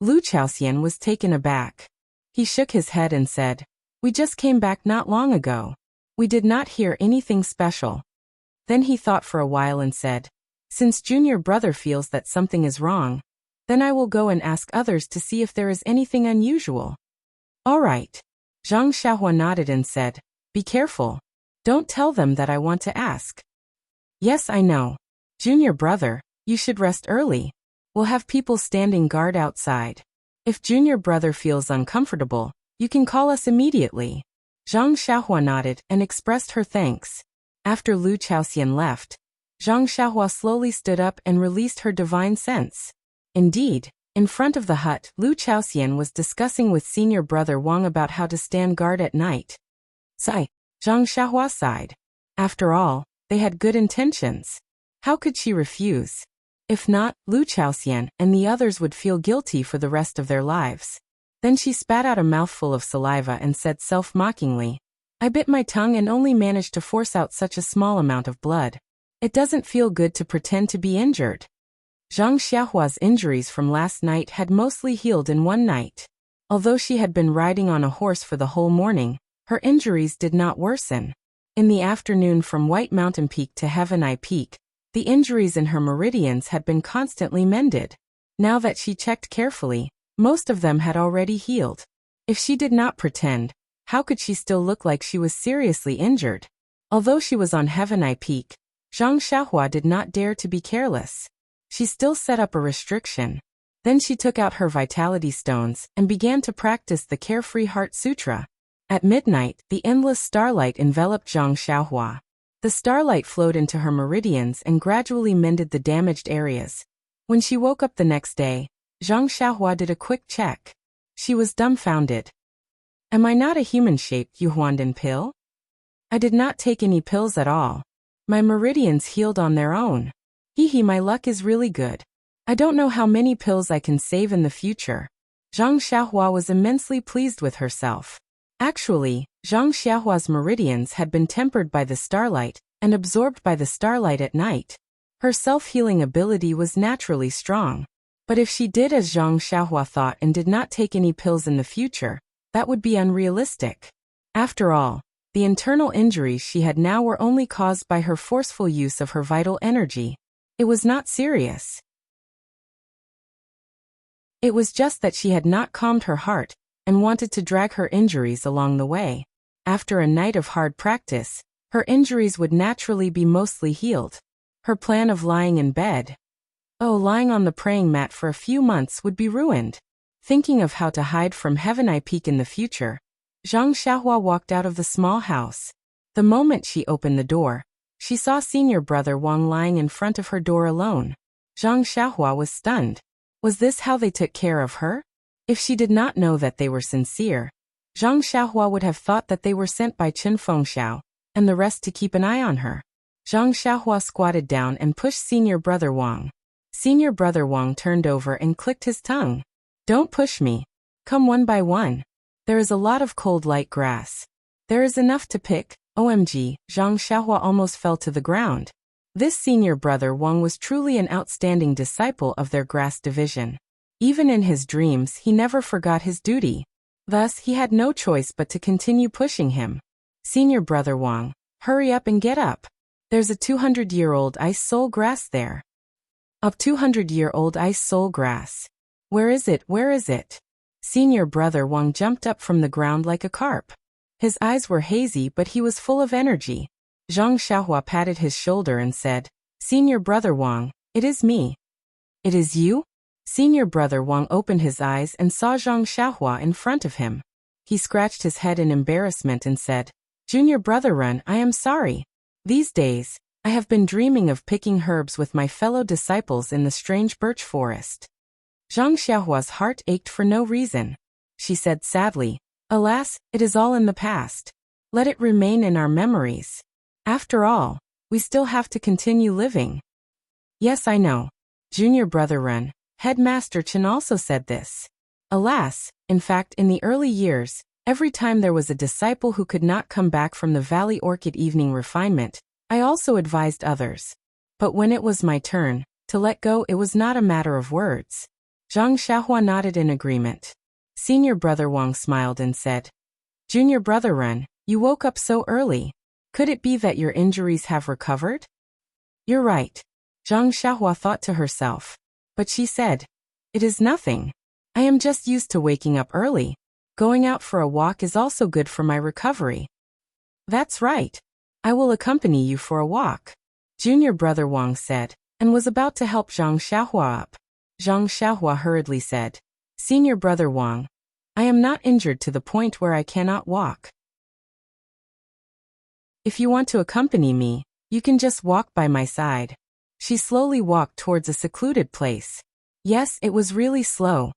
Lu Chaoxian was taken aback. He shook his head and said, We just came back not long ago. We did not hear anything special. Then he thought for a while and said, Since Junior brother feels that something is wrong, then I will go and ask others to see if there is anything unusual. All right. Zhang Xiaohua nodded and said, Be careful. Don't tell them that I want to ask. Yes, I know. Junior brother, you should rest early. We'll have people standing guard outside. If Junior brother feels uncomfortable, you can call us immediately. Zhang Xiaohua nodded and expressed her thanks. After Lu Chaoxian left, Zhang Xiaohua slowly stood up and released her divine sense. Indeed, In front of the hut, Lu Chaoxian was discussing with senior brother Wang about how to stand guard at night. Sigh. Zhang Xiaohua sighed. After all, they had good intentions. How could she refuse? If not, Lu Chaoxian and the others would feel guilty for the rest of their lives. Then she spat out a mouthful of saliva and said self-mockingly, I bit my tongue and only managed to force out such a small amount of blood. It doesn't feel good to pretend to be injured. Zhang Xiaohua's injuries from last night had mostly healed in one night. Although she had been riding on a horse for the whole morning, her injuries did not worsen. In the afternoon from White Mountain Peak to Heaven Eye Peak, the injuries in her meridians had been constantly mended. Now that she checked carefully, most of them had already healed. If she did not pretend, how could she still look like she was seriously injured? Although she was on Heaven Eye Peak, Zhang Xiaohua did not dare to be careless. She still set up a restriction. Then she took out her vitality stones and began to practice the Carefree Heart Sutra. At midnight, the endless starlight enveloped Zhang Xiaohua. The starlight flowed into her meridians and gradually mended the damaged areas. When she woke up the next day, Zhang Xiaohua did a quick check. She was dumbfounded. Am I not a human-shaped Yuhuandan pill? I did not take any pills at all. My meridians healed on their own. Hee, my luck is really good. I don't know how many pills I can save in the future. Zhang Xiaohua was immensely pleased with herself. Actually, Zhang Xiaohua's meridians had been tempered by the starlight and absorbed by the starlight at night. Her self-healing ability was naturally strong. But if she did as Zhang Xiaohua thought and did not take any pills in the future, that would be unrealistic. After all, the internal injuries she had now were only caused by her forceful use of her vital energy. It was not serious. It was just that she had not calmed her heart and wanted to drag her injuries along the way. After a night of hard practice, her injuries would naturally be mostly healed. Her plan of lying in bed, lying on the praying mat for a few months would be ruined. Thinking of how to hide from Heaven Eye Peak in the future, Zhang Xiaohua walked out of the small house. The moment she opened the door, she saw senior brother Wang lying in front of her door alone. Zhang Xiaohua was stunned. Was this how they took care of her? If she did not know that they were sincere, Zhang Xiaohua would have thought that they were sent by Qin Fengxiao and the rest to keep an eye on her. Zhang Xiaohua squatted down and pushed senior brother Wang. Senior brother Wang turned over and clicked his tongue. Don't push me. Come one by one. There is a lot of cold light grass. There is enough to pick. OMG, Zhang Xiaohua almost fell to the ground. This senior brother Wang was truly an outstanding disciple of their grass division. Even in his dreams he never forgot his duty. Thus he had no choice but to continue pushing him. Senior brother Wang, hurry up and get up. There's a 200-year-old ice soul grass there. A 200-year-old ice soul grass. Where is it? Where is it? Senior brother Wang jumped up from the ground like a carp. His eyes were hazy but he was full of energy. Zhang Xiaohua patted his shoulder and said, Senior brother Wang, it is me. It is you? Senior brother Wang opened his eyes and saw Zhang Xiaohua in front of him. He scratched his head in embarrassment and said, Junior brother Run, I am sorry. These days, I have been dreaming of picking herbs with my fellow disciples in the strange birch forest. Zhang Xiaohua's heart ached for no reason. She said sadly, Alas, it is all in the past. Let it remain in our memories. After all, we still have to continue living. Yes, I know. Junior brother Run, Headmaster Chen also said this. Alas, in fact in the early years, every time there was a disciple who could not come back from the Valley Orchid evening refinement, I also advised others. But when it was my turn to let go, it was not a matter of words. Zhang Xiaohua nodded in agreement. Senior brother Wang smiled and said, Junior brother Run, you woke up so early. Could it be that your injuries have recovered? You're right. Zhang Xiaohua thought to herself. But she said, It is nothing. I am just used to waking up early. Going out for a walk is also good for my recovery. That's right. I will accompany you for a walk. Junior brother Wang said, and was about to help Zhang Xiaohua up. Zhang Xiaohua hurriedly said, Senior brother Wang, I am not injured to the point where I cannot walk. If you want to accompany me, you can just walk by my side. She slowly walked towards a secluded place. Yes, it was really slow.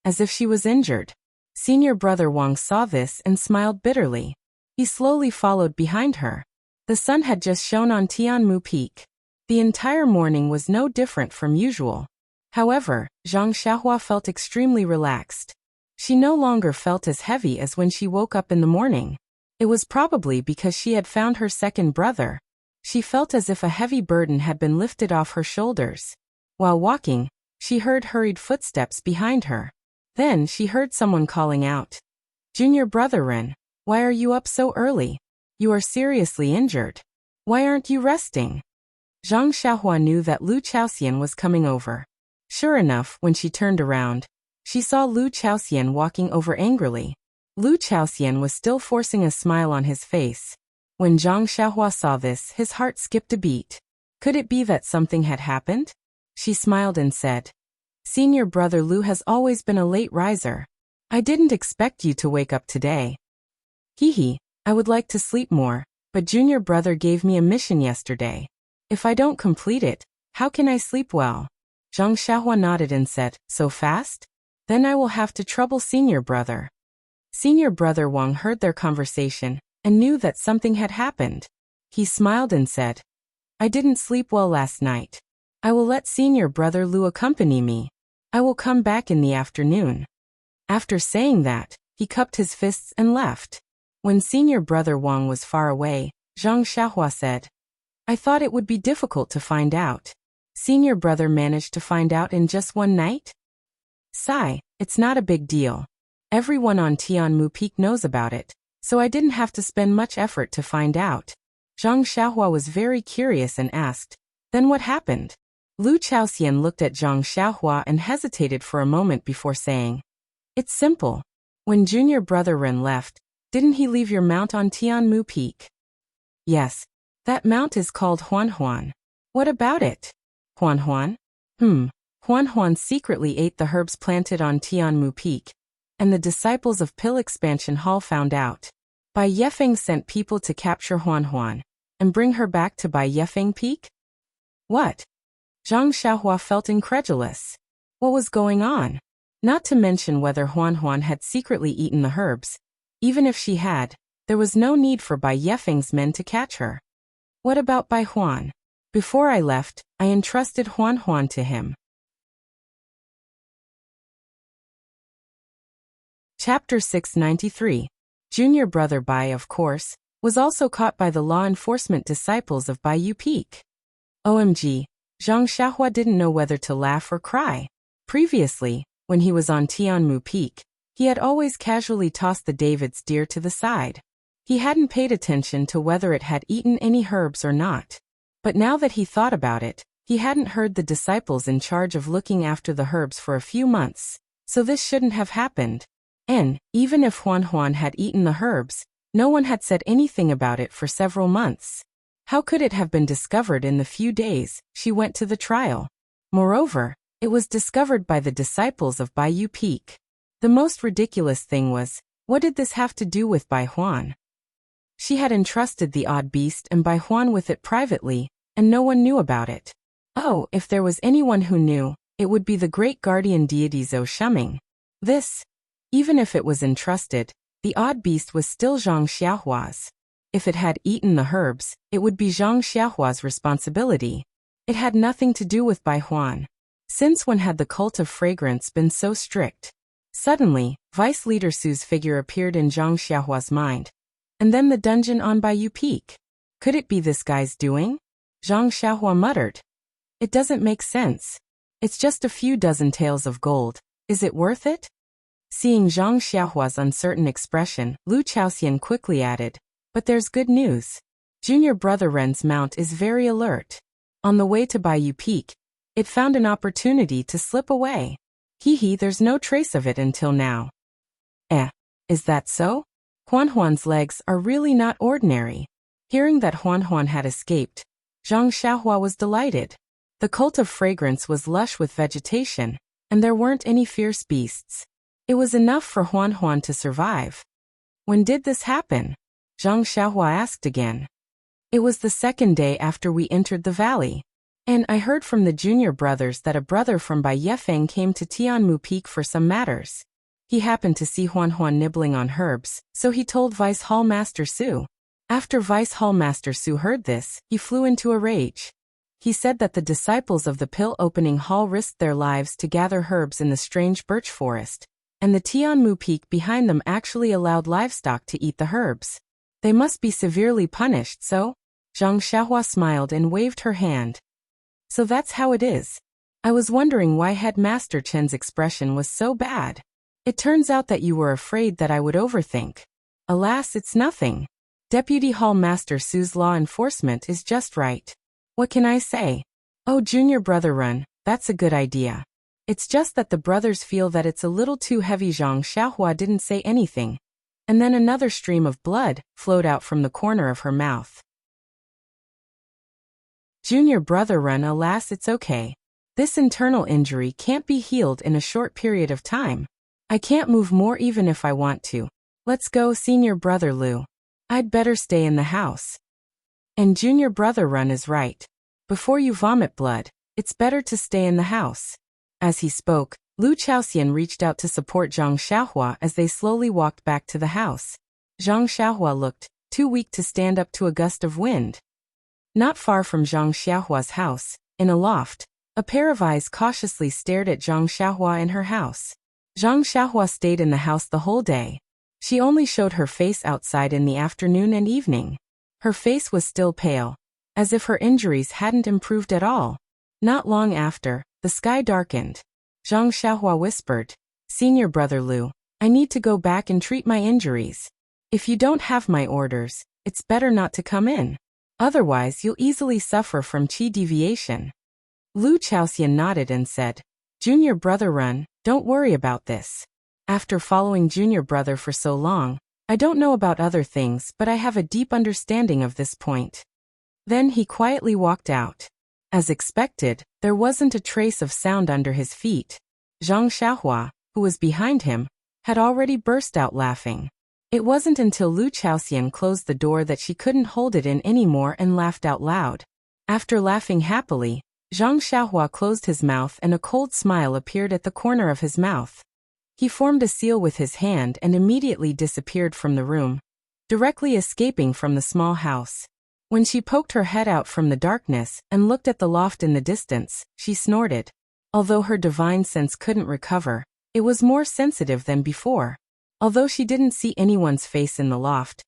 As if she was injured. Senior brother Wang saw this and smiled bitterly. He slowly followed behind her. The sun had just shone on Tianmu Peak. The entire morning was no different from usual. However, Zhang Xiaohua felt extremely relaxed. She no longer felt as heavy as when she woke up in the morning. It was probably because she had found her second brother. She felt as if a heavy burden had been lifted off her shoulders. While walking, she heard hurried footsteps behind her. Then she heard someone calling out. Junior brother Ren, why are you up so early? You are seriously injured. Why aren't you resting? Zhang Xiaohua knew that Lu Chaoxian was coming over. Sure enough, when she turned around, she saw Lu Chaoxian walking over angrily. Lu Chaoxian was still forcing a smile on his face. When Zhang Xiaohua saw this, his heart skipped a beat. Could it be that something had happened? She smiled and said, Senior brother Lu has always been a late riser. I didn't expect you to wake up today. Hee, I would like to sleep more, but junior brother gave me a mission yesterday. If I don't complete it, how can I sleep well? Zhang Xiaohua nodded and said, so fast? Then I will have to trouble senior brother. Senior brother Wang heard their conversation and knew that something had happened. He smiled and said, I didn't sleep well last night. I will let senior brother Lu accompany me. I will come back in the afternoon. After saying that, he cupped his fists and left. When senior brother Wang was far away, Zhang Xiaohua said, I thought it would be difficult to find out. Senior brother managed to find out in just one night? Sigh, it's not a big deal. Everyone on Tianmu Peak knows about it, so I didn't have to spend much effort to find out. Zhang Xiaohua was very curious and asked, then what happened? Lu Chaoxian looked at Zhang Xiaohua and hesitated for a moment before saying, it's simple. When junior brother Ren left, didn't he leave your mount on Tianmu Peak? Yes. That mount is called Huan Huan. What about it? Huan Huan? Huan Huan secretly ate the herbs planted on Tianmu Peak, and the disciples of Pill Expansion Hall found out. Bai Yefeng sent people to capture Huan Huan and bring her back to Bai Yefeng Peak? What? Zhang Xiaohua felt incredulous. What was going on? Not to mention whether Huan Huan had secretly eaten the herbs. Even if she had, there was no need for Bai Yefeng's men to catch her. What about Bai Huan? Before I left, I entrusted Huan Huan to him. Chapter 693. Junior brother Bai, of course, was also caught by the law enforcement disciples of Baiyu Peak. OMG, Zhang Xiaohua didn't know whether to laugh or cry. Previously, when he was on Tianmu Peak, he had always casually tossed the David's deer to the side. He hadn't paid attention to whether it had eaten any herbs or not. But now that he thought about it, he hadn't heard the disciples in charge of looking after the herbs for a few months, so this shouldn't have happened. And, even if Huan Huan had eaten the herbs, no one had said anything about it for several months. How could it have been discovered in the few days she went to the trial? Moreover, it was discovered by the disciples of Baiyu Peak. The most ridiculous thing was, what did this have to do with Bai Huan? She had entrusted the odd beast and Bai Huan with it privately, and no one knew about it. Oh, if there was anyone who knew, it would be the great guardian deity Zhou Shuming. This, even if it was entrusted, the odd beast was still Zhang Xiaohua's. If it had eaten the herbs, it would be Zhang Xiaohua's responsibility. It had nothing to do with Bai Huan. Since when had the cult of fragrance been so strict? Suddenly, Vice Leader Su's figure appeared in Zhang Xiaohua's mind. And then the dungeon on Baiyu Peak. Could it be this guy's doing? Zhang Xiaohua muttered. It doesn't make sense. It's just a few dozen taels of gold. Is it worth it? Seeing Zhang Xiaohua's uncertain expression, Lu Chaoxian quickly added, but there's good news. Junior brother Ren's mount is very alert. On the way to Baiyu Peak, it found an opportunity to slip away. There's no trace of it until now. Is that so? Huan Huan's legs are really not ordinary. Hearing that Huan Huan had escaped, Zhang Xiaohua was delighted. The cult of fragrance was lush with vegetation, and there weren't any fierce beasts. It was enough for Huan Huan to survive. When did this happen? Zhang Xiaohua asked again. It was the second day after we entered the valley. And I heard from the junior brothers that a brother from Bai Yefeng came to Tianmu Peak for some matters. He happened to see Huan Huan nibbling on herbs, so he told Vice Hall Master Su. After Vice Hall Master Su heard this, he flew into a rage. He said that the disciples of the pill-opening hall risked their lives to gather herbs in the strange birch forest, and the Tianmu Peak behind them actually allowed livestock to eat the herbs. They must be severely punished, so? Zhang Xiaohua smiled and waved her hand. So that's how it is. I was wondering why Headmaster Chen's expression was so bad. It turns out that you were afraid that I would overthink. Alas, it's nothing. Deputy Hall Master Su's law enforcement is just right. What can I say? Oh, junior brother Run, that's a good idea. It's just that the brothers feel that it's a little too heavy. Zhang Xiaohua didn't say anything. And then another stream of blood flowed out from the corner of her mouth. Junior brother Run, alas, it's okay. This internal injury can't be healed in a short period of time. I can't move more even if I want to. Let's go, senior brother Lu. I'd better stay in the house. And junior brother Run is right. Before you vomit blood, it's better to stay in the house. As he spoke, Lu Chaoxian reached out to support Zhang Xiaohua as they slowly walked back to the house. Zhang Xiaohua looked too weak to stand up to a gust of wind. Not far from Zhang Xiaohua's house, in a loft, a pair of eyes cautiously stared at Zhang Xiaohua in her house. Zhang Xiaohua stayed in the house the whole day. She only showed her face outside in the afternoon and evening. Her face was still pale, as if her injuries hadn't improved at all. Not long after, the sky darkened. Zhang Xiaohua whispered, "Senior brother Lu, I need to go back and treat my injuries. If you don't have my orders, it's better not to come in. Otherwise you'll easily suffer from qi deviation." Lu Chaoxian nodded and said, "Junior brother Run, don't worry about this. After following junior brother for so long, I don't know about other things, but I have a deep understanding of this point." Then he quietly walked out. As expected, there wasn't a trace of sound under his feet. Zhang Xiaohua, who was behind him, had already burst out laughing. It wasn't until Lu Chaoxian closed the door that she couldn't hold it in anymore and laughed out loud. After laughing happily, Zhang Xiaohua closed his mouth and a cold smile appeared at the corner of his mouth. He formed a seal with his hand and immediately disappeared from the room, directly escaping from the small house. When she poked her head out from the darkness and looked at the loft in the distance, she snorted. Although her divine sense couldn't recover, it was more sensitive than before. Although she didn't see anyone's face in the loft,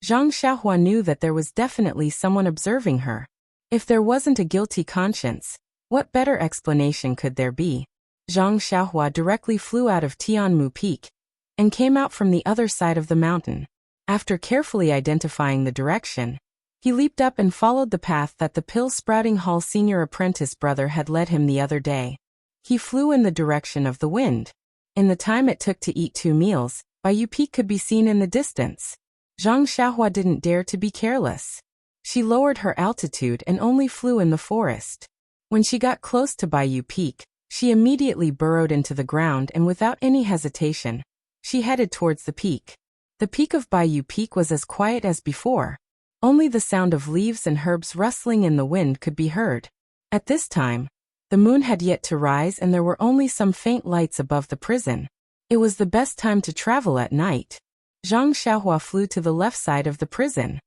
Zhang Xiaohua knew that there was definitely someone observing her. If there wasn't a guilty conscience, what better explanation could there be? Zhang Xiaohua directly flew out of Tianmu Peak and came out from the other side of the mountain. After carefully identifying the direction, he leaped up and followed the path that the pill-sprouting hall senior apprentice brother had led him the other day. He flew in the direction of the wind. In the time it took to eat 2 meals, Baiyu Peak could be seen in the distance. Zhang Xiaohua didn't dare to be careless. She lowered her altitude and only flew in the forest. When she got close to Baiyu Peak, she immediately burrowed into the ground and without any hesitation, she headed towards the peak. The peak of Baiyu Peak was as quiet as before. Only the sound of leaves and herbs rustling in the wind could be heard. At this time, the moon had yet to rise and there were only some faint lights above the prison. It was the best time to travel at night. Zhang Xiaohua flew to the left side of the prison.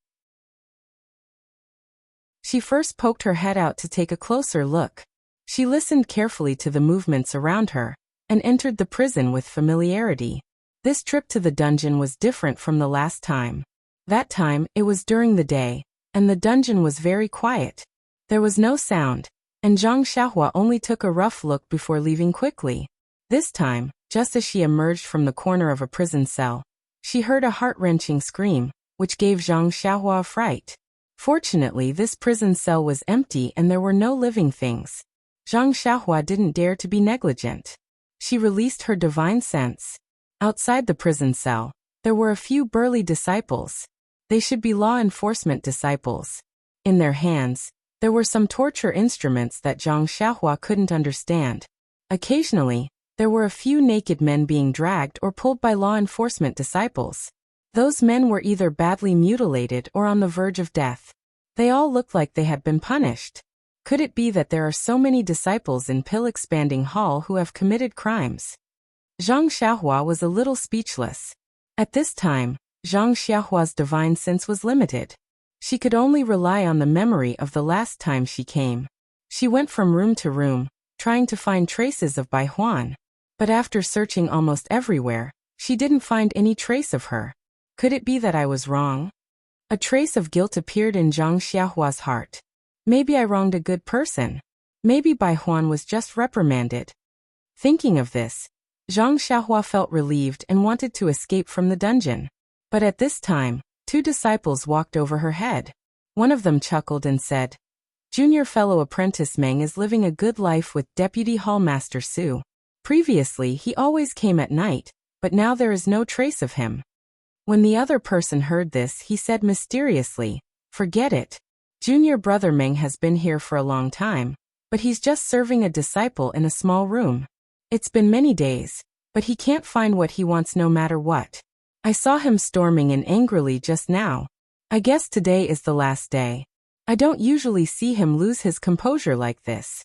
She first poked her head out to take a closer look. She listened carefully to the movements around her and entered the prison with familiarity. This trip to the dungeon was different from the last time. That time, it was during the day, and the dungeon was very quiet. There was no sound, and Zhang Xiaohua only took a rough look before leaving quickly. This time, just as she emerged from the corner of a prison cell, she heard a heart-wrenching scream, which gave Zhang Xiaohua a fright. Fortunately, this prison cell was empty and there were no living things. Zhang Xiaohua didn't dare to be negligent. She released her divine sense. Outside the prison cell, there were a few burly disciples. They should be law enforcement disciples. In their hands, there were some torture instruments that Zhang Xiaohua couldn't understand. Occasionally, there were a few naked men being dragged or pulled by law enforcement disciples. Those men were either badly mutilated or on the verge of death. They all looked like they had been punished. Could it be that there are so many disciples in Pill-Expanding Hall who have committed crimes? Zhang Xiaohua was a little speechless. At this time, Zhang Xiaohua's divine sense was limited. She could only rely on the memory of the last time she came. She went from room to room, trying to find traces of Bai Huan. But after searching almost everywhere, she didn't find any trace of her. Could it be that I was wrong? A trace of guilt appeared in Zhang Xiaohua's heart. Maybe I wronged a good person. Maybe Bai Huan was just reprimanded. Thinking of this, Zhang Xiaohua felt relieved and wanted to escape from the dungeon. But at this time, 2 disciples walked over her head. One of them chuckled and said, "Junior fellow apprentice Meng is living a good life with Deputy Hallmaster Su. Previously he always came at night, but now there is no trace of him." When the other person heard this, he said mysteriously, "Forget it. Junior brother Meng has been here for a long time, but he's just serving a disciple in a small room. It's been many days, but he can't find what he wants no matter what. I saw him storming in angrily just now. I guess today is the last day. I don't usually see him lose his composure like this."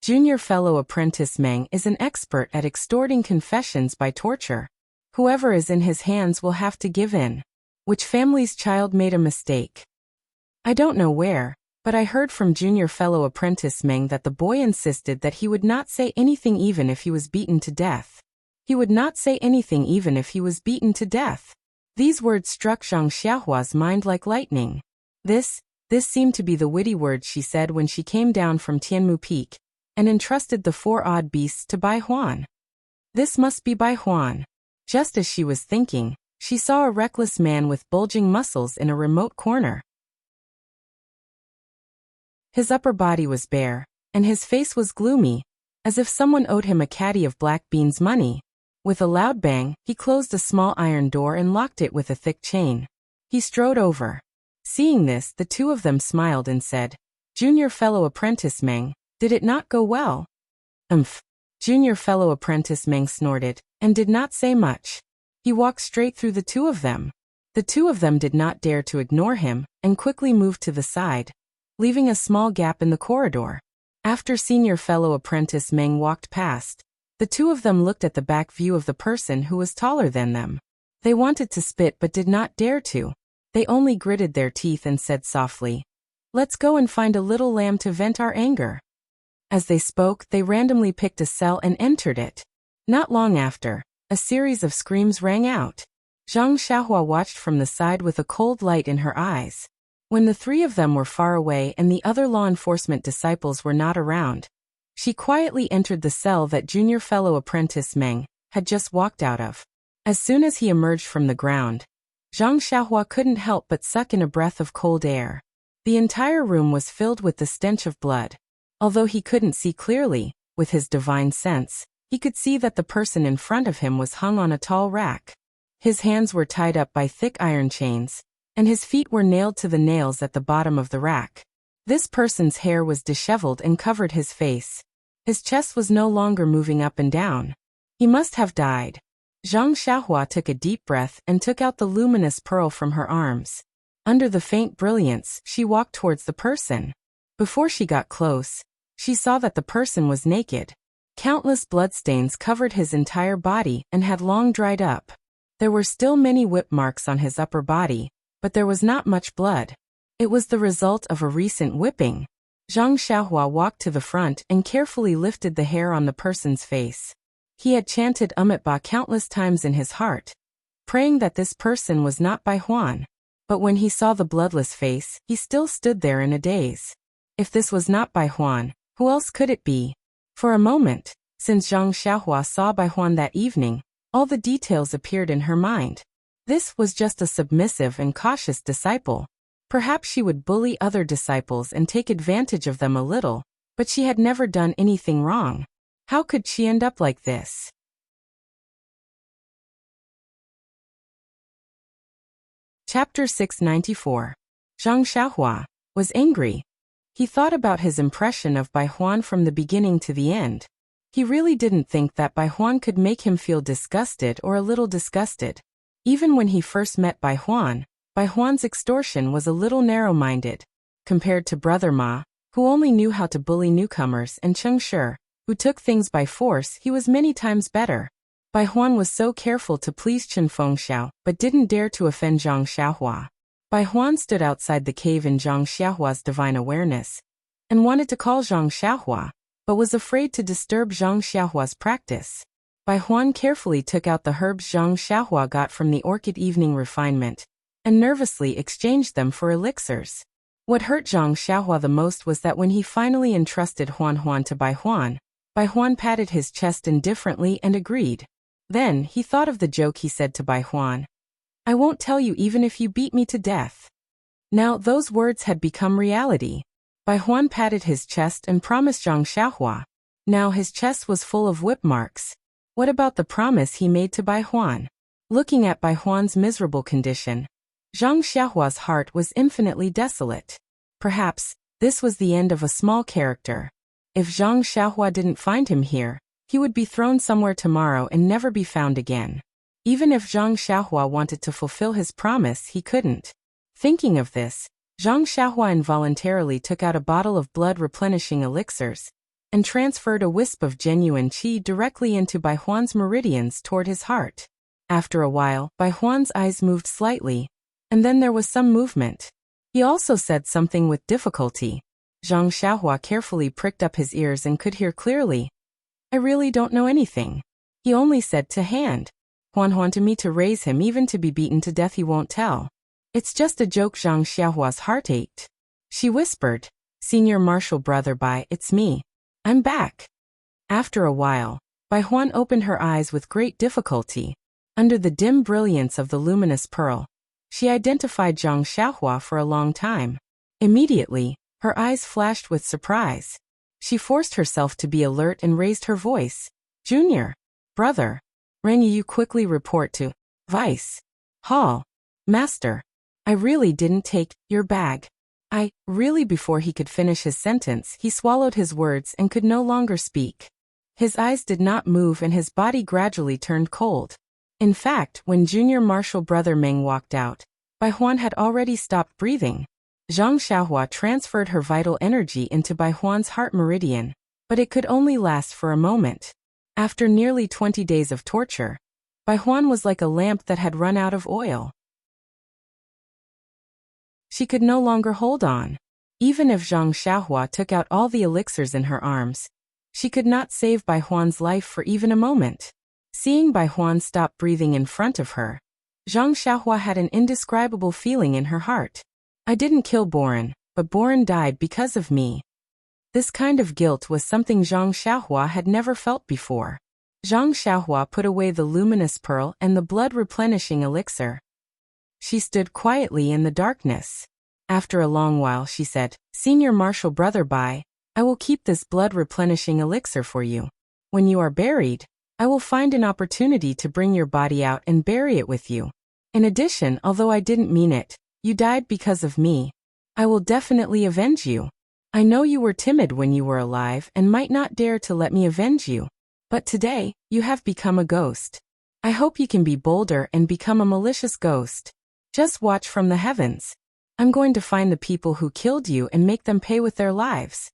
Junior fellow apprentice Meng is an expert at extorting confessions by torture. Whoever is in his hands will have to give in. Which family's child made a mistake? I don't know where, but I heard from junior fellow apprentice Meng that the boy insisted that he would not say anything even if he was beaten to death. He would not say anything even if he was beaten to death. These words struck Zhang Xiaohua's mind like lightning. This seemed to be the witty words she said when she came down from Tianmu Peak and entrusted the 4 odd beasts to Bai Huan. This must be Bai Huan. Just as she was thinking, she saw a reckless man with bulging muscles in a remote corner. His upper body was bare, and his face was gloomy, as if someone owed him a caddy of black beans money. With a loud bang, he closed a small iron door and locked it with a thick chain. He strode over. Seeing this, the 2 of them smiled and said, "Junior fellow apprentice Meng, did it not go well?" Junior fellow apprentice Meng snorted, and did not say much. He walked straight through the 2 of them. The 2 of them did not dare to ignore him, and quickly moved to the side, leaving a small gap in the corridor. After senior fellow apprentice Meng walked past, the 2 of them looked at the back view of the person who was taller than them. They wanted to spit but did not dare to. They only gritted their teeth and said softly, "Let's go and find a little lamb to vent our anger." As they spoke, they randomly picked a cell and entered it. Not long after, a series of screams rang out. Zhang Xiaohua watched from the side with a cold light in her eyes. When the 3 of them were far away and the other law enforcement disciples were not around, she quietly entered the cell that junior fellow apprentice Meng had just walked out of. As soon as he emerged from the ground, Zhang Xiaohua couldn't help but suck in a breath of cold air. The entire room was filled with the stench of blood. Although he couldn't see clearly, with his divine sense, he could see that the person in front of him was hung on a tall rack. His hands were tied up by thick iron chains, and his feet were nailed to the nails at the bottom of the rack. This person's hair was disheveled and covered his face. His chest was no longer moving up and down. He must have died. Zhang Xiaohua took a deep breath and took out the luminous pearl from her arms. Under the faint brilliance, she walked towards the person. Before she got close, she saw that the person was naked. Countless bloodstains covered his entire body and had long dried up. There were still many whip marks on his upper body, but there was not much blood. It was the result of a recent whipping. Zhang Xiaohua walked to the front and carefully lifted the hair on the person's face. He had chanted Ba countless times in his heart, praying that this person was not Bai Huan. But when he saw the bloodless face, he still stood there in a daze. If this was not Bai Huan, who else could it be? For a moment, since Zhang Xiaohua saw Bai Huan that evening, all the details appeared in her mind. This was just a submissive and cautious disciple. Perhaps she would bully other disciples and take advantage of them a little, but she had never done anything wrong. How could she end up like this? Chapter 694. Zhang Xiaohua was angry. He thought about his impression of Bai Huan from the beginning to the end. He really didn't think that Bai Huan could make him feel disgusted or a little disgusted. Even when he first met Bai Huan's extortion was a little narrow-minded. Compared to Brother Ma, who only knew how to bully newcomers, and Cheng Shi, who took things by force. He was many times better. Bai Huan was so careful to please Chen Fengxiao, but didn't dare to offend Zhang Xiaohua. Bai Huan stood outside the cave in Zhang Xiaohua's divine awareness, and wanted to call Zhang Xiaohua, but was afraid to disturb Zhang Xiaohua's practice. Bai Huan carefully took out the herbs Zhang Xiaohua got from the orchid evening refinement, and nervously exchanged them for elixirs. What hurt Zhang Xiaohua the most was that when he finally entrusted Huan to Bai Huan patted his chest indifferently and agreed. Then, he thought of the joke he said to Bai Huan. "I won't tell you even if you beat me to death." Now those words had become reality. Bai Huan patted his chest and promised Zhang Xiaohua. Now his chest was full of whip marks. What about the promise he made to Bai Huan? Looking at Bai Huan's miserable condition, Zhang Xiaohua's heart was infinitely desolate. Perhaps, this was the end of a small character. If Zhang Xiaohua didn't find him here, he would be thrown somewhere tomorrow and never be found again. Even if Zhang Xiaohua wanted to fulfill his promise, he couldn't. Thinking of this, Zhang Xiaohua involuntarily took out a bottle of blood-replenishing elixirs, and transferred a wisp of genuine qi directly into Bai Huan's meridians toward his heart. After a while, Bai Huan's eyes moved slightly, and then there was some movement. He also said something with difficulty. Zhang Xiaohua carefully pricked up his ears and could hear clearly. "I really don't know anything." He only said to hand Huan to me to raise him, even to be beaten to death he won't tell. "It's just a joke." Zhang Xiaohua's heart ached. She whispered, "Senior Marshal Brother Bai, it's me. I'm back." After a while, Bai Huan opened her eyes with great difficulty. Under the dim brilliance of the luminous pearl, she identified Zhang Xiaohua for a long time. Immediately, her eyes flashed with surprise. She forced herself to be alert and raised her voice. "Junior, brother, Ren Yu quickly report to Vice Hall. Master, I really didn't take your bag. I really." Before he could finish his sentence, he swallowed his words and could no longer speak. His eyes did not move and his body gradually turned cold. In fact, when Junior Marshal Brother Meng walked out, Bai Huan had already stopped breathing. Zhang Xiaohua transferred her vital energy into Bai Huan's heart meridian, but it could only last for a moment. After nearly 20 days of torture, Bai Huan was like a lamp that had run out of oil. She could no longer hold on. Even if Zhang Xiaohua took out all the elixirs in her arms, she could not save Bai Huan's life for even a moment. Seeing Bai Huan stop breathing in front of her, Zhang Xiaohua had an indescribable feeling in her heart. "I didn't kill Boren, but Boren died because of me." This kind of guilt was something Zhang Xiaohua had never felt before. Zhang Xiaohua put away the luminous pearl and the blood-replenishing elixir. She stood quietly in the darkness. After a long while she said, "Senior Marshal Brother Bai, I will keep this blood-replenishing elixir for you. When you are buried, I will find an opportunity to bring your body out and bury it with you. In addition, although I didn't mean it, you died because of me. I will definitely avenge you. I know you were timid when you were alive and might not dare to let me avenge you. But today, you have become a ghost. I hope you can be bolder and become a malicious ghost. Just watch from the heavens. I'm going to find the people who killed you and make them pay with their lives."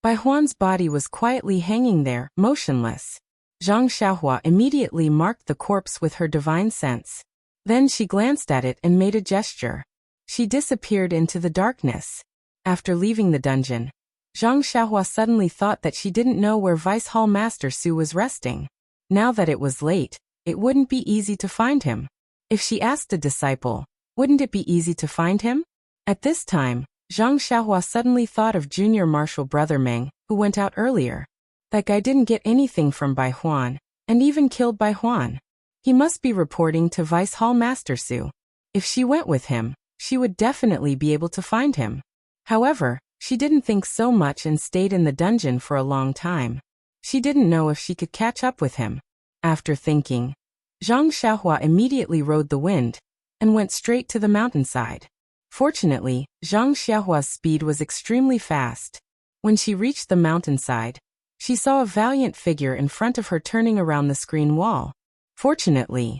Bai Huan's body was quietly hanging there, motionless. Zhang Xiaohua immediately marked the corpse with her divine sense. Then she glanced at it and made a gesture. She disappeared into the darkness. After leaving the dungeon, Zhang Xiaohua suddenly thought that she didn't know where Vice Hall Master Su was resting. Now that it was late, it wouldn't be easy to find him. If she asked a disciple, wouldn't it be easy to find him? At this time, Zhang Xiaohua suddenly thought of Junior Marshal Brother Meng, who went out earlier. That guy didn't get anything from Bai Huan, and even killed Bai Huan. He must be reporting to Vice Hall Master Su. If she went with him, she would definitely be able to find him. However, she didn't think so much and stayed in the dungeon for a long time. She didn't know if she could catch up with him. After thinking, Zhang Xiaohua immediately rode the wind and went straight to the mountainside. Fortunately, Zhang Xiaohua's speed was extremely fast. When she reached the mountainside, she saw a valiant figure in front of her turning around the screen wall. Fortunately,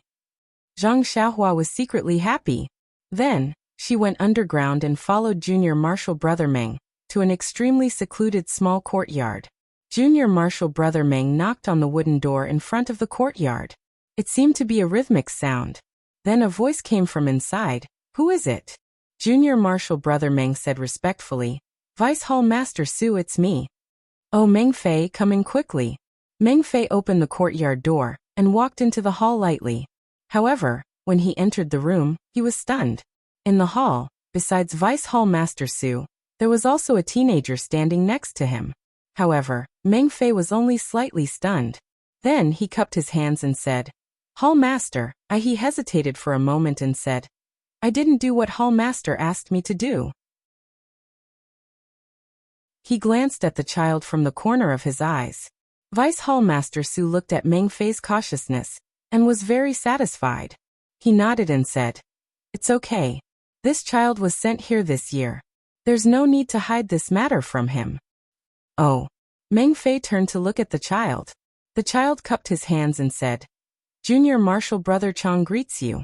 Zhang Xiaohua was secretly happy. Then, she went underground and followed Junior Marshal Brother Meng to an extremely secluded small courtyard. Junior Marshal Brother Meng knocked on the wooden door in front of the courtyard. It seemed to be a rhythmic sound. Then a voice came from inside. "Who is it?" Junior Marshal Brother Meng said respectfully. "Vice Hall Master Su, it's me." "Oh, Meng Fei, come in quickly." Meng Fei opened the courtyard door and walked into the hall lightly. However, when he entered the room, he was stunned. In the hall, besides Vice Hall Master Su, there was also a teenager standing next to him. However, Meng Fei was only slightly stunned. Then he cupped his hands and said, "Hall Master." He hesitated for a moment and said, "I didn't do what Hall Master asked me to do." He glanced at the child from the corner of his eyes. Vice Hall Master Su looked at Meng Fei's cautiousness and was very satisfied. He nodded and said, "It's okay. This child was sent here this year. There's no need to hide this matter from him." "Oh." Meng Fei turned to look at the child. The child cupped his hands and said, "Junior Marshal Brother Chang greets you."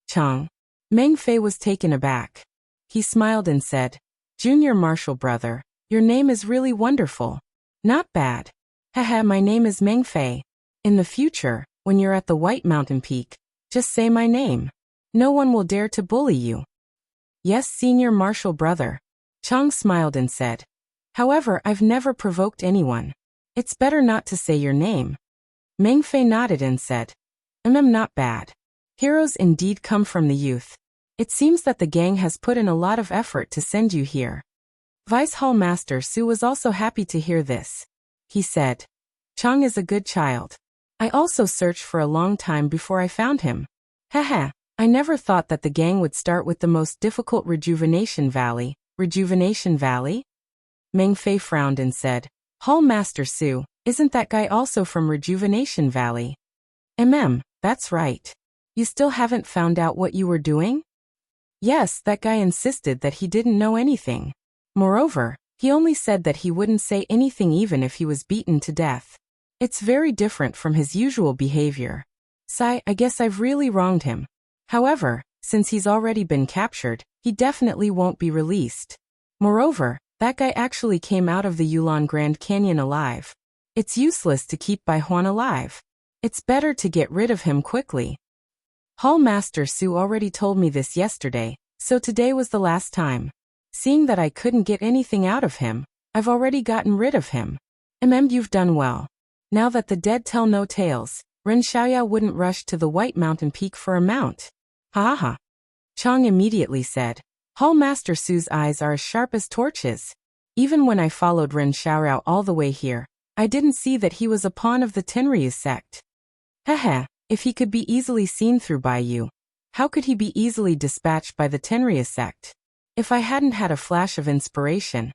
"Chang." Meng Fei was taken aback. He smiled and said, "Junior Marshal Brother, your name is really wonderful." "Not bad." "Haha, my name is Meng Fei. In the future, when you're at the White Mountain Peak, just say my name. No one will dare to bully you." "Yes, Senior Marshal Brother." Chang smiled and said, "However, I've never provoked anyone. It's better not to say your name." Meng Fei nodded and said, Not bad. Heroes indeed come from the youth. It seems that the gang has put in a lot of effort to send you here." Vice Hall Master Su was also happy to hear this. He said, "Chang is a good child. I also searched for a long time before I found him. Haha, I never thought that the gang would start with the most difficult Rejuvenation Valley." "Rejuvenation Valley?" Meng Fei frowned and said, "Hall Master Su, isn't that guy also from Rejuvenation Valley?" That's right. You still haven't found out what you were doing?" "Yes, that guy insisted that he didn't know anything. Moreover, he only said that he wouldn't say anything even if he was beaten to death. It's very different from his usual behavior. Sigh, I guess I've really wronged him. However, since he's already been captured, he definitely won't be released. Moreover, that guy actually came out of the Yulon Grand Canyon alive. It's useless to keep Bai Huan alive. It's better to get rid of him quickly. Hall Master Su already told me this yesterday, so today was the last time. Seeing that I couldn't get anything out of him, I've already gotten rid of him. You've done well. Now that the dead tell no tales, Ren Xiaoyao wouldn't rush to the White Mountain Peak for a mount." "Ha ha." Chang immediately said, "Hall Master Su's eyes are as sharp as torches. Even when I followed Ren Xiaoyao all the way here, I didn't see that he was a pawn of the Tenryu sect. Haha, if he could be easily seen through by you, how could he be easily dispatched by the Tenryu sect? If I hadn't had a flash of inspiration,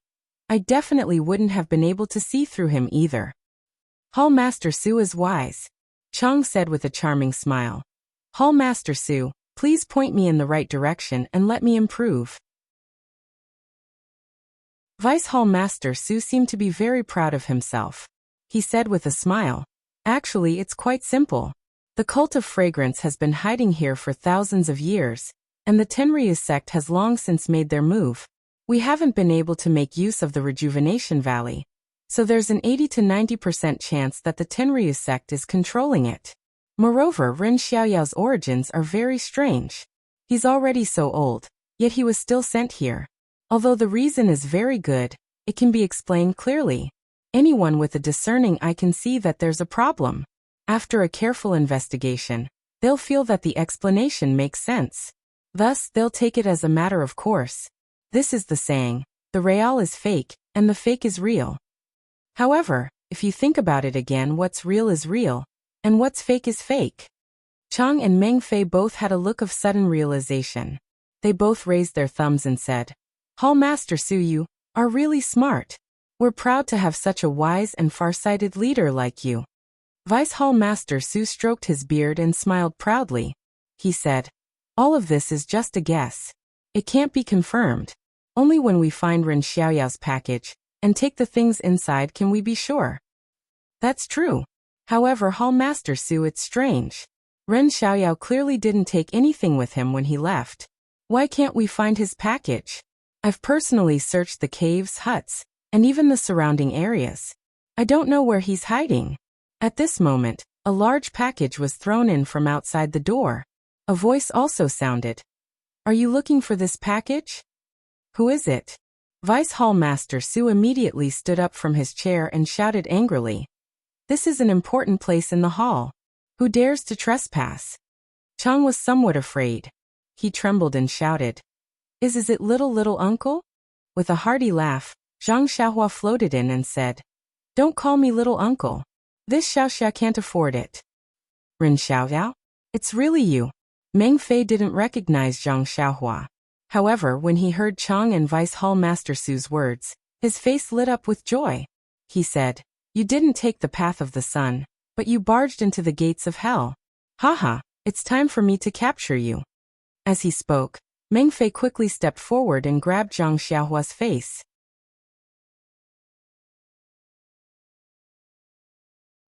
I definitely wouldn't have been able to see through him either." "Hall Master Su is wise," Chang said with a charming smile. "Hall Master Su, please point me in the right direction and let me improve." Vice Hall Master Su seemed to be very proud of himself. He said with a smile, "Actually, it's quite simple. The cult of fragrance has been hiding here for thousands of years, and the Tenryu sect has long since made their move. We haven't been able to make use of the Rejuvenation Valley, so there's an 80 to 90% chance that the Tenryu sect is controlling it. Moreover, Ren Xiaoyao's origins are very strange. He's already so old, yet he was still sent here. Although the reason is very good, it can be explained clearly. Anyone with a discerning eye can see that there's a problem. After a careful investigation, they'll feel that the explanation makes sense. Thus, they'll take it as a matter of course. This is the saying, the real is fake, and the fake is real. However, if you think about it again, what's real is real, and what's fake is fake." Chang and Meng Fei both had a look of sudden realization. They both raised their thumbs and said, "Hall Master Su, you are really smart. We're proud to have such a wise and far-sighted leader like you." Vice Hall Master Su stroked his beard and smiled proudly. He said, "All of this is just a guess. It can't be confirmed. Only when we find Ren Xiaoyao's package and take the things inside can we be sure." "That's true. However, Hall Master Su, it's strange. Ren Xiaoyao clearly didn't take anything with him when he left. Why can't we find his package? I've personally searched the caves, huts, and even the surrounding areas. I don't know where he's hiding. At this moment, a large package was thrown in from outside the door. A voice also sounded. Are you looking for this package? Who is it? Vice Hall Master Su immediately stood up from his chair and shouted angrily. This is an important place in the hall. Who dares to trespass? Chang was somewhat afraid. He trembled and shouted. Is it little uncle? With a hearty laugh, Zhang Xiaohua floated in and said, Don't call me little uncle. This Xiaoxia can't afford it. Ren Xiaoyao? It's really you. Meng Fei didn't recognize Zhang Xiaohua. However, when he heard Chang and Vice Hall Master Su's words, his face lit up with joy. He said, You didn't take the path of the sun, but you barged into the gates of hell. Haha, it's time for me to capture you. As he spoke, Meng Fei quickly stepped forward and grabbed Zhang Xiaohua's face.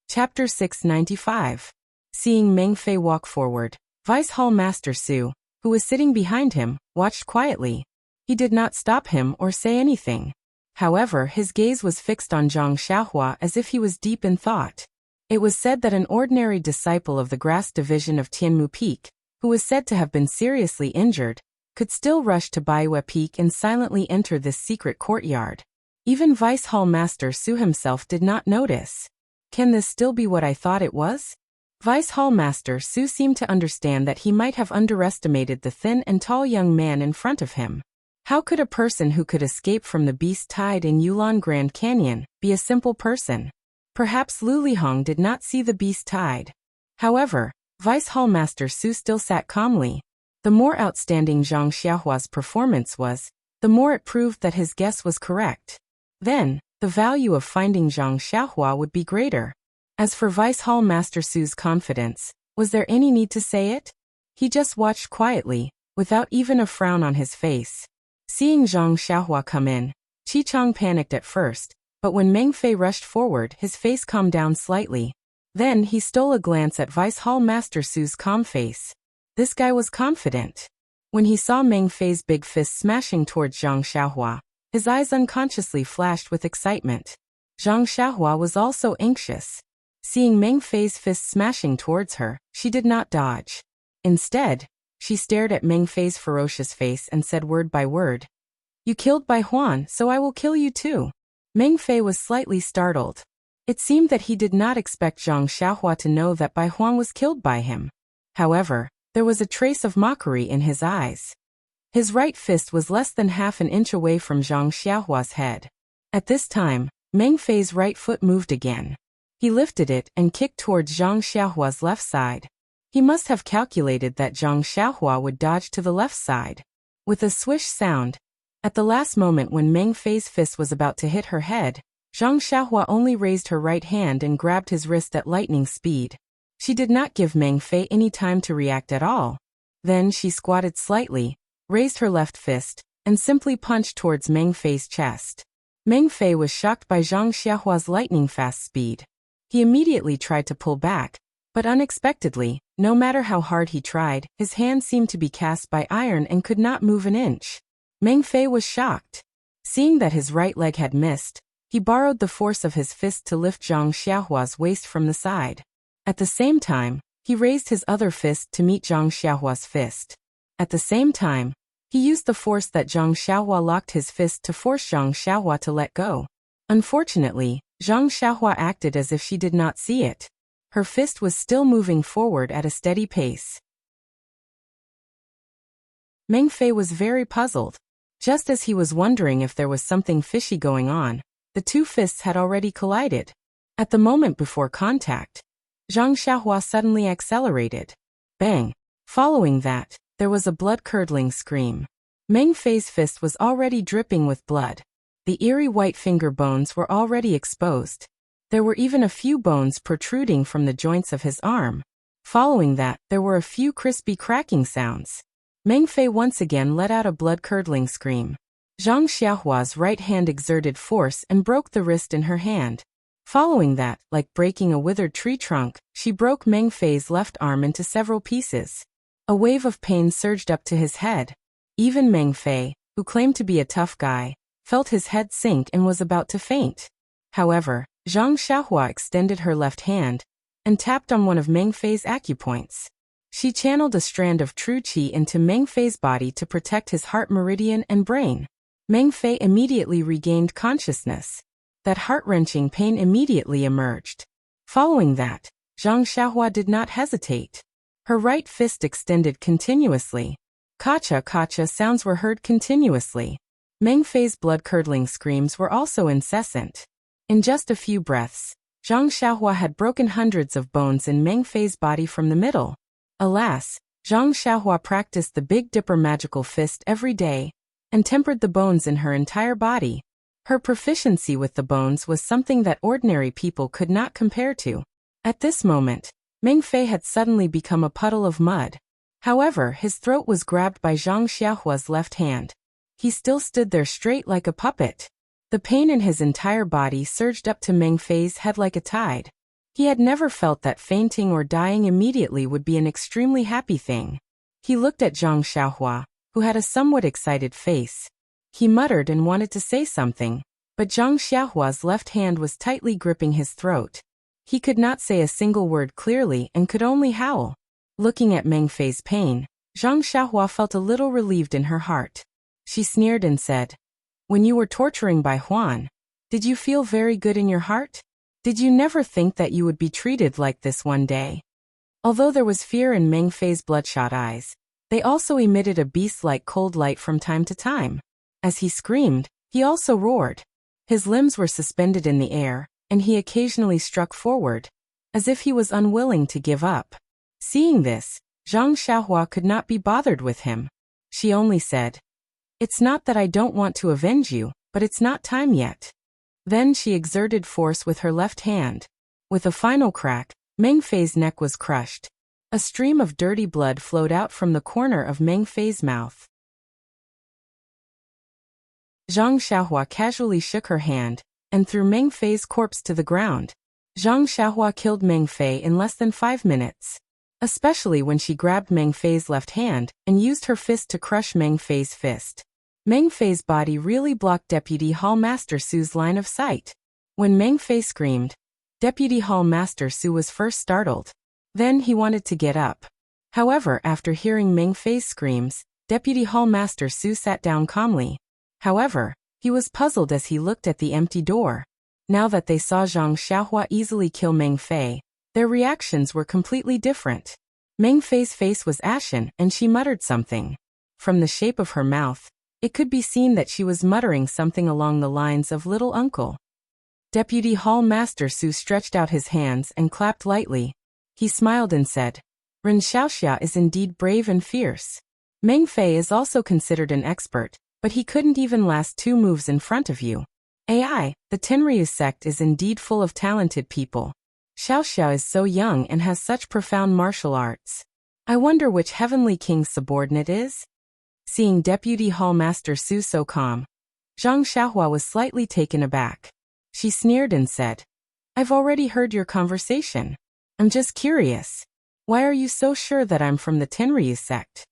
Chapter 695. Seeing Meng Fei walk forward, Vice Hall Master Su, who was sitting behind him, watched quietly. He did not stop him or say anything. However, his gaze was fixed on Zhang Xiaohua as if he was deep in thought. It was said that an ordinary disciple of the grass division of Tianmu Peak, who was said to have been seriously injured, could still rush to Baiyue Peak and silently enter this secret courtyard. Even Vice Hall Master Su himself did not notice. Can this still be what I thought it was? Vice Hall Master Su seemed to understand that he might have underestimated the thin and tall young man in front of him. How could a person who could escape from the beast tide in Yulon Grand Canyon be a simple person? Perhaps Lu Lihong did not see the beast tide. However, Vice Hall Master Su still sat calmly. The more outstanding Zhang Xiaohua's performance was, the more it proved that his guess was correct. Then, the value of finding Zhang Xiaohua would be greater. As for Vice Hall Master Su's confidence, was there any need to say it? He just watched quietly, without even a frown on his face. Seeing Zhang Xiaohua come in, Qi Chang panicked at first, but when Meng Fei rushed forward, his face calmed down slightly. Then he stole a glance at Vice Hall Master Su's calm face. This guy was confident. When he saw Meng Fei's big fist smashing towards Zhang Xiaohua, his eyes unconsciously flashed with excitement. Zhang Xiaohua was also anxious. Seeing Meng Fei's fist smashing towards her, she did not dodge. Instead, she stared at Meng Fei's ferocious face and said word by word, You killed Bai Huan, so I will kill you too. Meng Fei was slightly startled. It seemed that he did not expect Zhang Xiaohua to know that Bai Huan was killed by him. However, there was a trace of mockery in his eyes. His right fist was less than half an inch away from Zhang Xiaohua's head. At this time, Meng Fei's right foot moved again. He lifted it and kicked towards Zhang Xiaohua's left side. He must have calculated that Zhang Xiaohua would dodge to the left side. With a swish sound, at the last moment when Meng Fei's fist was about to hit her head, Zhang Xiaohua only raised her right hand and grabbed his wrist at lightning speed. She did not give Meng Fei any time to react at all. Then she squatted slightly, raised her left fist, and simply punched towards Meng Fei's chest. Meng Fei was shocked by Zhang Xiaohua's lightning-fast speed. He immediately tried to pull back, but unexpectedly, no matter how hard he tried, his hand seemed to be cast by iron and could not move an inch. Meng Fei was shocked. Seeing that his right leg had missed, he borrowed the force of his fist to lift Zhang Xiaohua's waist from the side. At the same time, he raised his other fist to meet Zhang Xiaohua's fist. At the same time, he used the force that Zhang Xiaohua locked his fist to force Zhang Xiaohua to let go. Unfortunately, Zhang Xiaohua acted as if she did not see it. Her fist was still moving forward at a steady pace. Meng Fei was very puzzled. Just as he was wondering if there was something fishy going on, the two fists had already collided. At the moment before contact, Zhang Xiaohua suddenly accelerated. Bang! Following that, there was a blood-curdling scream. Meng Fei's fist was already dripping with blood. The eerie white finger bones were already exposed. There were even a few bones protruding from the joints of his arm. Following that, there were a few crispy cracking sounds. Meng Fei once again let out a blood-curdling scream. Zhang Xiaohua's right hand exerted force and broke the wrist in her hand. Following that, like breaking a withered tree trunk, she broke Meng Fei's left arm into several pieces. A wave of pain surged up to his head. Even Meng Fei, who claimed to be a tough guy, felt his head sink and was about to faint. However, Zhang Xiaohua extended her left hand and tapped on one of Meng Fei's acupoints. She channeled a strand of true qi into Meng Fei's body to protect his heart meridian and brain. Meng Fei immediately regained consciousness. That heart-wrenching pain immediately emerged. Following that, Zhang Xiaohua did not hesitate. Her right fist extended continuously. Kacha-kacha sounds were heard continuously. Meng Fei's blood-curdling screams were also incessant. In just a few breaths, Zhang Xiaohua had broken hundreds of bones in Meng Fei's body from the middle. Alas, Zhang Xiaohua practiced the Big Dipper magical fist every day and tempered the bones in her entire body. Her proficiency with the bones was something that ordinary people could not compare to. At this moment, Meng Fei had suddenly become a puddle of mud. However, his throat was grabbed by Zhang Xiaohua's left hand. He still stood there straight like a puppet. The pain in his entire body surged up to Meng Fei's head like a tide. He had never felt that fainting or dying immediately would be an extremely happy thing. He looked at Zhang Xiaohua, who had a somewhat excited face. He muttered and wanted to say something, but Zhang Xiaohua's left hand was tightly gripping his throat. He could not say a single word clearly and could only howl. Looking at Meng Fei's pain, Zhang Xiaohua felt a little relieved in her heart. She sneered and said, "When you were torturing Bai Huan, did you feel very good in your heart? Did you never think that you would be treated like this one day?" Although there was fear in Meng Fei's bloodshot eyes, they also emitted a beast-like cold light from time to time. As he screamed, he also roared. His limbs were suspended in the air, and he occasionally struck forward, as if he was unwilling to give up. Seeing this, Zhang Xiaohua could not be bothered with him. She only said, "It's not that I don't want to avenge you, but it's not time yet." Then she exerted force with her left hand. With a final crack, Meng Fei's neck was crushed. A stream of dirty blood flowed out from the corner of Meng Fei's mouth. Zhang Xiaohua casually shook her hand and threw Meng Fei's corpse to the ground. Zhang Xiaohua killed Meng Fei in less than 5 minutes. Especially when she grabbed Meng Fei's left hand and used her fist to crush Meng Fei's fist. Meng Fei's body really blocked Deputy Hall Master Su's line of sight. When Meng Fei screamed, Deputy Hall Master Su was first startled. Then he wanted to get up. However, after hearing Meng Fei's screams, Deputy Hall Master Su sat down calmly. However, he was puzzled as he looked at the empty door. Now that they saw Zhang Xiaohua easily kill Meng Fei, their reactions were completely different. Meng Fei's face was ashen and she muttered something. From the shape of her mouth, it could be seen that she was muttering something along the lines of "little uncle." Deputy Hall Master Su stretched out his hands and clapped lightly. He smiled and said, "Ren Xiaoxia is indeed brave and fierce. Meng Fei is also considered an expert, but he couldn't even last 2 moves in front of you. AI, the Tenryu sect is indeed full of talented people. Xiaoxia is so young and has such profound martial arts. I wonder which Heavenly King's subordinate is?" Seeing Deputy Hall Master Su so calm, Zhang Xiaohua was slightly taken aback. She sneered and said, "I've already heard your conversation. I'm just curious. Why are you so sure that I'm from the Tenryu sect?"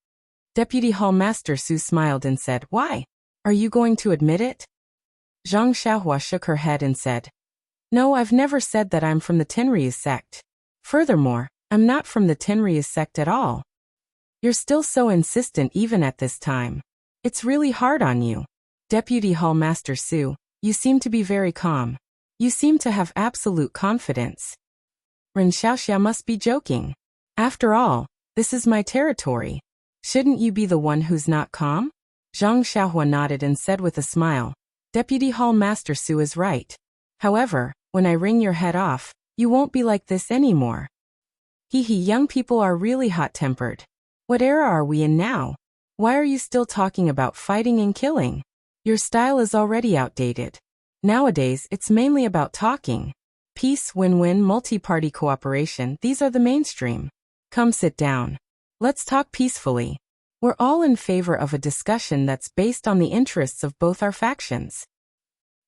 Deputy Hall Master Su smiled and said, "Why? Are you going to admit it?" Zhang Xiaohua shook her head and said, "No, I've never said that I'm from the Tenryu sect. Furthermore, I'm not from the Tenryu sect at all. You're still so insistent even at this time. It's really hard on you." Deputy Hall Master Su, you seem to be very calm. You seem to have absolute confidence. Ren Xiaoxia must be joking. After all, this is my territory. Shouldn't you be the one who's not calm? Zhang Xiaohua nodded and said with a smile, "Deputy Hall Master Su is right. However, when I wring your head off, you won't be like this anymore." Hee, young people are really hot-tempered. What era are we in now? Why are you still talking about fighting and killing? Your style is already outdated. Nowadays, it's mainly about talking. Peace, win-win, multi-party cooperation, these are the mainstream. Come sit down. Let's talk peacefully. We're all in favor of a discussion that's based on the interests of both our factions.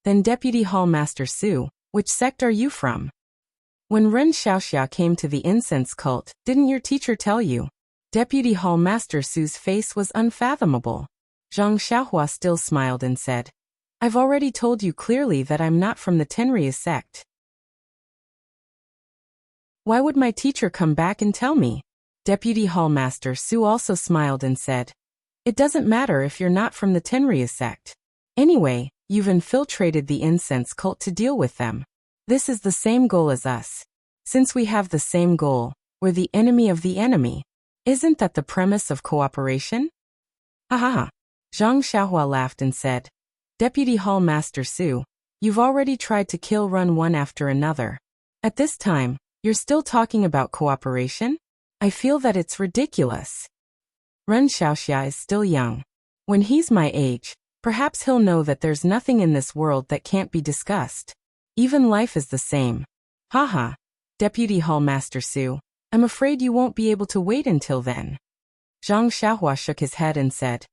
Then Deputy Hall Master Su, which sect are you from? When Ren Xiaoxia came to the incense cult, didn't your teacher tell you? Deputy Hall Master Su's face was unfathomable. Zhang Xiaohua still smiled and said, I've already told you clearly that I'm not from the Tenryu sect. Why would my teacher come back and tell me? Deputy Hallmaster Su also smiled and said, It doesn't matter if you're not from the Tenryu sect. Anyway, you've infiltrated the incense cult to deal with them. This is the same goal as us. Since we have the same goal, we're the enemy of the enemy. Isn't that the premise of cooperation? Ha ha ha. Zhang Xiaohua laughed and said, Deputy Hallmaster Su, you've already tried to kill Run one after another. At this time, you're still talking about cooperation? I feel that it's ridiculous. Ren Xiaoxia is still young. When he's my age, perhaps he'll know that there's nothing in this world that can't be discussed. Even life is the same. Haha. Deputy Hallmaster Su, I'm afraid you won't be able to wait until then. Zhang Xiaohua shook his head and said,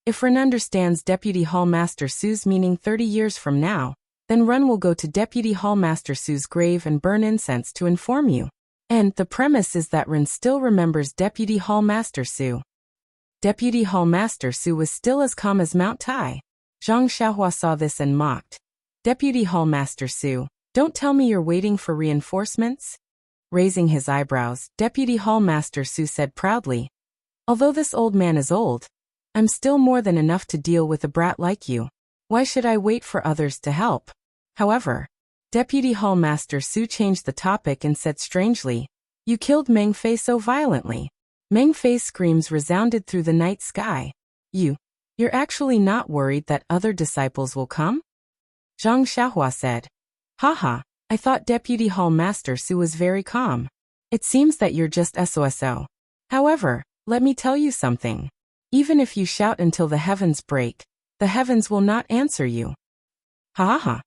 If Ren understands Deputy Hallmaster Su's meaning 30 years from now, then Ren will go to Deputy Hallmaster Su's grave and burn incense to inform you. And the premise is that Ren still remembers Deputy Hallmaster Su. Deputy Hallmaster Su was still as calm as Mount Tai. Zhang Xiaohua saw this and mocked. Deputy Hallmaster Su, don't tell me you're waiting for reinforcements? Raising his eyebrows, Deputy Hallmaster Su said proudly, Although this old man is old, I'm still more than enough to deal with a brat like you. Why should I wait for others to help? However, Deputy Hallmaster Su changed the topic and said strangely, You killed Meng Fei so violently. Meng Fei's screams resounded through the night sky. You're actually not worried that other disciples will come? Zhang Xiaohua said. Haha, I thought Deputy Hallmaster Su was very calm. It seems that you're just SOSO. However, let me tell you something. Even if you shout until the heavens break, the heavens will not answer you. Ha ha ha.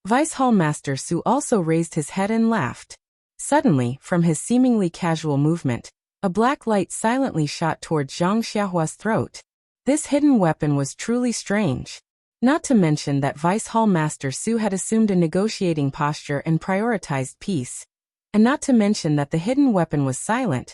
Vice Hallmaster Su also raised his head and laughed. Suddenly, from his seemingly casual movement, a black light silently shot toward Zhang Xiaohua's throat. This hidden weapon was truly strange. Not to mention that Vice Hallmaster Su had assumed a negotiating posture and prioritized peace. And not to mention that the hidden weapon was silent.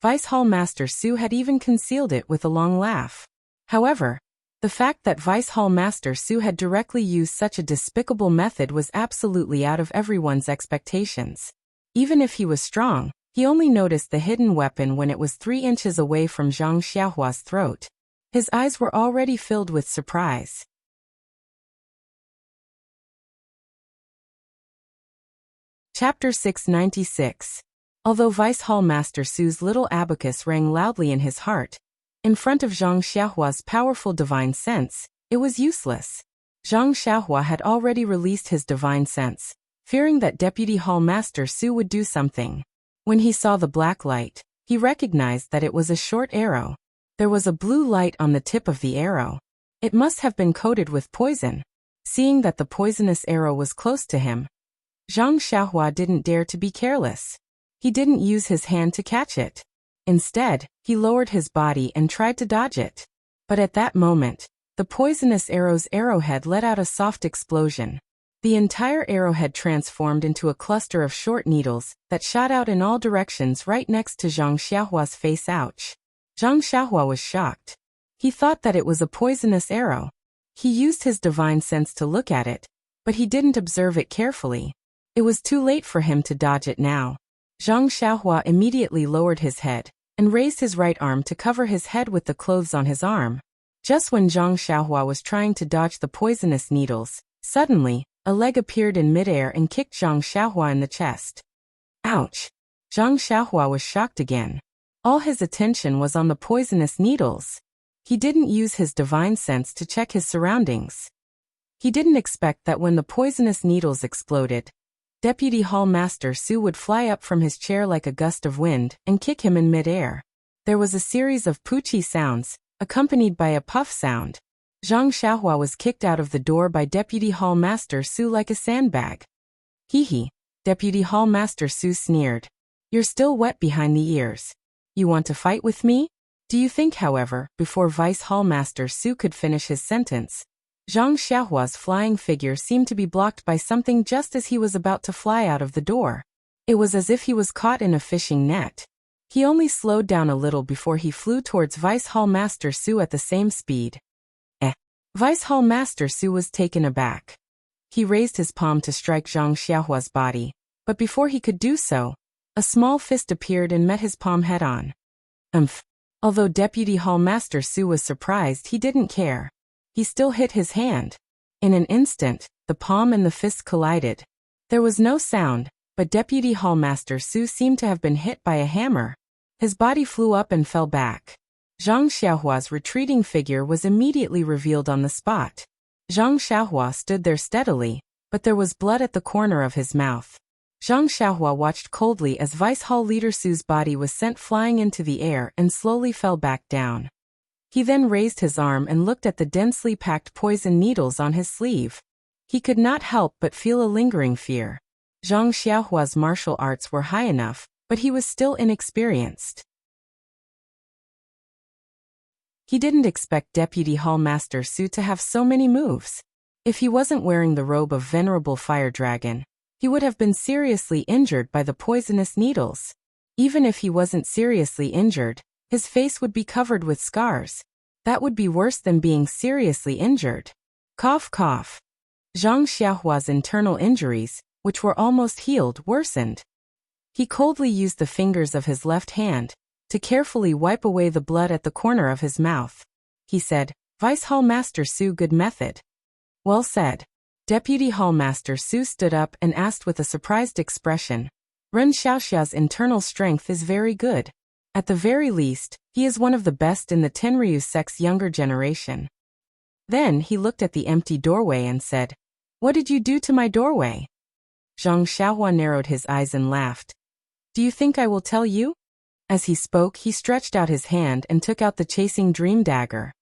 Vice Hallmaster Su had even concealed it with a long laugh. However, the fact that Vice Hallmaster Su had directly used such a despicable method was absolutely out of everyone's expectations. Even if he was strong, he only noticed the hidden weapon when it was 3 inches away from Zhang Xiaohua's throat. His eyes were already filled with surprise. Chapter 696. Although Vice Hallmaster Su's little abacus rang loudly in his heart, in front of Zhang Xiaohua's powerful divine sense, it was useless. Zhang Xiaohua had already released his divine sense, fearing that Deputy Hallmaster Su would do something. When he saw the black light, he recognized that it was a short arrow. There was a blue light on the tip of the arrow. It must have been coated with poison. Seeing that the poisonous arrow was close to him, Zhang Xiaohua didn't dare to be careless. He didn't use his hand to catch it. Instead, he lowered his body and tried to dodge it. But at that moment, the poisonous arrow's arrowhead let out a soft explosion. The entire arrowhead transformed into a cluster of short needles that shot out in all directions right next to Zhang Xiaohua's face. Ouch! Zhang Xiaohua was shocked. He thought that it was a poisonous arrow. He used his divine sense to look at it, but he didn't observe it carefully. It was too late for him to dodge it now. Zhang Xiaohua immediately lowered his head and raised his right arm to cover his head with the clothes on his arm. Just when Zhang Xiaohua was trying to dodge the poisonous needles, suddenly, a leg appeared in midair and kicked Zhang Xiaohua in the chest. Ouch! Zhang Xiaohua was shocked again. All his attention was on the poisonous needles. He didn't use his divine sense to check his surroundings. He didn't expect that when the poisonous needles exploded, Deputy Hallmaster Su would fly up from his chair like a gust of wind and kick him in midair. There was a series of poochie sounds, accompanied by a puff sound. Zhang Xiaohua was kicked out of the door by Deputy Hallmaster Su like a sandbag. Hee hee, Deputy Hallmaster Su sneered. You're still wet behind the ears. You want to fight with me? Do you think, however, before Vice Hallmaster Su could finish his sentence, Zhang Xiaohua's flying figure seemed to be blocked by something just as he was about to fly out of the door. It was as if he was caught in a fishing net. He only slowed down a little before he flew towards Vice Hallmaster Su at the same speed. Vice Hall Master Su was taken aback. He raised his palm to strike Zhang Xiaohua's body, but before he could do so, a small fist appeared and met his palm head-on. Although Deputy Hall Master Su was surprised, he didn't care. He still hit his hand. In an instant, the palm and the fist collided. There was no sound, but Deputy Hall Master Su seemed to have been hit by a hammer. His body flew up and fell back. Zhang Xiaohua's retreating figure was immediately revealed on the spot. Zhang Xiaohua stood there steadily, but there was blood at the corner of his mouth. Zhang Xiaohua watched coldly as Vice Hall Leader Su's body was sent flying into the air and slowly fell back down. He then raised his arm and looked at the densely packed poison needles on his sleeve. He could not help but feel a lingering fear. Zhang Xiaohua's martial arts were high enough, but he was still inexperienced. He didn't expect Deputy Hall Master Su to have so many moves. If he wasn't wearing the robe of Venerable Fire Dragon, he would have been seriously injured by the poisonous needles. Even if he wasn't seriously injured, his face would be covered with scars. That would be worse than being seriously injured. Cough cough. Zhang Xiaohua's internal injuries, which were almost healed, worsened. He coldly used the fingers of his left hand to carefully wipe away the blood at the corner of his mouth. He said, "Vice Hall Master Su, good method." Well said. Deputy Hall Master Su stood up and asked with a surprised expression, "Ren Xiaoxia's internal strength is very good. At the very least, he is one of the best in the Tenryu sect's younger generation." Then he looked at the empty doorway and said, "What did you do to my doorway?" Zhang Xiaohua narrowed his eyes and laughed. "Do you think I will tell you?" As he spoke, he stretched out his hand and took out the chasing dream dagger.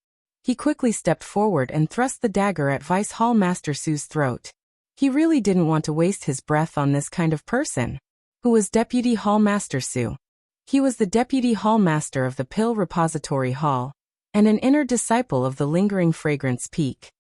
He quickly stepped forward and thrust the dagger at Vice Hall Master Su's throat. He really didn't want to waste his breath on this kind of person. Who was Deputy Hall Master Su? He was the Deputy Hall Master of the Pill Repository Hall, and an inner disciple of the Lingering Fragrance Peak.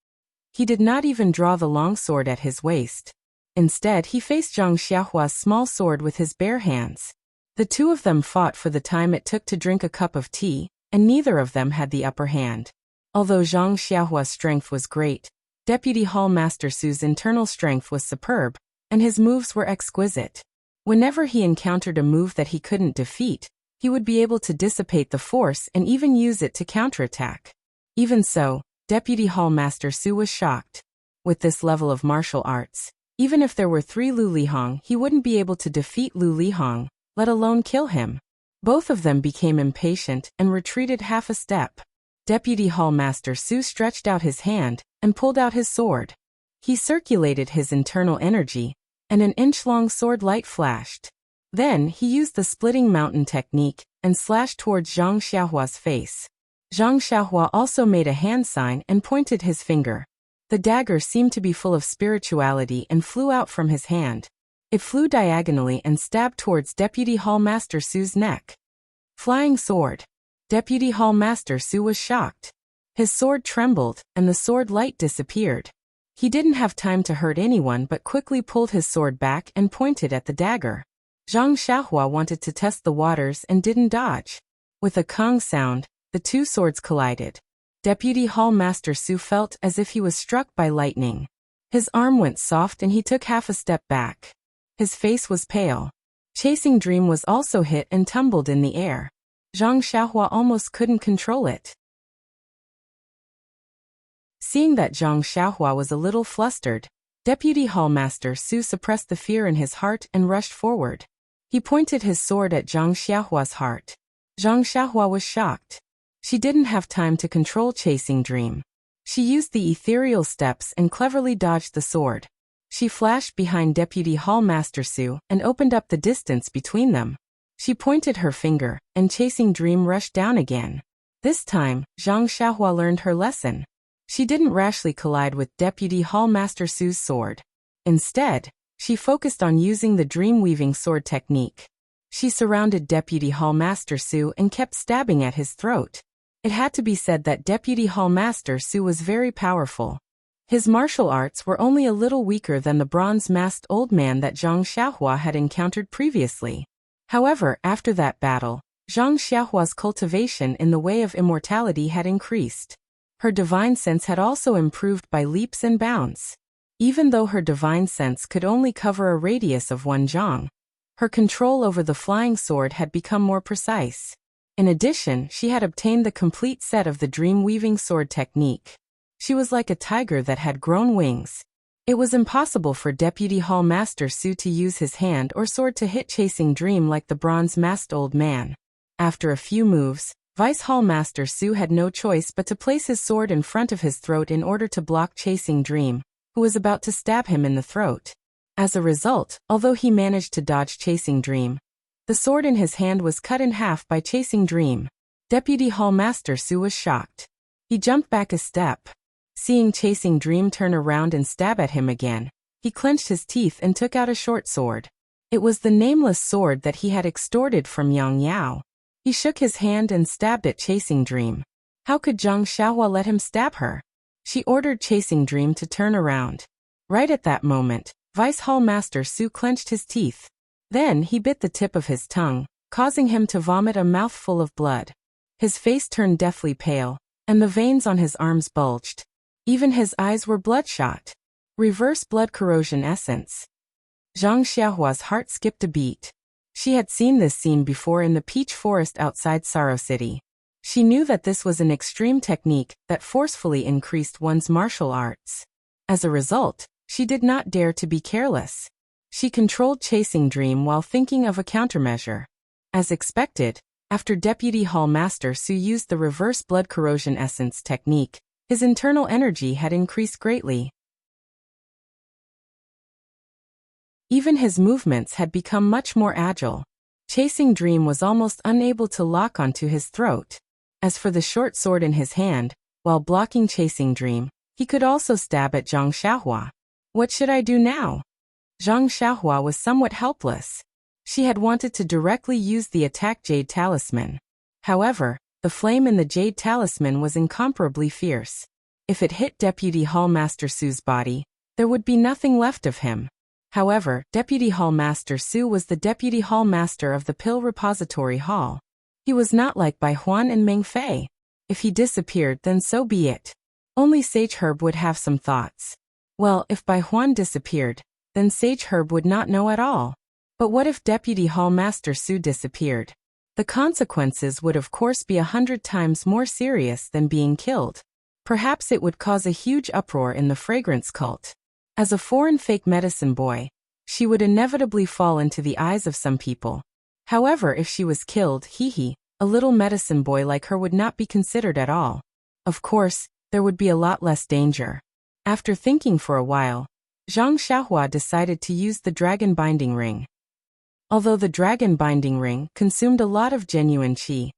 He did not even draw the long sword at his waist. Instead, he faced Zhang Xiaohua's small sword with his bare hands. The two of them fought for the time it took to drink a cup of tea, and neither of them had the upper hand. Although Zhang Xiaohua's strength was great, Deputy Hall Master Su's internal strength was superb, and his moves were exquisite. Whenever he encountered a move that he couldn't defeat, he would be able to dissipate the force and even use it to counterattack. Even so, Deputy Hall Master Su was shocked. With this level of martial arts, even if there were 3 Lu Lihong, he wouldn't be able to defeat Lu Lihong, let alone kill him. Both of them became impatient and retreated half a step. Deputy Hall Master Su stretched out his hand and pulled out his sword. He circulated his internal energy, and an inch-long sword light flashed. Then he used the splitting mountain technique and slashed towards Zhang Xiaohua's face. Zhang Xiaohua also made a hand sign and pointed his finger. The dagger seemed to be full of spirituality and flew out from his hand. It flew diagonally and stabbed towards Deputy Hall Master Su's neck. Flying sword. Deputy Hall Master Su was shocked. His sword trembled, and the sword light disappeared. He didn't have time to hurt anyone but quickly pulled his sword back and pointed at the dagger. Zhang Xiaohua wanted to test the waters and didn't dodge. With a kong sound, the two swords collided. Deputy Hall Master Su felt as if he was struck by lightning. His arm went soft and he took half a step back. His face was pale. Chasing Dream was also hit and tumbled in the air. Zhang Xiaohua almost couldn't control it. Seeing that Zhang Xiaohua was a little flustered, Deputy Hall Master Su suppressed the fear in his heart and rushed forward. He pointed his sword at Zhang Xiaohua's heart. Zhang Xiaohua was shocked. She didn't have time to control Chasing Dream. She used the ethereal steps and cleverly dodged the sword. She flashed behind Deputy Hall Master Su and opened up the distance between them. She pointed her finger, and Chasing Dream rushed down again. This time, Zhang Xiaohua learned her lesson. She didn't rashly collide with Deputy Hall Master Su's sword. Instead, she focused on using the dream-weaving sword technique. She surrounded Deputy Hall Master Su and kept stabbing at his throat. It had to be said that Deputy Hall Master Su was very powerful. His martial arts were only a little weaker than the bronze-masked old man that Zhang Xiaohua had encountered previously. However, after that battle, Zhang Xiaohua's cultivation in the way of immortality had increased. Her divine sense had also improved by leaps and bounds. Even though her divine sense could only cover a radius of 1 zhang, her control over the flying sword had become more precise. In addition, she had obtained the complete set of the dream-weaving sword technique. She was like a tiger that had grown wings. It was impossible for Deputy Hall Master Su to use his hand or sword to hit Chasing Dream like the bronze-masked old man. After a few moves, Vice Hall Master Su had no choice but to place his sword in front of his throat in order to block Chasing Dream, who was about to stab him in the throat. As a result, although he managed to dodge Chasing Dream, the sword in his hand was cut in half by Chasing Dream. Deputy Hall Master Su was shocked. He jumped back a step. Seeing Chasing Dream turn around and stab at him again, he clenched his teeth and took out a short sword. It was the nameless sword that he had extorted from Yang Yao. He shook his hand and stabbed at Chasing Dream. How could Zhang Xiaohua let him stab her? She ordered Chasing Dream to turn around. Right at that moment, Vice Hall Master Su clenched his teeth. Then he bit the tip of his tongue, causing him to vomit a mouthful of blood. His face turned deathly pale, and the veins on his arms bulged. Even his eyes were bloodshot. Reverse blood corrosion essence. Zhang Xiaohua's heart skipped a beat. She had seen this scene before in the peach forest outside Sorrow City. She knew that this was an extreme technique that forcefully increased one's martial arts. As a result, she did not dare to be careless. She controlled Chasing Dream while thinking of a countermeasure. As expected, after Deputy Hall Master Su used the reverse blood corrosion essence technique, his internal energy had increased greatly. Even his movements had become much more agile. Chasing Dream was almost unable to lock onto his throat. As for the short sword in his hand, while blocking Chasing Dream, he could also stab at Zhang Xiaohua. What should I do now? Zhang Xiaohua was somewhat helpless. She had wanted to directly use the attack Jade Talisman. However, the flame in the Jade Talisman was incomparably fierce. If it hit Deputy Hall Master Su's body, there would be nothing left of him. However, Deputy Hall Master Su was the Deputy Hall Master of the Pill Repository Hall. He was not like Bai Huan and Meng Fei. If he disappeared, then so be it. Only Sage Herb would have some thoughts. Well, if Bai Huan disappeared, then Sage Herb would not know at all. But what if Deputy Hall Master Su disappeared? The consequences would of course be 100 times more serious than being killed. Perhaps it would cause a huge uproar in the fragrance cult. As a foreign fake medicine boy, she would inevitably fall into the eyes of some people. However, if she was killed, a little medicine boy like her would not be considered at all. Of course, there would be a lot less danger. After thinking for a while, Zhang Xiaohua decided to use the Dragon Binding Ring. Although the Dragon Binding Ring consumed a lot of genuine qi,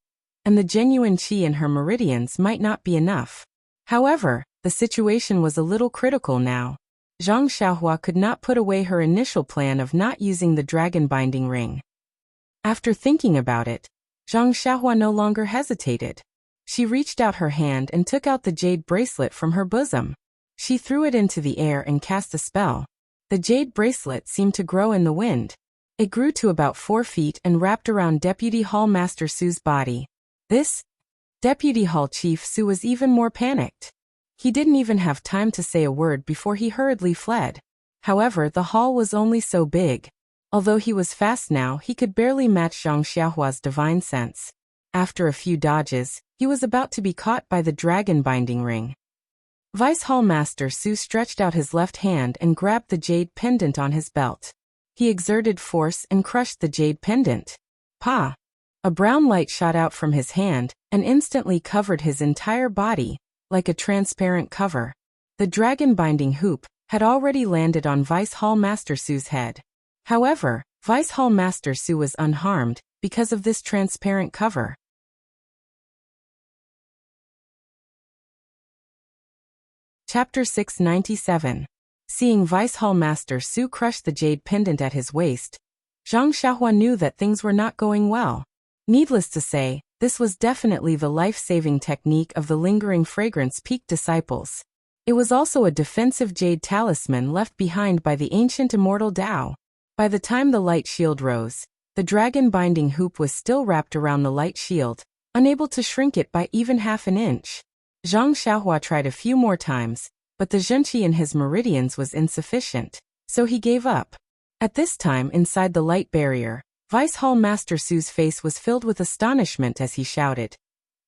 and the genuine qi in her meridians might not be enough. However, the situation was a little critical now. Zhang Xiaohua could not put away her initial plan of not using the Dragon Binding Ring. After thinking about it, Zhang Xiaohua no longer hesitated. She reached out her hand and took out the jade bracelet from her bosom. She threw it into the air and cast a spell. The jade bracelet seemed to grow in the wind. It grew to about 4 feet and wrapped around Deputy Hall Master Su's body. Deputy Hall Chief Su was even more panicked. He didn't even have time to say a word before he hurriedly fled. However, the hall was only so big. Although he was fast now, he could barely match Zhang Xiaohua's divine sense. After a few dodges, he was about to be caught by the Dragon Binding Ring. Vice Hall Master Su stretched out his left hand and grabbed the jade pendant on his belt. He exerted force and crushed the jade pendant. Pa! A brown light shot out from his hand and instantly covered his entire body, like a transparent cover. The dragon binding hoop had already landed on Vice Hall Master Su's head. However, Vice Hall Master Su was unharmed because of this transparent cover. Chapter 697. Seeing Vice Hall Master Su crush the jade pendant at his waist, Zhang Xiaohua knew that things were not going well. Needless to say, this was definitely the life-saving technique of the lingering fragrance peak disciples. It was also a defensive jade talisman left behind by the ancient immortal Tao. By the time the light shield rose, the dragon binding hoop was still wrapped around the light shield, unable to shrink it by even half an inch. Zhang Xiaohua tried a few more times, but the zhenqi in his meridians was insufficient, so he gave up. At this time, inside the light barrier, Vice Hall Master Su's face was filled with astonishment as he shouted,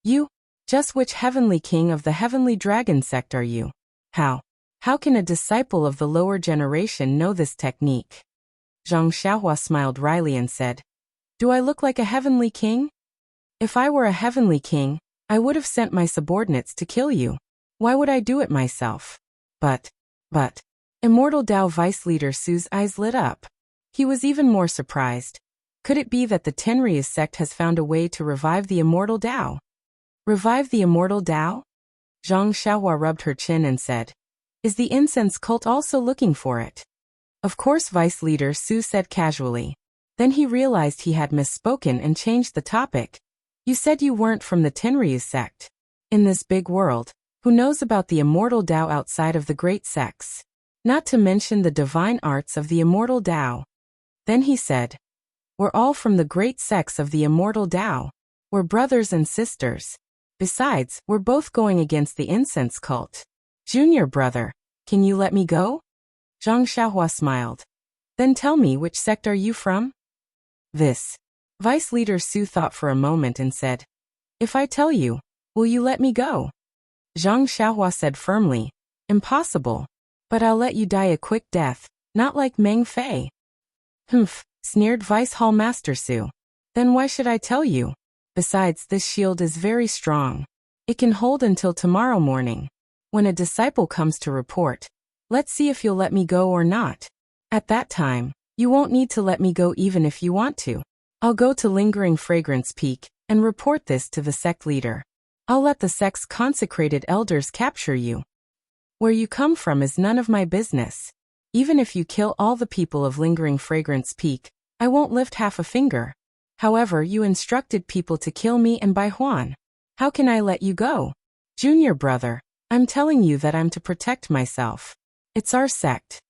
"You? Just which heavenly king of the heavenly dragon sect are you? How can a disciple of the lower generation know this technique?" Zhang Xiaohua smiled wryly and said, "Do I look like a heavenly king? If I were a heavenly king, I would have sent my subordinates to kill you. Why would I do it myself?" But, Immortal Dao Vice Leader Su's eyes lit up. He was even more surprised. Could it be that the Tenryus sect has found a way to revive the Immortal Dao? Revive the Immortal Dao? Zhang Xiaohua rubbed her chin and said, "Is the incense cult also looking for it?" "Of course," Vice Leader Su said casually. Then he realized he had misspoken and changed the topic. "You said you weren't from the Tenryus sect. In this big world, who knows about the Immortal Dao outside of the great sects? Not to mention the divine arts of the Immortal Dao." Then he said, "We're all from the great sects of the Immortal Dao. We're brothers and sisters. Besides, we're both going against the incense cult. Junior brother, can you let me go?" Zhang Xiaohua smiled. "Then tell me, which sect are you from?" "This." Vice Leader Su thought for a moment and said, "If I tell you, will you let me go?" Zhang Xiaohua said firmly, "Impossible. But I'll let you die a quick death, not like Meng Fei." "Humph," sneered Vice Hall Master Su. "Then why should I tell you? Besides, this shield is very strong. It can hold until tomorrow morning. When a disciple comes to report, let's see if you'll let me go or not. At that time, you won't need to let me go even if you want to. I'll go to Lingering Fragrance Peak and report this to the sect leader. I'll let the sect's consecrated elders capture you. Where you come from is none of my business. Even if you kill all the people of Lingering Fragrance Peak, I won't lift half a finger. However, you instructed people to kill me and Bai Huan. How can I let you go? Junior brother, I'm telling you that I'm to protect myself. It's our sect.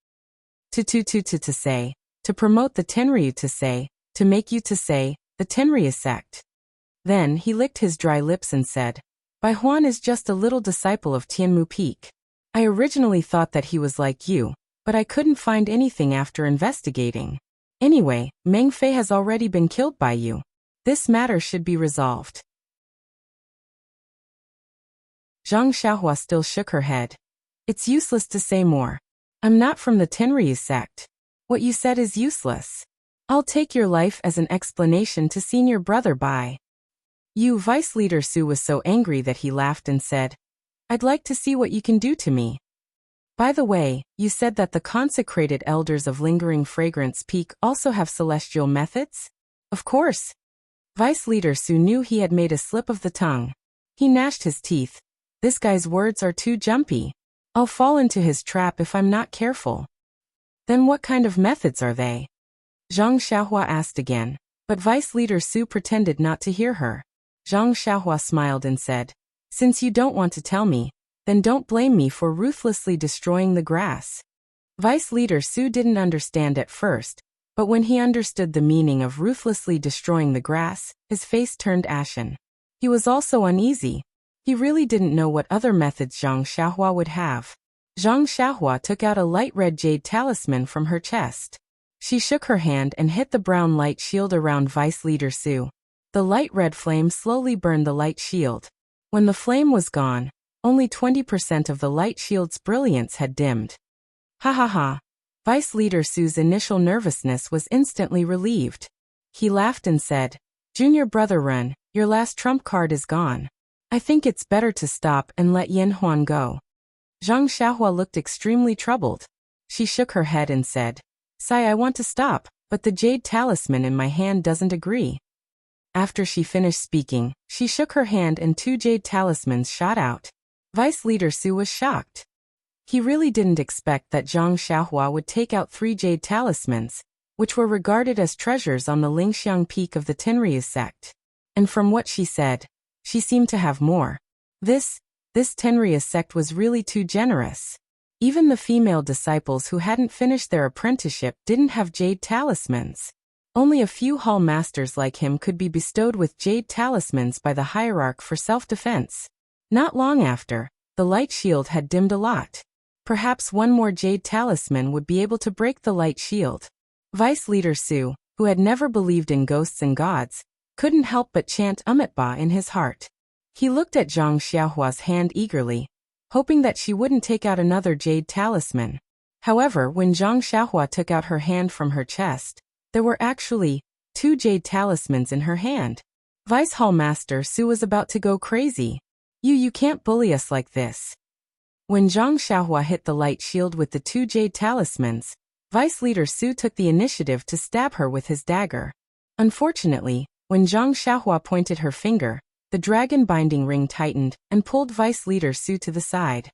To say, to promote the Tenryu to say, to make you to say, the Tenryu sect." Then he licked his dry lips and said, "Bai Huan is just a little disciple of Tianmu Peak. I originally thought that he was like you, but I couldn't find anything after investigating. Anyway, Meng Fei has already been killed by you. This matter should be resolved." Zhang Xiaohua still shook her head. "It's useless to say more. I'm not from the Tenryu sect. What you said is useless. I'll take your life as an explanation to senior brother Bai." Vice Leader Su was so angry that he laughed and said, "I'd like to see what you can do to me. By the way, you said that the consecrated elders of Lingering Fragrance Peak also have celestial methods?" "Of course." Vice Leader Su knew he had made a slip of the tongue. He gnashed his teeth. This guy's words are too jumpy. I'll fall into his trap if I'm not careful. "Then what kind of methods are they?" Zhang Xiaohua asked again, but Vice Leader Su pretended not to hear her. Zhang Xiaohua smiled and said, "Since you don't want to tell me, then don't blame me for ruthlessly destroying the grass." Vice Leader Su didn't understand at first, but when he understood the meaning of ruthlessly destroying the grass, his face turned ashen. He was also uneasy. He really didn't know what other methods Zhang Xiaohua would have. Zhang Xiaohua took out a light red jade talisman from her chest. She shook her hand and hit the brown light shield around Vice Leader Su. The light red flame slowly burned the light shield. When the flame was gone, only 20% of the light shield's brilliance had dimmed. Ha ha ha. Vice Leader Su's initial nervousness was instantly relieved. He laughed and said, "Junior brother Ren, your last trump card is gone. I think it's better to stop and let Yen Huan go." Zhang Xiaohua looked extremely troubled. She shook her head and said, "Sai, I want to stop, but the jade talisman in my hand doesn't agree." After she finished speaking, she shook her hand and 2 jade talismans shot out. Vice Leader Su was shocked. He really didn't expect that Zhang Xiaohua would take out 3 jade talismans, which were regarded as treasures on the Lingxiang Peak of the Tenryu sect. And from what she said, she seemed to have more. This Tenryu sect was really too generous. Even the female disciples who hadn't finished their apprenticeship didn't have jade talismans. Only a few hall masters like him could be bestowed with jade talismans by the hierarch for self-defense. Not long after, the light shield had dimmed a lot. Perhaps one more jade talisman would be able to break the light shield. Vice Leader Su, who had never believed in ghosts and gods, couldn't help but chant Ba in his heart. He looked at Zhang Xiaohua's hand eagerly, hoping that she wouldn't take out another jade talisman. However, when Zhang Xiaohua took out her hand from her chest, there were actually 2 jade talismans in her hand. Vice Hall Master Su was about to go crazy. You can't bully us like this. When Zhang Xiaohua hit the light shield with the 2 jade talismans, Vice Leader Su took the initiative to stab her with his dagger. Unfortunately, when Zhang Xiaohua pointed her finger, the dragon binding ring tightened and pulled Vice Leader Su to the side.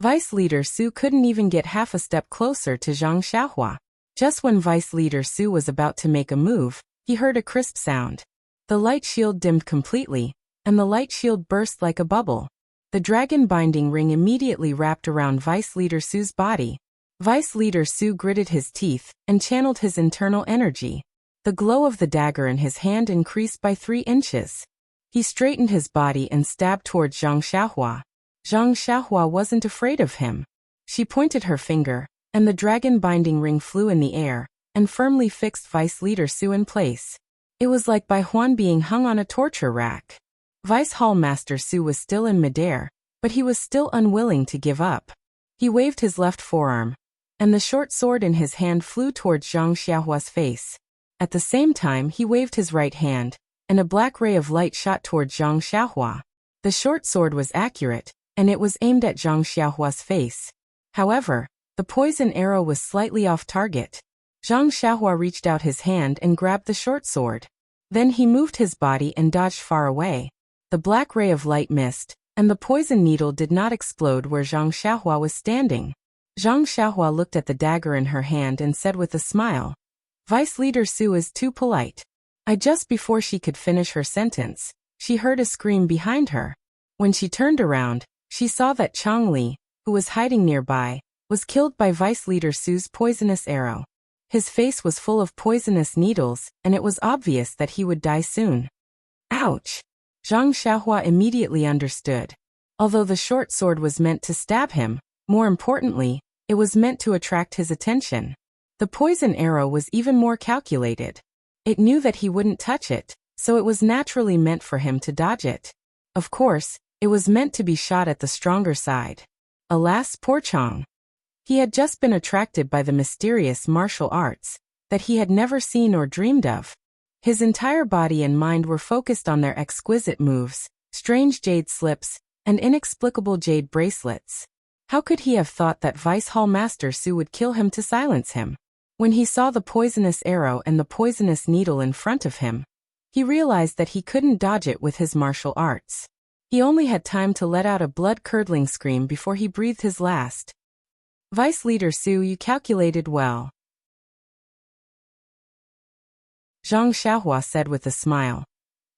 Vice Leader Su couldn't even get half a step closer to Zhang Xiaohua. Just when Vice Leader Su was about to make a move, he heard a crisp sound. The light shield dimmed completely, and the light shield burst like a bubble. The dragon binding ring immediately wrapped around Vice Leader Su's body. Vice Leader Su gritted his teeth and channeled his internal energy. The glow of the dagger in his hand increased by 3 inches. He straightened his body and stabbed towards Zhang Xiaohua. Zhang Xiaohua wasn't afraid of him. She pointed her finger, and the dragon binding ring flew in the air and firmly fixed Vice Leader Su in place. It was like Bai Huan being hung on a torture rack. Vice Hall Master Su was still in midair, but he was still unwilling to give up. He waved his left forearm, and the short sword in his hand flew towards Zhang Xiaohua's face. At the same time, he waved his right hand, and a black ray of light shot towards Zhang Xiaohua. The short sword was accurate, and it was aimed at Zhang Xiaohua's face. However, the poison arrow was slightly off target. Zhang Xiaohua reached out his hand and grabbed the short sword. Then he moved his body and dodged far away. The black ray of light missed, and the poison needle did not explode where Zhang Xiaohua was standing. Zhang Xiaohua looked at the dagger in her hand and said with a smile, "Vice Leader Su is too polite." Just before she could finish her sentence, she heard a scream behind her. When she turned around, she saw that Chang Li, who was hiding nearby, was killed by Vice Leader Su's poisonous arrow. His face was full of poisonous needles, and it was obvious that he would die soon. Ouch! Zhang Xiaohua immediately understood. Although the short sword was meant to stab him, more importantly, it was meant to attract his attention. The poison arrow was even more calculated. It knew that he wouldn't touch it, so it was naturally meant for him to dodge it. Of course, it was meant to be shot at the stronger side. Alas, poor Chang. He had just been attracted by the mysterious martial arts that he had never seen or dreamed of. His entire body and mind were focused on their exquisite moves, strange jade slips, and inexplicable jade bracelets. How could he have thought that Vice Hall Master Su would kill him to silence him? When he saw the poisonous arrow and the poisonous needle in front of him, he realized that he couldn't dodge it with his martial arts. He only had time to let out a blood-curdling scream before he breathed his last. "Vice Leader Su, you calculated well," Zhang Xiaohua said with a smile.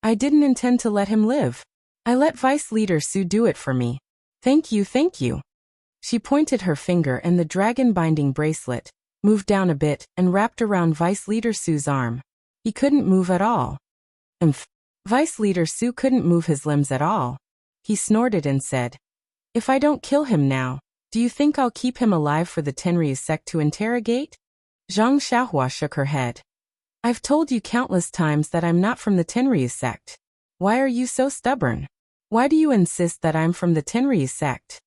"I didn't intend to let him live. I let Vice Leader Su do it for me. Thank you, thank you." She pointed her finger and the dragon binding bracelet moved down a bit and wrapped around Vice Leader Su's arm. He couldn't move at all. Vice Leader Su couldn't move his limbs at all. He snorted and said, "If I don't kill him now, do you think I'll keep him alive for the Tenryu sect to interrogate?" Zhang Xiaohua shook her head. "I've told you countless times that I'm not from the Tenryu sect. Why are you so stubborn? Why do you insist that I'm from the Tenryu sect?"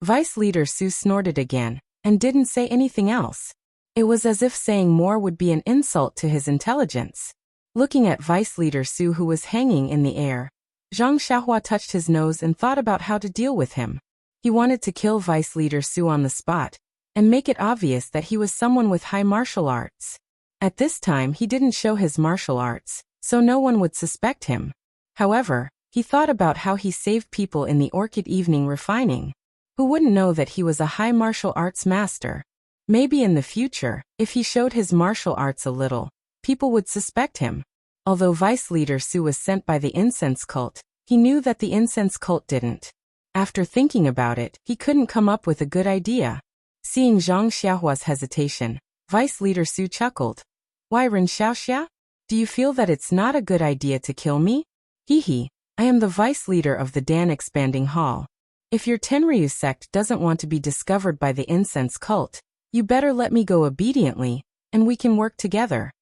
Vice Leader Su snorted again, and didn't say anything else. It was as if saying more would be an insult to his intelligence. Looking at Vice Leader Su, who was hanging in the air, Zhang Xiaohua touched his nose and thought about how to deal with him. He wanted to kill Vice Leader Su on the spot, and make it obvious that he was someone with high martial arts. At this time he didn't show his martial arts, so no one would suspect him. However, he thought about how he saved people in the Orchid Evening refining. Who wouldn't know that he was a high martial arts master? Maybe in the future, if he showed his martial arts a little, people would suspect him. Although Vice Leader Su was sent by the incense cult, he knew that the incense cult didn't. After thinking about it, he couldn't come up with a good idea. Seeing Zhang Xiaohua's hesitation, Vice Leader Su chuckled. "Why, Ren Xiaoxia? Do you feel that it's not a good idea to kill me?" "Hee hee, I am the vice leader of the Dan Expanding Hall. If your Tenryu sect doesn't want to be discovered by the incense cult, you better let me go obediently, and we can work together.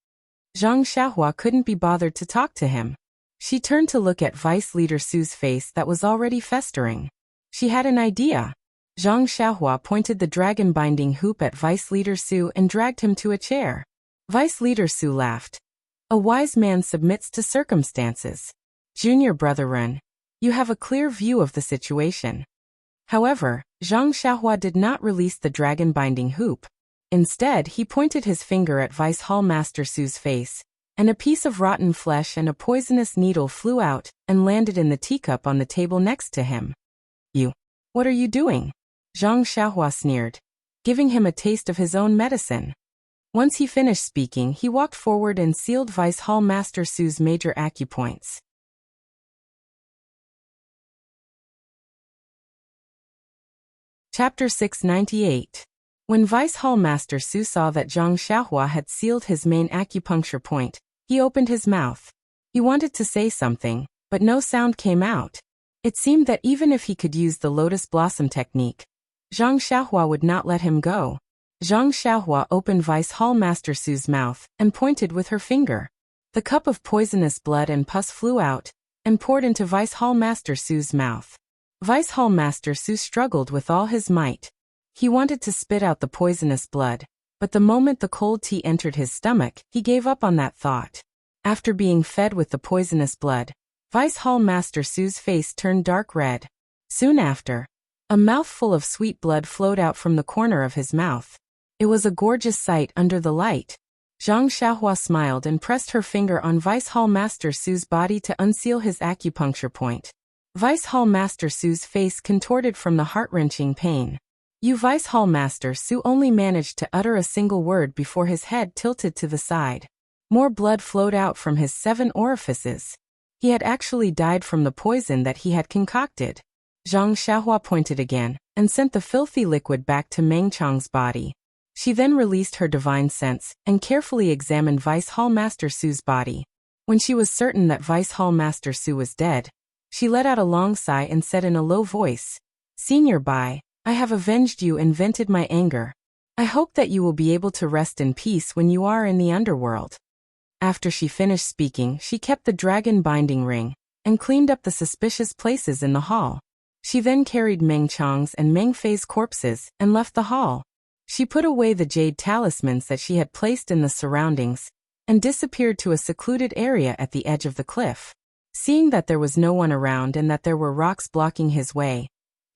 Zhang Xiaohua couldn't be bothered to talk to him. She turned to look at Vice Leader Su's face that was already festering. She had an idea. Zhang Xiaohua pointed the dragon-binding hoop at Vice Leader Su and dragged him to a chair. Vice Leader Su laughed. A wise man submits to circumstances. Junior brother Ren, you have a clear view of the situation. However, Zhang Xiaohua did not release the dragon-binding hoop. Instead, he pointed his finger at Vice Hall Master Su's face, and a piece of rotten flesh and a poisonous needle flew out and landed in the teacup on the table next to him. You. What are you doing? Zhang Xiaohua sneered, giving him a taste of his own medicine. Once he finished speaking, he walked forward and sealed Vice Hall Master Su's major acupoints. Chapter 698. When Vice Hall Master Su saw that Zhang Xiaohua had sealed his main acupuncture point, he opened his mouth. He wanted to say something, but no sound came out. It seemed that even if he could use the lotus blossom technique, Zhang Xiaohua would not let him go. Zhang Xiaohua opened Vice Hall Master Su's mouth and pointed with her finger. The cup of poisonous blood and pus flew out and poured into Vice Hall Master Su's mouth. Vice Hall Master Su struggled with all his might. He wanted to spit out the poisonous blood, but the moment the cold tea entered his stomach, he gave up on that thought. After being fed with the poisonous blood, Vice Hall Master Su's face turned dark red. Soon after, a mouthful of sweet blood flowed out from the corner of his mouth. It was a gorgeous sight under the light. Zhang Xiaohua smiled and pressed her finger on Vice Hall Master Su's body to unseal his acupuncture point. Vice Hall Master Su's face contorted from the heart-wrenching pain. Vice Hall Master Su only managed to utter a single word before his head tilted to the side. More blood flowed out from his 7 orifices. He had actually died from the poison that he had concocted. Zhang Xiaohua pointed again and sent the filthy liquid back to Meng Chang's body. She then released her divine sense and carefully examined Vice Hall Master Su's body. When she was certain that Vice Hall Master Su was dead, she let out a long sigh and said in a low voice, "Senior Bai, I have avenged you and vented my anger. I hope that you will be able to rest in peace when you are in the underworld." After she finished speaking, she kept the dragon binding ring and cleaned up the suspicious places in the hall. She then carried Meng Chang's and Meng Fei's corpses and left the hall. She put away the jade talismans that she had placed in the surroundings and disappeared to a secluded area at the edge of the cliff. Seeing that there was no one around and that there were rocks blocking his way,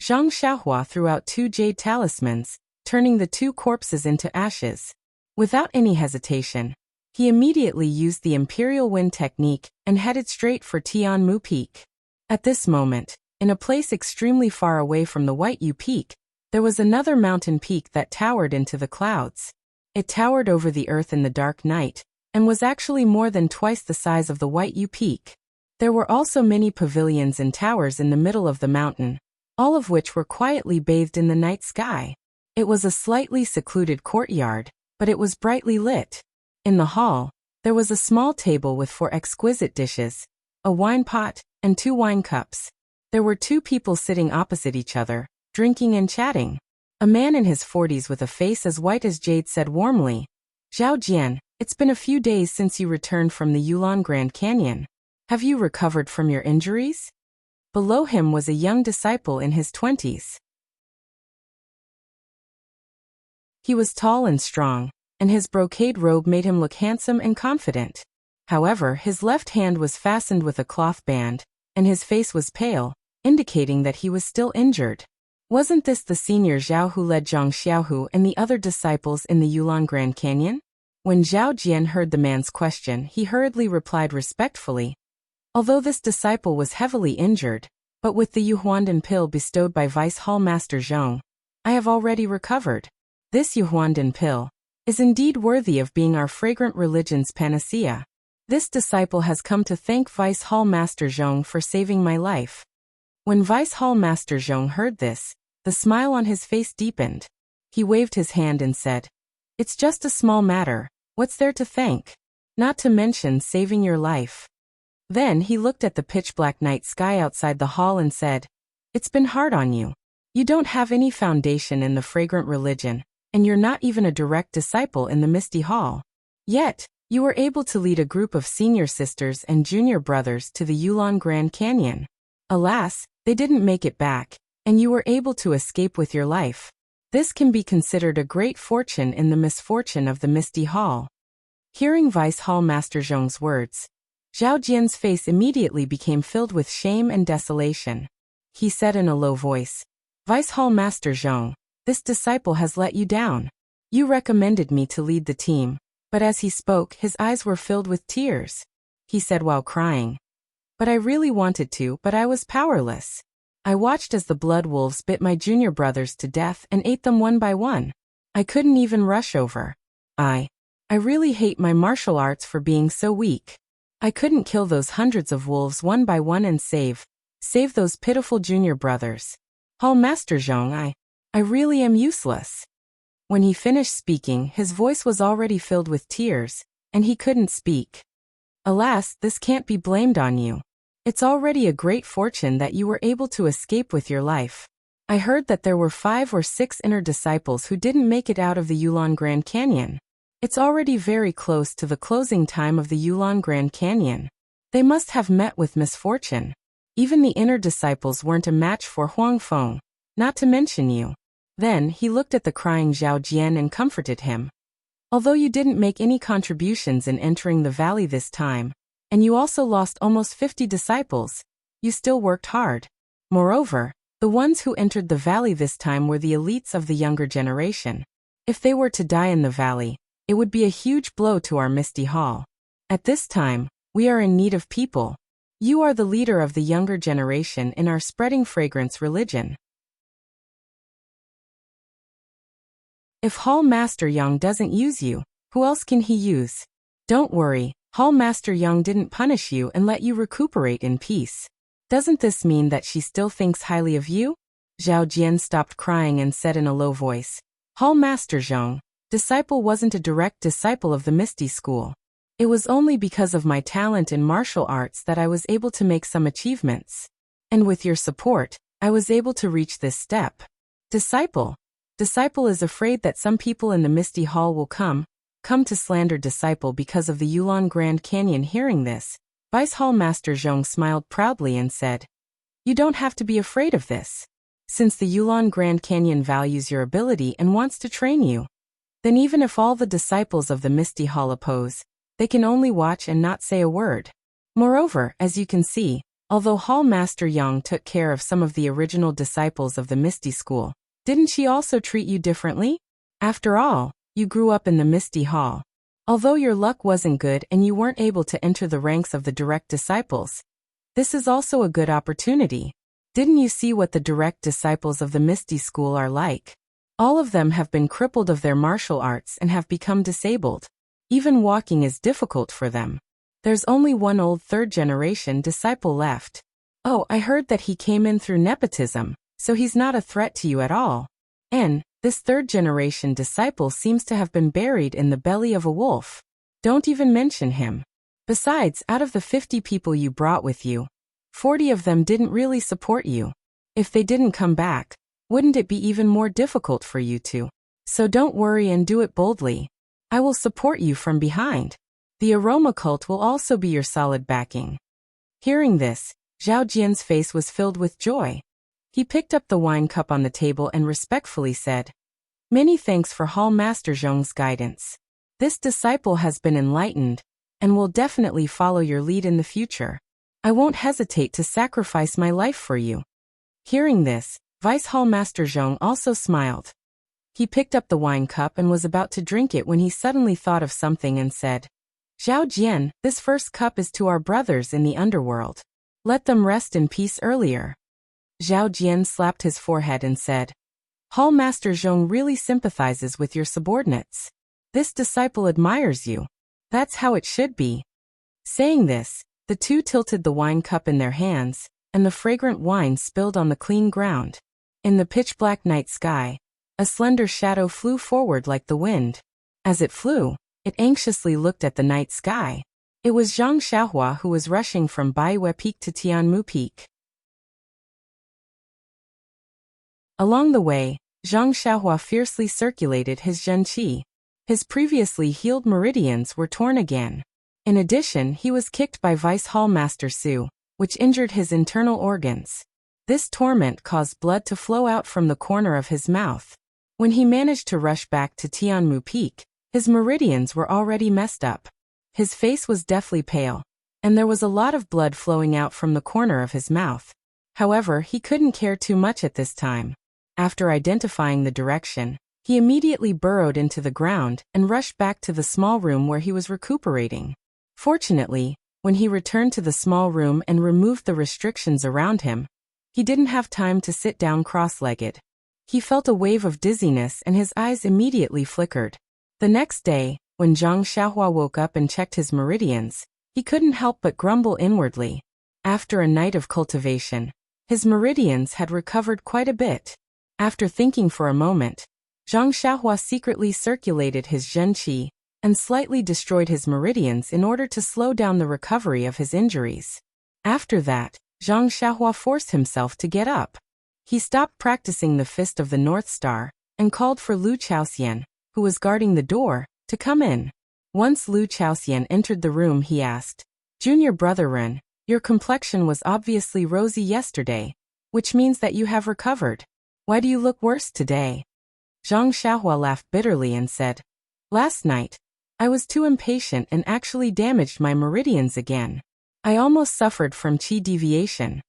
Zhang Xiaohua threw out 2 jade talismans, turning the 2 corpses into ashes. Without any hesitation, he immediately used the Imperial Wind technique and headed straight for Tianmu Peak. At this moment, in a place extremely far away from the White Yu Peak, there was another mountain peak that towered into the clouds. It towered over the earth in the dark night, and was actually more than twice the size of the White Yu Peak. There were also many pavilions and towers in the middle of the mountain, all of which were quietly bathed in the night sky. It was a slightly secluded courtyard, but it was brightly lit. In the hall, there was a small table with 4 exquisite dishes, a wine pot, and 2 wine cups. There were 2 people sitting opposite each other, drinking and chatting. A man in his 40s with a face as white as jade said warmly, "Zhao Jian, it's been a few days since you returned from the Yulon Grand Canyon. Have you recovered from your injuries?" Below him was a young disciple in his 20s. He was tall and strong, and his brocade robe made him look handsome and confident. However, his left hand was fastened with a cloth band, and his face was pale, indicating that he was still injured. Wasn't this the senior Zhao who led Zhang Xiaohu and the other disciples in the Yulon Grand Canyon? When Zhao Jian heard the man's question, he hurriedly replied respectfully, "Although this disciple was heavily injured, but with the Yuhuandan pill bestowed by Vice Hall Master Zhong, I have already recovered. This Yuhuandan pill is indeed worthy of being our fragrant religion's panacea. This disciple has come to thank Vice Hall Master Zhong for saving my life." When Vice Hall Master Zhong heard this, the smile on his face deepened. He waved his hand and said, "It's just a small matter, what's there to thank? Not to mention saving your life." Then he looked at the pitch-black night sky outside the hall and said, "It's been hard on you. You don't have any foundation in the fragrant religion, and you're not even a direct disciple in the Misty Hall. Yet, you were able to lead a group of senior sisters and junior brothers to the Yulon Grand Canyon. Alas, they didn't make it back, and you were able to escape with your life. This can be considered a great fortune in the misfortune of the Misty Hall." Hearing Vice Hall Master Zhong's words, Zhao Jian's face immediately became filled with shame and desolation. He said in a low voice, "Vice Hall Master Zhong, this disciple has let you down. You recommended me to lead the team." But as he spoke, his eyes were filled with tears. He said while crying, "But I really wanted to, but I was powerless. I watched as the blood wolves bit my junior brothers to death and ate them one by one. I couldn't even rush over. I really hate my martial arts for being so weak. I couldn't kill those hundreds of wolves one by one and save those pitiful junior brothers. Hall Master Zhong, I really am useless." When he finished speaking, his voice was already filled with tears, and he couldn't speak. "Alas, this can't be blamed on you. It's already a great fortune that you were able to escape with your life. I heard that there were 5 or 6 inner disciples who didn't make it out of the Yulon Grand Canyon. It's already very close to the closing time of the Yulon Grand Canyon. They must have met with misfortune. Even the inner disciples weren't a match for Huang Feng, not to mention you." Then he looked at the crying Zhao Jian and comforted him. "Although you didn't make any contributions in entering the valley this time, and you also lost almost 50 disciples, you still worked hard. Moreover, the ones who entered the valley this time were the elites of the younger generation. If they were to die in the valley, it would be a huge blow to our Misty Hall. At this time, we are in need of people. You are the leader of the younger generation in our spreading fragrance religion. If Hall Master Yang doesn't use you, who else can he use? Don't worry, Hall Master Yang didn't punish you and let you recuperate in peace. Doesn't this mean that she still thinks highly of you?" Zhao Jian stopped crying and said in a low voice, "Hall Master Zhong, disciple wasn't a direct disciple of the Misty School. It was only because of my talent in martial arts that I was able to make some achievements. And with your support, I was able to reach this step. Disciple is afraid that some people in the Misty Hall will come to slander disciple because of the Yulon Grand Canyon." Hearing this, Vice Hall Master Zhong smiled proudly and said, "You don't have to be afraid of this. Since the Yulon Grand Canyon values your ability and wants to train you, then even if all the disciples of the Misty Hall oppose, they can only watch and not say a word. Moreover, as you can see, although Hall Master Yang took care of some of the original disciples of the Misty School, didn't she also treat you differently? After all, you grew up in the Misty Hall. Although your luck wasn't good and you weren't able to enter the ranks of the direct disciples, this is also a good opportunity. Didn't you see what the direct disciples of the Misty School are like? All of them have been crippled of their martial arts and have become disabled. Even walking is difficult for them. There's only one old third-generation disciple left. Oh, I heard that he came in through nepotism, so he's not a threat to you at all. And this third-generation disciple seems to have been buried in the belly of a wolf. Don't even mention him. Besides, out of the 50 people you brought with you, 40 of them didn't really support you. If they didn't come back, wouldn't it be even more difficult for you to? So don't worry and do it boldly. I will support you from behind. The aroma cult will also be your solid backing." Hearing this, Zhao Jian's face was filled with joy. He picked up the wine cup on the table and respectfully said, "Many thanks for Hall Master Zhong's guidance. This disciple has been enlightened, and will definitely follow your lead in the future. I won't hesitate to sacrifice my life for you." Hearing this, Vice Hall Master Zhong also smiled. He picked up the wine cup and was about to drink it when he suddenly thought of something and said, "Zhao Jian, this first cup is to our brothers in the underworld. Let them rest in peace earlier." Zhao Jian slapped his forehead and said, "Hall Master Zhong really sympathizes with your subordinates. This disciple admires you. That's how it should be." Saying this, the two tilted the wine cup in their hands, and the fragrant wine spilled on the clean ground. In the pitch-black night sky, a slender shadow flew forward like the wind. As it flew, it anxiously looked at the night sky. It was Zhang Xiaohua who was rushing from Baiwei Peak to Tianmu Peak. Along the way, Zhang Xiaohua fiercely circulated his Zhen Qi. His previously healed meridians were torn again. In addition, he was kicked by Vice Hall Master Su, which injured his internal organs. This torment caused blood to flow out from the corner of his mouth. When he managed to rush back to Tianmu Peak, his meridians were already messed up. His face was deathly pale, and there was a lot of blood flowing out from the corner of his mouth. However, he couldn't care too much at this time. After identifying the direction, he immediately burrowed into the ground and rushed back to the small room where he was recuperating. Fortunately, when he returned to the small room and removed the restrictions around him, he didn't have time to sit down cross-legged. He felt a wave of dizziness and his eyes immediately flickered. The next day, when Zhang Xiaohua woke up and checked his meridians, he couldn't help but grumble inwardly. After a night of cultivation, his meridians had recovered quite a bit. After thinking for a moment, Zhang Xiaohua secretly circulated his Zhen Qi and slightly destroyed his meridians in order to slow down the recovery of his injuries. After that, Zhang Xiaohua forced himself to get up. He stopped practicing the Fist of the North Star and called for Lu Chaoxian, who was guarding the door, to come in. Once Lu Chaoxian entered the room, he asked, "Junior brother Ren, your complexion was obviously rosy yesterday, which means that you have recovered. Why do you look worse today?" Zhang Xiaohua laughed bitterly and said, "Last night, I was too impatient and actually damaged my meridians again. I almost suffered from qi deviation."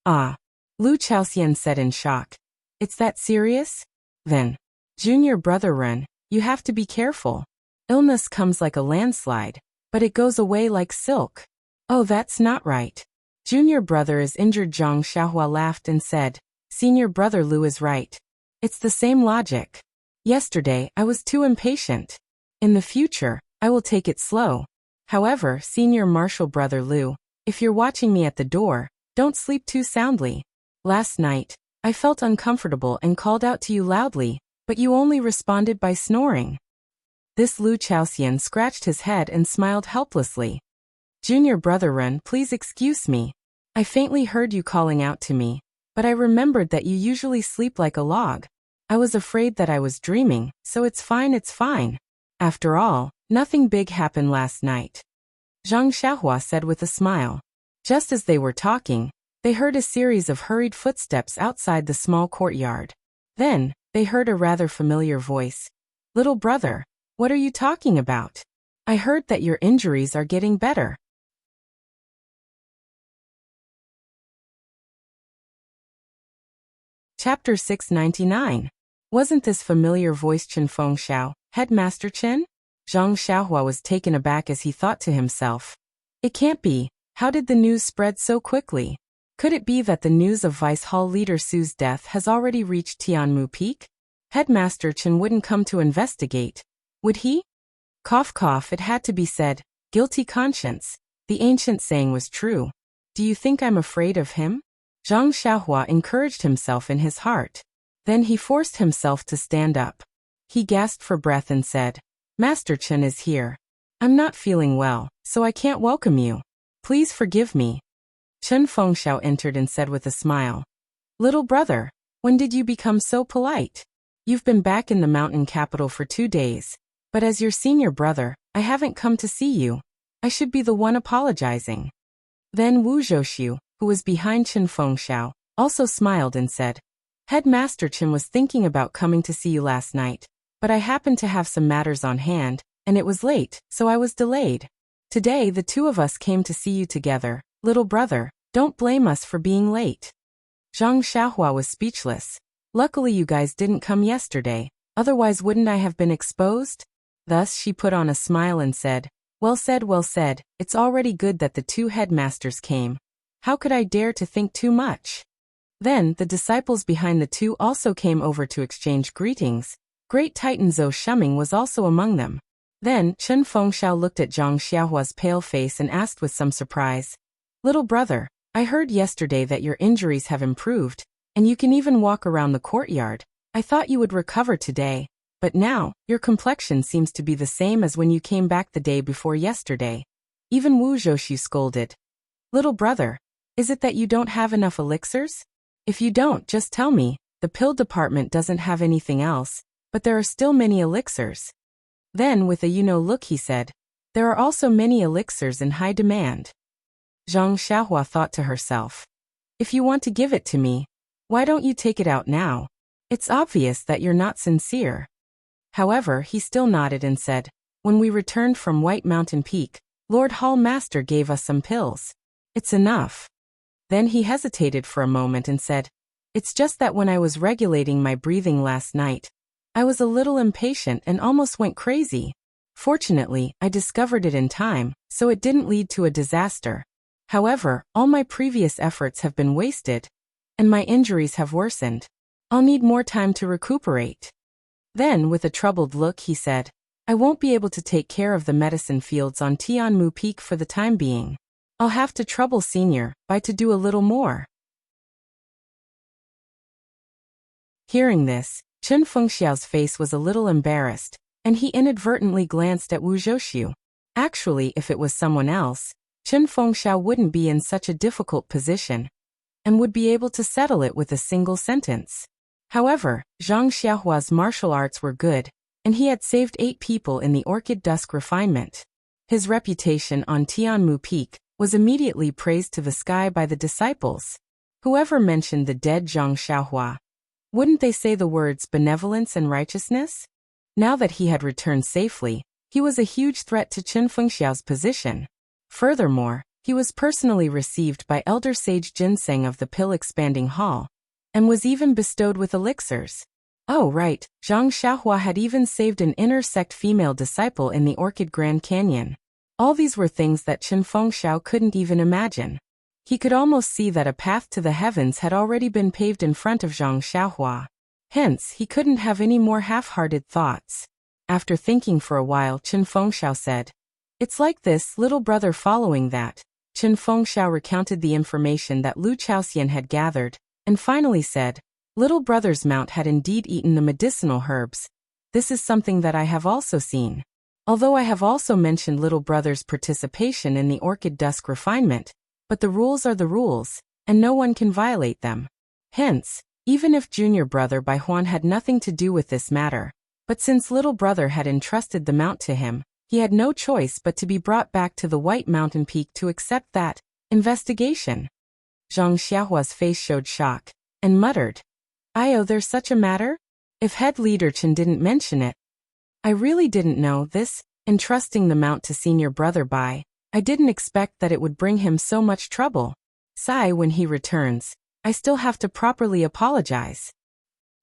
"Ah," Lu Chaoxian said in shock. "It's that serious? Then, junior brother Ren, you have to be careful. Illness comes like a landslide, but it goes away like silk." "Oh, that's not right. Junior brother is injured." Zhang Xiaohua laughed and said, "Senior brother Lu is right. It's the same logic. Yesterday, I was too impatient. In the future, I will take it slow. However, senior martial brother Lu, if you're watching me at the door, don't sleep too soundly. Last night, I felt uncomfortable and called out to you loudly, but you only responded by snoring." This Lu Chaoxian scratched his head and smiled helplessly. "Junior brother Ren, please excuse me. I faintly heard you calling out to me, but I remembered that you usually sleep like a log. I was afraid that I was dreaming, so it's fine. After all, nothing big happened last night," Zhang Xiaohua said with a smile. Just as they were talking, they heard a series of hurried footsteps outside the small courtyard. Then, they heard a rather familiar voice. "Little brother, what are you talking about? I heard that your injuries are getting better." Chapter 699. Wasn't this familiar voice Chen Fengxiao, Headmaster Chen? Zhang Xiaohua was taken aback as he thought to himself. It can't be. How did the news spread so quickly? Could it be that the news of Vice Hall leader Su's death has already reached Tianmu Peak? Headmaster Chen wouldn't come to investigate, would he? Cough cough, it had to be said. Guilty conscience. The ancient saying was true. Do you think I'm afraid of him? Zhang Xiaohua encouraged himself in his heart. Then he forced himself to stand up. He gasped for breath and said, "Master Chen is here. I'm not feeling well, so I can't welcome you. Please forgive me." Chen Fengxiao entered and said with a smile, "Little brother, when did you become so polite? You've been back in the mountain capital for 2 days, but as your senior brother, I haven't come to see you. I should be the one apologizing." Then Wu Zhouxiu, who was behind Chen Fengxiao, also smiled and said, "Headmaster Chen was thinking about coming to see you last night, but I happened to have some matters on hand, and it was late, so I was delayed. Today the two of us came to see you together. Little brother, don't blame us for being late." Zhang Xiaohua was speechless. "Luckily you guys didn't come yesterday, otherwise wouldn't I have been exposed?" Thus she put on a smile and said, well said, it's already good that the 2 headmasters came. How could I dare to think too much?" Then the disciples behind the 2 also came over to exchange greetings. Great Titan Zhou Shuming was also among them. Then Chen Fengxiao looked at Zhang Xiaohua's pale face and asked with some surprise, "Little brother, I heard yesterday that your injuries have improved, and you can even walk around the courtyard. I thought you would recover today, but now, your complexion seems to be the same as when you came back the day before yesterday. Even Wu Zhoushu scolded. Little brother, is it that you don't have enough elixirs? If you don't, just tell me. The pill department doesn't have anything else, but there are still many elixirs. Then, with a look, he said, there are also many elixirs in high demand. Zhang Xiaohua thought to herself, if you want to give it to me, why don't you take it out now? It's obvious that you're not sincere. However, he still nodded and said, when we returned from White Mountain Peak, Lord Hall Master gave us some pills. It's enough. Then he hesitated for a moment and said, it's just that when I was regulating my breathing last night, I was a little impatient and almost went crazy. Fortunately, I discovered it in time, so it didn't lead to a disaster. However, all my previous efforts have been wasted, and my injuries have worsened. I'll need more time to recuperate. Then, with a troubled look, he said, I won't be able to take care of the medicine fields on Tianmu Peak for the time being. I'll have to trouble Senior Bai to do a little more. Hearing this, Chen Fengxiao's face was a little embarrassed, and he inadvertently glanced at Wu Zhoushu. Actually, if it was someone else, Chen Fengxiao wouldn't be in such a difficult position, and would be able to settle it with a single sentence. However, Zhang Xiaohua's martial arts were good, and he had saved 8 people in the Orchid Dusk refinement. His reputation on Tianmu Peak was immediately praised to the sky by the disciples. Whoever mentioned the dead Zhang Xiaohua, wouldn't they say the words benevolence and righteousness? Now that he had returned safely, he was a huge threat to Chen Fengxiao's position. Furthermore, he was personally received by Elder Sage Ginseng of the Pill Expanding Hall, and was even bestowed with elixirs. Oh right, Zhang Xiaohua had even saved an inner sect female disciple in the Orchid Grand Canyon. All these were things that Chen Fengxiao couldn't even imagine. He could almost see that a path to the heavens had already been paved in front of Zhang Xiaohua. Hence, he couldn't have any more half-hearted thoughts. After thinking for a while, Chen Fengxiao said, it's like this, little brother. Following that, Chen Fengxiao recounted the information that Lu Chaoxian had gathered, and finally said, little brother's mount had indeed eaten the medicinal herbs. This is something that I have also seen. Although I have also mentioned little brother's participation in the Orchid Dusk refinement, but the rules are the rules, and no one can violate them. Hence, even if junior brother Bai Huan had nothing to do with this matter, but since little brother had entrusted the mount to him, he had no choice but to be brought back to the White Mountain Peak to accept that investigation. Zhang Xiaohua's face showed shock, and muttered, oh, there's such a matter? If head leader Chen didn't mention it. I really didn't know this. Entrusting the mount to senior brother Bai, I didn't expect that it would bring him so much trouble. Sai, when he returns, I still have to properly apologize.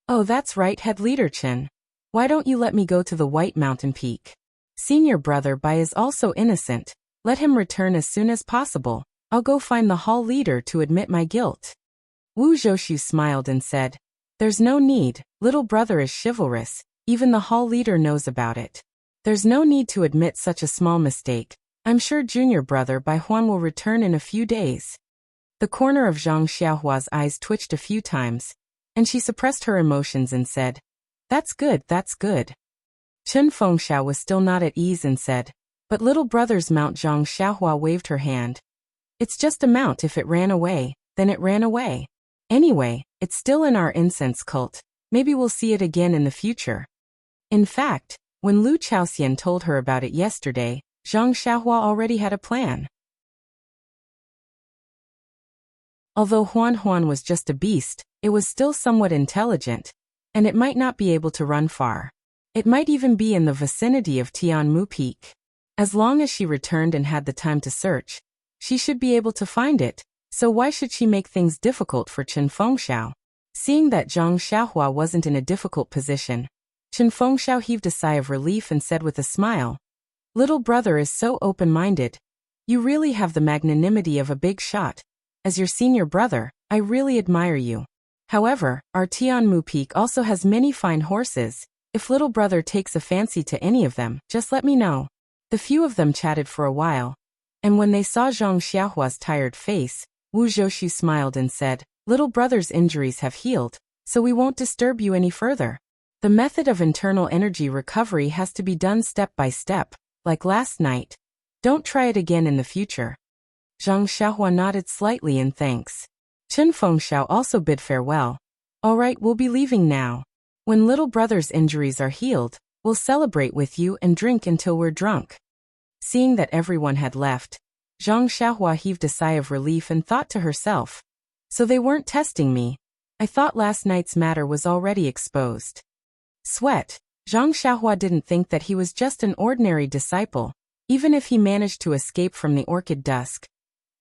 Oh, that's right, head leader Chen. Why don't you let me go to the White Mountain Peak? Senior brother Bai is also innocent. Let him return as soon as possible. I'll go find the hall leader to admit my guilt. Wu Zhoushu smiled and said, there's no need, little brother is chivalrous, even the hall leader knows about it. There's no need to admit such a small mistake. I'm sure junior brother Bai Huan will return in a few days. The corner of Zhang Xiaohua's eyes twitched a few times, and she suppressed her emotions and said, that's good, that's good. Chen Fengxiao was still not at ease and said, but little brother's mount. Zhang Xiaohua waved her hand. It's just a mount. If it ran away, then it ran away. Anyway, it's still in our incense cult. Maybe we'll see it again in the future. In fact, when Lu Chaoxian told her about it yesterday, Zhang Xiaohua already had a plan. Although Huan was just a beast, it was still somewhat intelligent, and it might not be able to run far. It might even be in the vicinity of Tianmu Peak. As long as she returned and had the time to search, she should be able to find it, so why should she make things difficult for Chen Fengxiao? Seeing that Zhang Xiaohua wasn't in a difficult position, Chen Fengxiao heaved a sigh of relief and said with a smile, little brother is so open-minded. You really have the magnanimity of a big shot. As your senior brother, I really admire you. However, our Tianmu Peak also has many fine horses. If little brother takes a fancy to any of them, just let me know. The few of them chatted for a while, and when they saw Zhang Xiaohua's tired face, Wu Zhoushu smiled and said, little brother's injuries have healed, so we won't disturb you any further. The method of internal energy recovery has to be done step by step, like last night. Don't try it again in the future. Zhang Xiaohua nodded slightly in thanks. Chen Fengxiao also bid farewell. All right, we'll be leaving now. When little brother's injuries are healed, we'll celebrate with you and drink until we're drunk. Seeing that everyone had left, Zhang Xiaohua heaved a sigh of relief and thought to herself. So they weren't testing me. I thought last night's matter was already exposed. Sweat. Zhang Xiaohua didn't think that he was just an ordinary disciple, even if he managed to escape from the orchid dusk.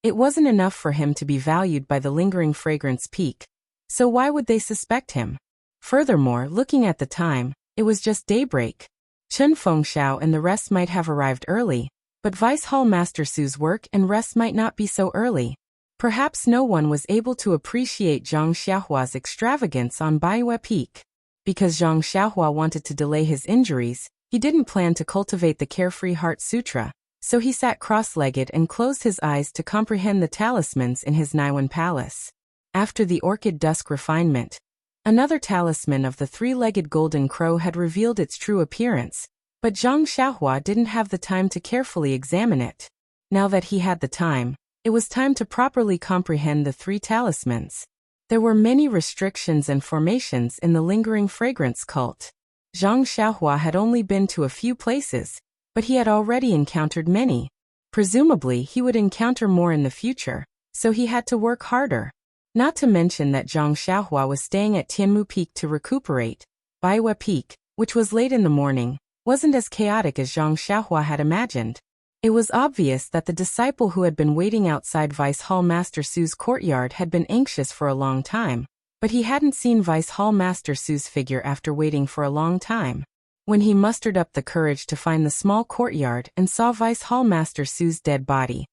It wasn't enough for him to be valued by the lingering fragrance peak, so why would they suspect him? Furthermore, looking at the time, it was just daybreak. Chen Fengxiao and the rest might have arrived early, but Vice Hall Master Su's work and rest might not be so early. Perhaps no one was able to appreciate Zhang Xiaohua's extravagance on Baiyue Peak. Because Zhang Xiaohua wanted to delay his injuries, he didn't plan to cultivate the Carefree Heart Sutra, so he sat cross-legged and closed his eyes to comprehend the talismans in his Naiwan palace. After the orchid dusk refinement, another talisman of the three-legged golden crow had revealed its true appearance, but Zhang Xiaohua didn't have the time to carefully examine it. Now that he had the time, it was time to properly comprehend the three talismans. There were many restrictions and formations in the lingering fragrance cult. Zhang Xiaohua had only been to a few places, but he had already encountered many. Presumably, he would encounter more in the future, so he had to work harder. Not to mention that Zhang Xiaohua was staying at Tianmu Peak to recuperate. Baiyue Peak, which was late in the morning, wasn't as chaotic as Zhang Xiaohua had imagined. It was obvious that the disciple who had been waiting outside Vice Hall Master Su's courtyard had been anxious for a long time, but he hadn't seen Vice Hall Master Su's figure after waiting for a long time. When he mustered up the courage to find the small courtyard and saw Vice Hall Master Su's dead body,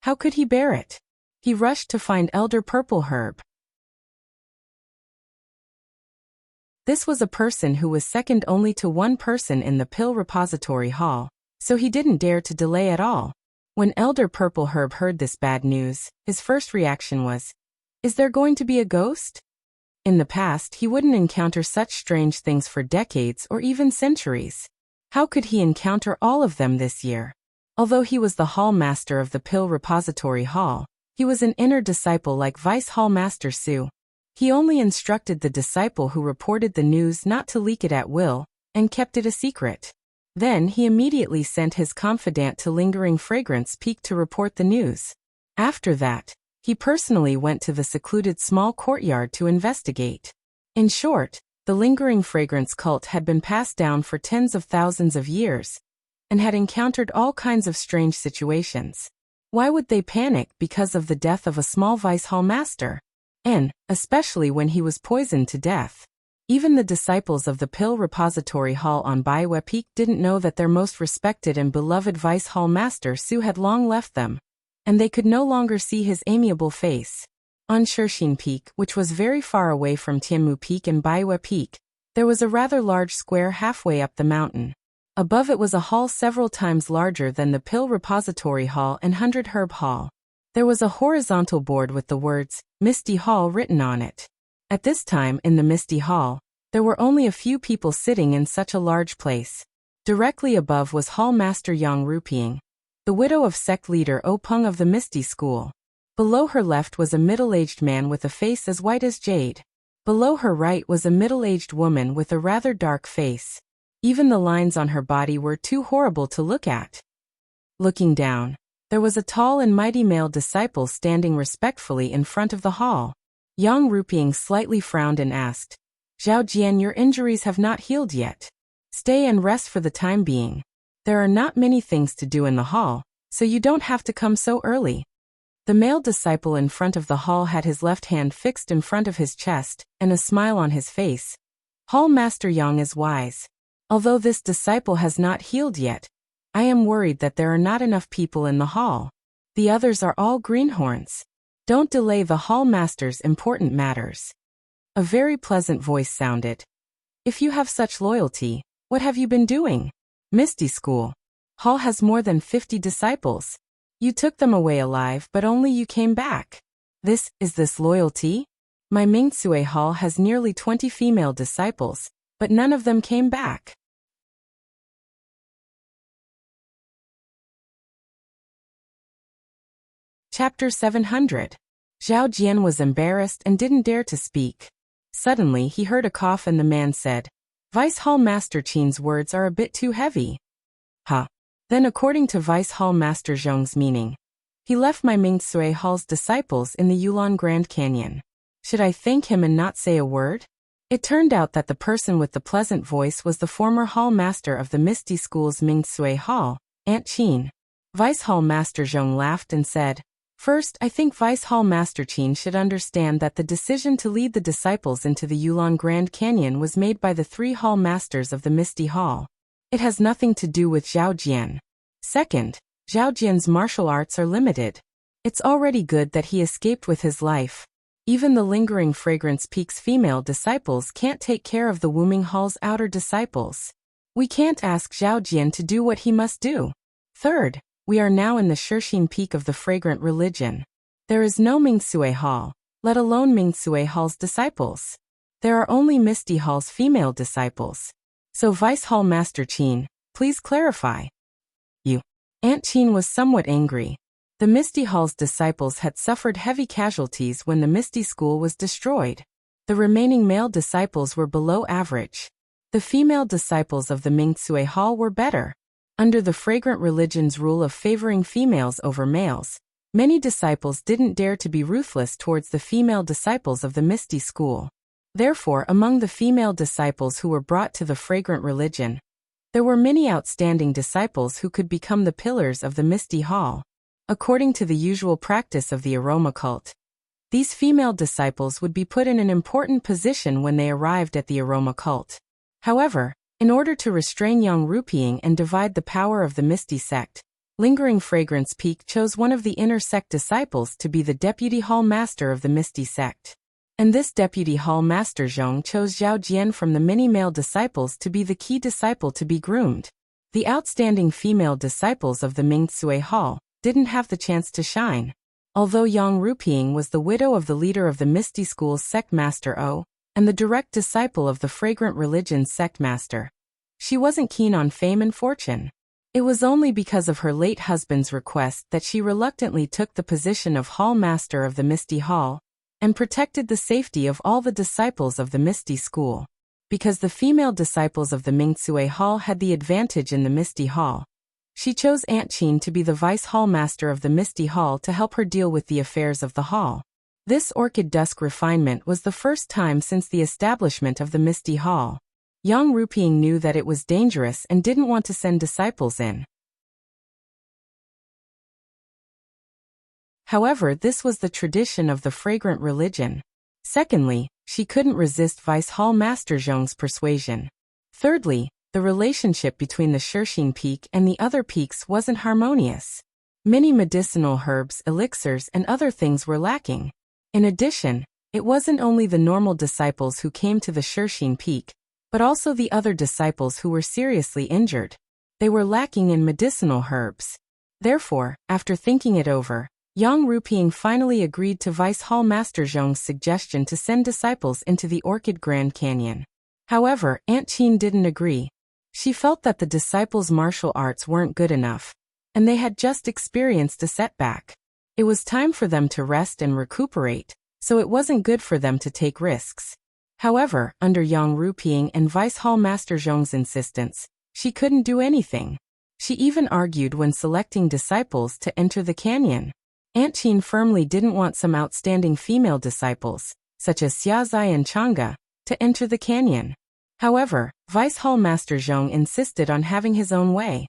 how could he bear it? He rushed to find Elder Purple Herb. This was a person who was second only to one person in the Pill Repository Hall, so he didn't dare to delay at all. When Elder Purple Herb heard this bad news, his first reaction was, "Is there going to be a ghost?" In the past, he wouldn't encounter such strange things for decades or even centuries. How could he encounter all of them this year? Although he was the Hall Master of the Pill Repository Hall, he was an inner disciple like Vice Hall Master Su. He only instructed the disciple who reported the news not to leak it at will, and kept it a secret. Then he immediately sent his confidant to Lingering Fragrance Peak to report the news. After that, he personally went to the secluded small courtyard to investigate. In short, the Lingering Fragrance cult had been passed down for tens of thousands of years, and had encountered all kinds of strange situations. Why would they panic because of the death of a small Vice Hall Master? And, especially when he was poisoned to death. Even the disciples of the Pill Repository Hall on Baiyue Peak didn't know that their most respected and beloved Vice Hall Master Su had long left them, and they could no longer see his amiable face. On Shixin Peak, which was very far away from Tianmu Peak and Baiyue Peak, there was a rather large square halfway up the mountain. Above it was a hall several times larger than the Pill Repository Hall and 100 Herb Hall. There was a horizontal board with the words, Misty Hall written on it. At this time in the Misty Hall, there were only a few people sitting in such a large place. Directly above was Hall Master Yang Ruping, the widow of sect leader O Peng of the Misty School. Below her left was a middle-aged man with a face as white as jade. Below her right was a middle-aged woman with a rather dark face. Even the lines on her body were too horrible to look at. Looking down, there was a tall and mighty male disciple standing respectfully in front of the hall. Yang Ruping slightly frowned and asked, "Zhao Jian, your injuries have not healed yet. Stay and rest for the time being. There are not many things to do in the hall, so you don't have to come so early." The male disciple in front of the hall had his left hand fixed in front of his chest, and a smile on his face. Hall Master Yang is wise. Although this disciple has not healed yet, I am worried that there are not enough people in the hall. The others are all greenhorns. Don't delay the hall master's important matters. A very pleasant voice sounded. If you have such loyalty, what have you been doing? Misty School. Hall has more than 50 disciples. You took them away alive, but only you came back. Is this loyalty? My Mingsue Hall has nearly 20 female disciples, but none of them came back. Chapter 700. Zhao Jian was embarrassed and didn't dare to speak. Suddenly he heard a cough and the man said, "Vice Hall Master Qin's words are a bit too heavy." Huh. Then according to Vice Hall Master Zhong's meaning, he left my Ming Sui Hall's disciples in the Yulon Grand Canyon. Should I thank him and not say a word? It turned out that the person with the pleasant voice was the former Hall Master of the Misty School's Ming Sui Hall, Aunt Qin. Vice Hall Master Zhong laughed and said, "First, I think Vice Hall Master Qin should understand that the decision to lead the disciples into the Yulon Grand Canyon was made by the 3 Hall Masters of the Misty Hall. It has nothing to do with Zhao Jian. Second, Zhao Jian's martial arts are limited. It's already good that he escaped with his life. Even the lingering Fragrance Peak's female disciples can't take care of the Wuming Hall's outer disciples. We can't ask Zhao Jian to do what he must do. Third, we are now in the Shirxin Peak of the Fragrant Religion. There is no Ming Sui Hall, let alone Ming Sui Hall's disciples. There are only Misty Hall's female disciples. So Vice Hall Master Qin, please clarify." Aunt Qin was somewhat angry. The Misty Hall's disciples had suffered heavy casualties when the Misty School was destroyed. The remaining male disciples were below average. The female disciples of the Ming Sui Hall were better. Under the Fragrant Religion's rule of favoring females over males, many disciples didn't dare to be ruthless towards the female disciples of the Misty School. Therefore, among the female disciples who were brought to the Fragrant Religion, there were many outstanding disciples who could become the pillars of the Misty Hall. According to the usual practice of the aroma cult, these female disciples would be put in an important position when they arrived at the aroma cult. However, in order to restrain Yang Ruping and divide the power of the Misty sect, Lingering Fragrance Peak chose one of the inner sect disciples to be the deputy hall master of the Misty sect. And this deputy hall master Zhong chose Zhao Jian from the many male disciples to be the key disciple to be groomed. The outstanding female disciples of the Ming Sui Hall didn't have the chance to shine. Although Yang Ruping was the widow of the leader of the Misty School's sect master O, and the direct disciple of the Fragrant Religion's sect master, she wasn't keen on fame and fortune. It was only because of her late husband's request that she reluctantly took the position of hall master of the Misty Hall, and protected the safety of all the disciples of the Misty School. Because the female disciples of the Ming Sui Hall had the advantage in the Misty Hall, she chose Aunt Qin to be the vice hall master of the Misty Hall to help her deal with the affairs of the hall. This orchid dusk refinement was the first time since the establishment of the Misty Hall. Yang Ruping knew that it was dangerous and didn't want to send disciples in. However, this was the tradition of the Fragrant Religion. Secondly, she couldn't resist Vice Hall Master Zhong's persuasion. Thirdly, the relationship between the Shirxin Peak and the other peaks wasn't harmonious. Many medicinal herbs, elixirs, and other things were lacking. In addition, it wasn't only the normal disciples who came to the Shirxin Peak, but also the other disciples who were seriously injured. They were lacking in medicinal herbs. Therefore, after thinking it over, Yang Ruping finally agreed to Vice Hall Master Zhong's suggestion to send disciples into the Orchid Grand Canyon. However, Aunt Qin didn't agree. She felt that the disciples' martial arts weren't good enough, and they had just experienced a setback. It was time for them to rest and recuperate, so it wasn't good for them to take risks. However, under Yang Ruping and Vice Hall Master Zhong's insistence, she couldn't do anything. She even argued when selecting disciples to enter the canyon. Aunt Qin firmly didn't want some outstanding female disciples, such as Xiazai and Chang'e, to enter the canyon. However, Vice Hall Master Zhong insisted on having his own way.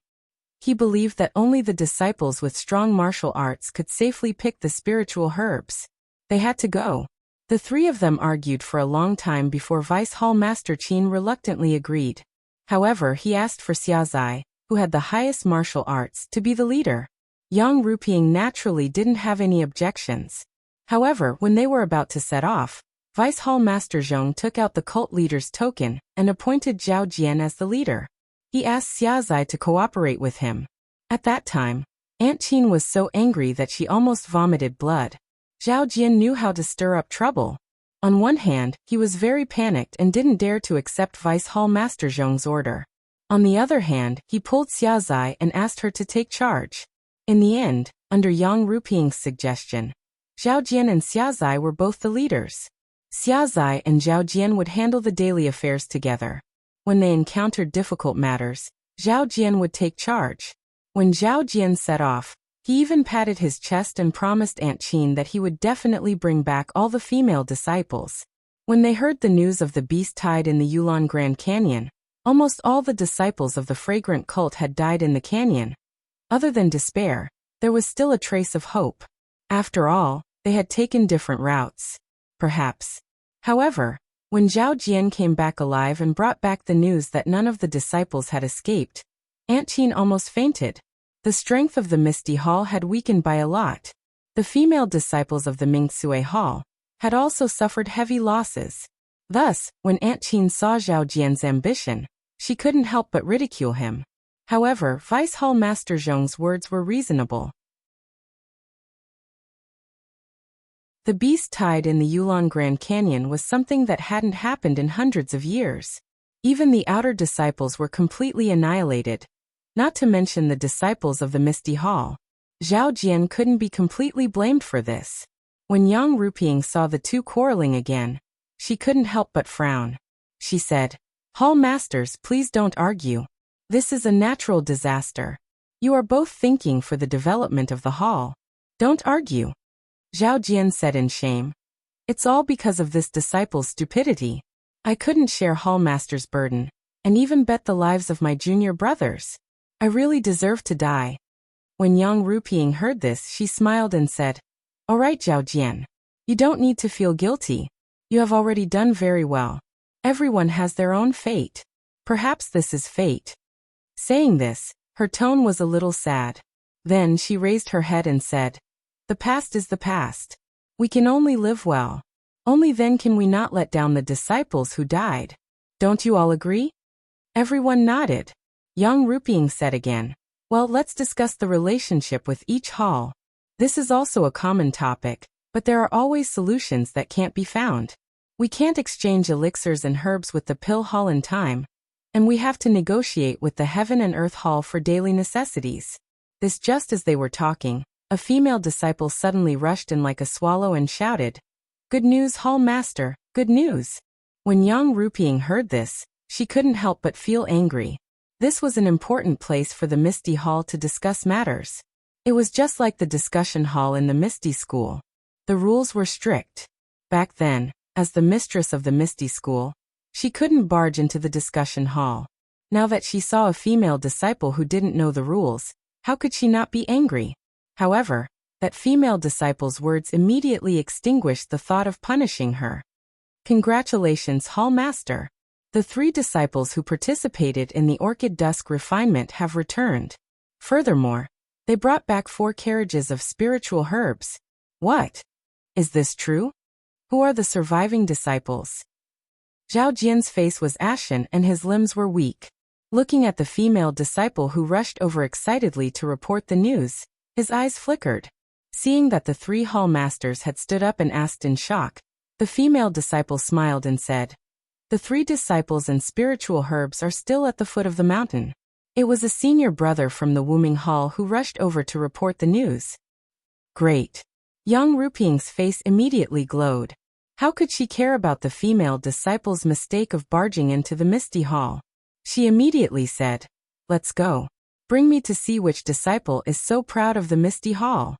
He believed that only the disciples with strong martial arts could safely pick the spiritual herbs. They had to go. The 3 of them argued for a long time before Vice Hall Master Qin reluctantly agreed. However, he asked for Xiazai, who had the highest martial arts, to be the leader. Yang Ruping naturally didn't have any objections. However, when they were about to set off, Vice Hall Master Zhong took out the cult leader's token and appointed Zhao Jian as the leader. He asked Xiazai to cooperate with him. At that time, Aunt Qin was so angry that she almost vomited blood. Zhao Jian knew how to stir up trouble. On one hand, he was very panicked and didn't dare to accept Vice Hall Master Zhong's order. On the other hand, he pulled Xiazai and asked her to take charge. In the end, Under Yang Ruping's suggestion, Zhao Jian and Xia Zai were both the leaders. Xia Zai and Zhao Jian would handle the daily affairs together. When they encountered difficult matters, Zhao Jian would take charge. When Zhao Jian set off, he even patted his chest and promised Aunt Qin that he would definitely bring back all the female disciples. When they heard the news of the beast tied in the Yulon Grand Canyon, almost all the disciples of the fragrant cult had died in the canyon. Other than despair, there was still a trace of hope. After all, they had taken different routes. Perhaps. However, when Zhao Jian came back alive and brought back the news that none of the disciples had escaped, Aunt Qin almost fainted. The strength of the Misty Hall had weakened by a lot. The female disciples of the Mingsue Hall had also suffered heavy losses. Thus, when Aunt Qin saw Zhao Jian's ambition, she couldn't help but ridicule him. However, Vice Hall Master Zhong's words were reasonable. The beast tied in the Yulon Grand Canyon was something that hadn't happened in hundreds of years. Even the outer disciples were completely annihilated. Not to mention the disciples of the Misty Hall. Zhao Jian couldn't be completely blamed for this. When Yang Ruping saw the two quarreling again, she couldn't help but frown. She said, "Hall Masters, please don't argue. This is a natural disaster. You are both thinking for the development of the hall. Don't argue." Zhao Jian said in shame. "It's all because of this disciple's stupidity. I couldn't share Hall Master's burden, and even bet the lives of my junior brothers. I really deserve to die." When Yang Ruping heard this, she smiled and said, "All right, Zhao Jian. You don't need to feel guilty. You have already done very well. Everyone has their own fate. Perhaps this is fate." Saying this, her tone was a little sad. Then she raised her head and said, "The past is the past. We can only live well. Only then can we not let down the disciples who died. Don't you all agree?" Everyone nodded. Yang Ruping said again, "Well, let's discuss the relationship with each hall. This is also a common topic, but there are always solutions that can't be found. We can't exchange elixirs and herbs with the pill hall in time, and we have to negotiate with the heaven and earth hall for daily necessities." This just as they were talking, a female disciple suddenly rushed in like a swallow and shouted, "Good news, Hall Master, good news." When Yang Ruping heard this, she couldn't help but feel angry. This was an important place for the Misty Hall to discuss matters. It was just like the discussion hall in the Misty School. The rules were strict. Back then, as the mistress of the Misty School, she couldn't barge into the discussion hall. Now that she saw a female disciple who didn't know the rules, how could she not be angry? However, that female disciple's words immediately extinguished the thought of punishing her. "Congratulations, Hall Master. The 3 disciples who participated in the Orchid Dusk refinement have returned. Furthermore, they brought back 4 carriages of spiritual herbs." "What? Is this true? Who are the surviving disciples?" Zhao Jian's face was ashen and his limbs were weak. Looking at the female disciple who rushed over excitedly to report the news, his eyes flickered. Seeing that the 3 hall masters had stood up and asked in shock, the female disciple smiled and said, "The 3 disciples and spiritual herbs are still at the foot of the mountain." It was a senior brother from the Wuming Hall who rushed over to report the news. Great. Yang Ruping's face immediately glowed. How could she care about the female disciple's mistake of barging into the Misty Hall? She immediately said, "Let's go. Bring me to see which disciple is so proud of the Misty Hall."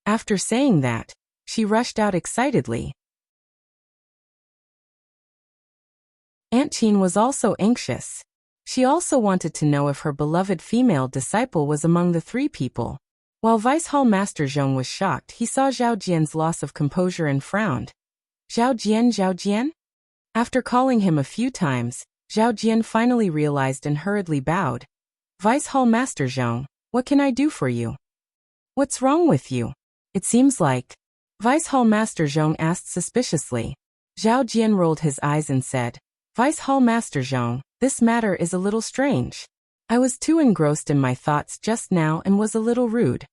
After saying that, she rushed out excitedly. Aunt Qin was also anxious. She also wanted to know if her beloved female disciple was among the 3 people. While Vice Hall Master Zhong was shocked, he saw Zhao Jian's loss of composure and frowned. "Zhao Jian, Zhao Jian?" After calling him a few times, Zhao Jian finally realized and hurriedly bowed. "Vice Hall Master Zhong, what can I do for you?" "What's wrong with you? It seems like..." Vice Hall Master Zhong asked suspiciously. Zhao Jian rolled his eyes and said, "Vice Hall Master Zhong, this matter is a little strange. I was too engrossed in my thoughts just now and was a little rude."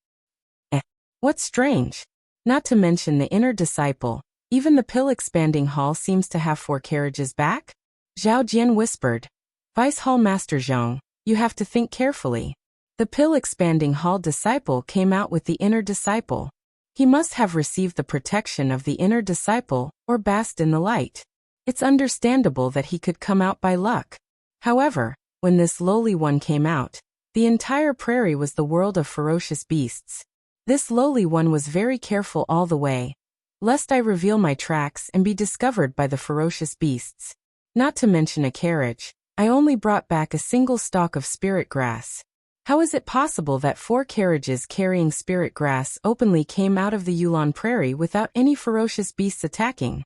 What's strange? Not to mention the inner disciple, even the pill-expanding hall seems to have 4 carriages back? Zhao Jian whispered. "Vice Hall Master Zhong, you have to think carefully. The pill-expanding hall disciple came out with the inner disciple. He must have received the protection of the inner disciple, or basked in the light. It's understandable that he could come out by luck. However, when this lowly one came out, the entire prairie was the world of ferocious beasts. This lowly one was very careful all the way, lest I reveal my tracks and be discovered by the ferocious beasts. Not to mention a carriage, I only brought back a single stalk of spirit grass. How is it possible that 4 carriages carrying spirit grass openly came out of the Yulon prairie without any ferocious beasts attacking?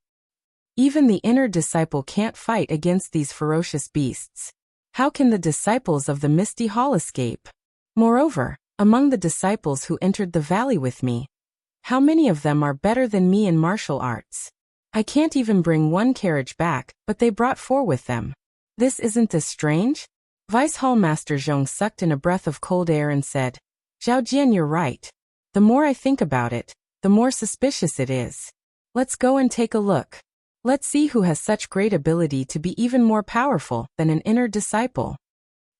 Even the inner disciple can't fight against these ferocious beasts. How can the disciples of the Misty Hall escape? Moreover, among the disciples who entered the valley with me, how many of them are better than me in martial arts? I can't even bring 1 carriage back, but they brought 4 with them. Isn't this strange? Vice Hall Master Zhong sucked in a breath of cold air and said, Zhao Jian, you're right. The more I think about it, the more suspicious it is. Let's go and take a look. Let's see who has such great ability to be even more powerful than an inner disciple.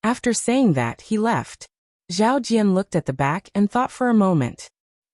After saying that, he left. Zhao Jian looked at the back and thought for a moment.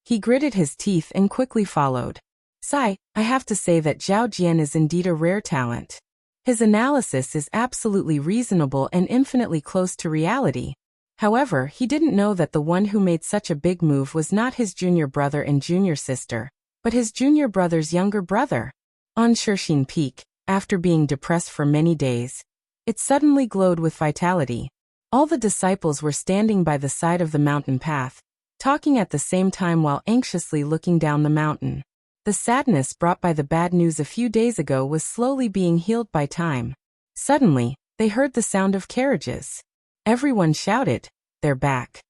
He gritted his teeth and quickly followed. Sigh, I have to say that Zhao Jian is indeed a rare talent. His analysis is absolutely reasonable and infinitely close to reality. However, he didn't know that the one who made such a big move was not his junior brother and junior sister, but his junior brother's younger brother. On Shirxin Peak, after being depressed for many days, it suddenly glowed with vitality. All the disciples were standing by the side of the mountain path, talking at the same time while anxiously looking down the mountain. The sadness brought by the bad news a few days ago was slowly being healed by time. Suddenly, they heard the sound of carriages. Everyone shouted, "They're back."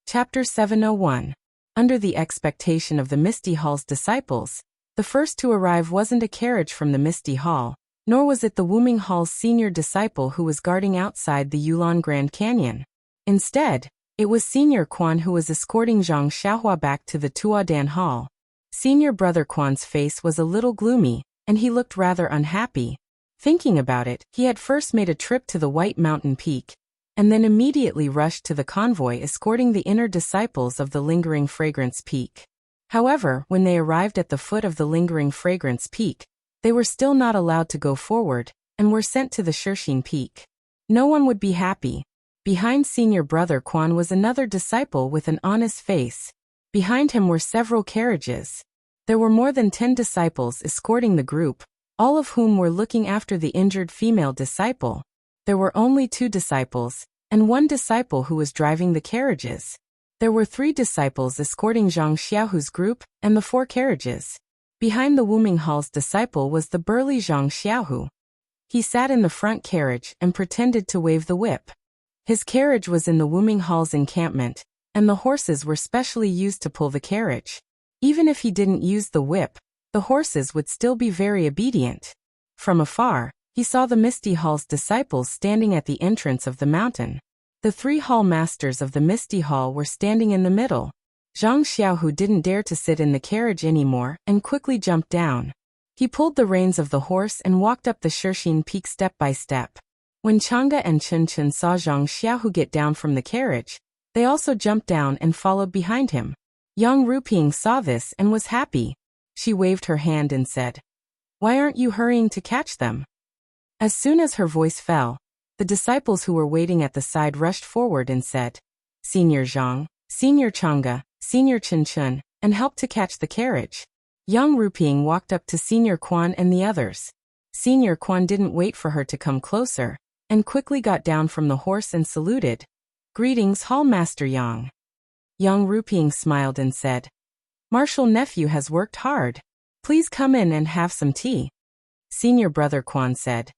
Chapter 701. Under the expectation of the Misty Hall's disciples, the first to arrive wasn't a carriage from the Misty Hall, nor was it the Wuming Hall's senior disciple who was guarding outside the Yulon Grand Canyon. Instead, it was Senior Quan who was escorting Zhang Xiaohua back to the Tuodan Hall. Senior Brother Quan's face was a little gloomy, and he looked rather unhappy. Thinking about it, he had first made a trip to the White Mountain Peak, and then immediately rushed to the convoy escorting the inner disciples of the Lingering Fragrance Peak. However, when they arrived at the foot of the Lingering Fragrance Peak, they were still not allowed to go forward, and were sent to the Shirxin Peak. No one would be happy. Behind Senior Brother Quan was another disciple with an honest face. Behind him were several carriages. There were more than 10 disciples escorting the group, all of whom were looking after the injured female disciple. There were only 2 disciples, and 1 disciple who was driving the carriages. There were 3 disciples escorting Zhang Xiaohu's group, and the 4 carriages. Behind the Wuming Hall's disciple was the burly Zhang Xiaohu. He sat in the front carriage and pretended to wave the whip. His carriage was in the Wuming Hall's encampment, and the horses were specially used to pull the carriage. Even if he didn't use the whip, the horses would still be very obedient. From afar, he saw the Misty Hall's disciples standing at the entrance of the mountain. The 3 hall masters of the Misty Hall were standing in the middle. Zhang Xiaohu didn't dare to sit in the carriage anymore and quickly jumped down. He pulled the reins of the horse and walked up the Shirxin Peak step by step. When Chang'e and Chen Chen saw Zhang Xiaohu get down from the carriage, they also jumped down and followed behind him. Yang Ruping saw this and was happy. She waved her hand and said, "Why aren't you hurrying to catch them?" As soon as her voice fell, the disciples who were waiting at the side rushed forward and said, "Senior Zhang, Senior Chang'e, Senior Chen Chen," and helped to catch the carriage. Yang Ruping walked up to Senior Quan and the others. Senior Quan didn't wait for her to come closer, and quickly got down from the horse and saluted. "Greetings, Hall Master Yang." Yang Ruping smiled and said, "Martial nephew has worked hard. Please come in and have some tea." Senior Brother Quan said,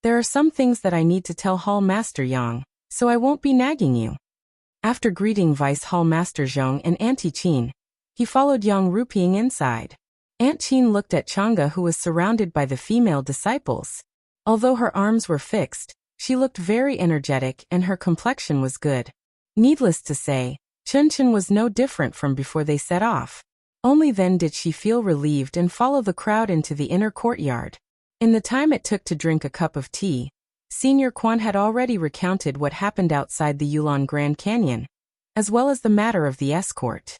"There are some things that I need to tell Hall Master Yang, so I won't be nagging you." After greeting Vice Hall Master Zhong and Auntie Qin, he followed Yang Ruping inside. Aunt Qin looked at Chang'e, who was surrounded by the female disciples. Although her arms were fixed, she looked very energetic and her complexion was good. Needless to say, Chen Chen was no different from before they set off. Only then did she feel relieved and follow the crowd into the inner courtyard. In the time it took to drink a cup of tea, Senior Quan had already recounted what happened outside the Yulon Grand Canyon, as well as the matter of the escort.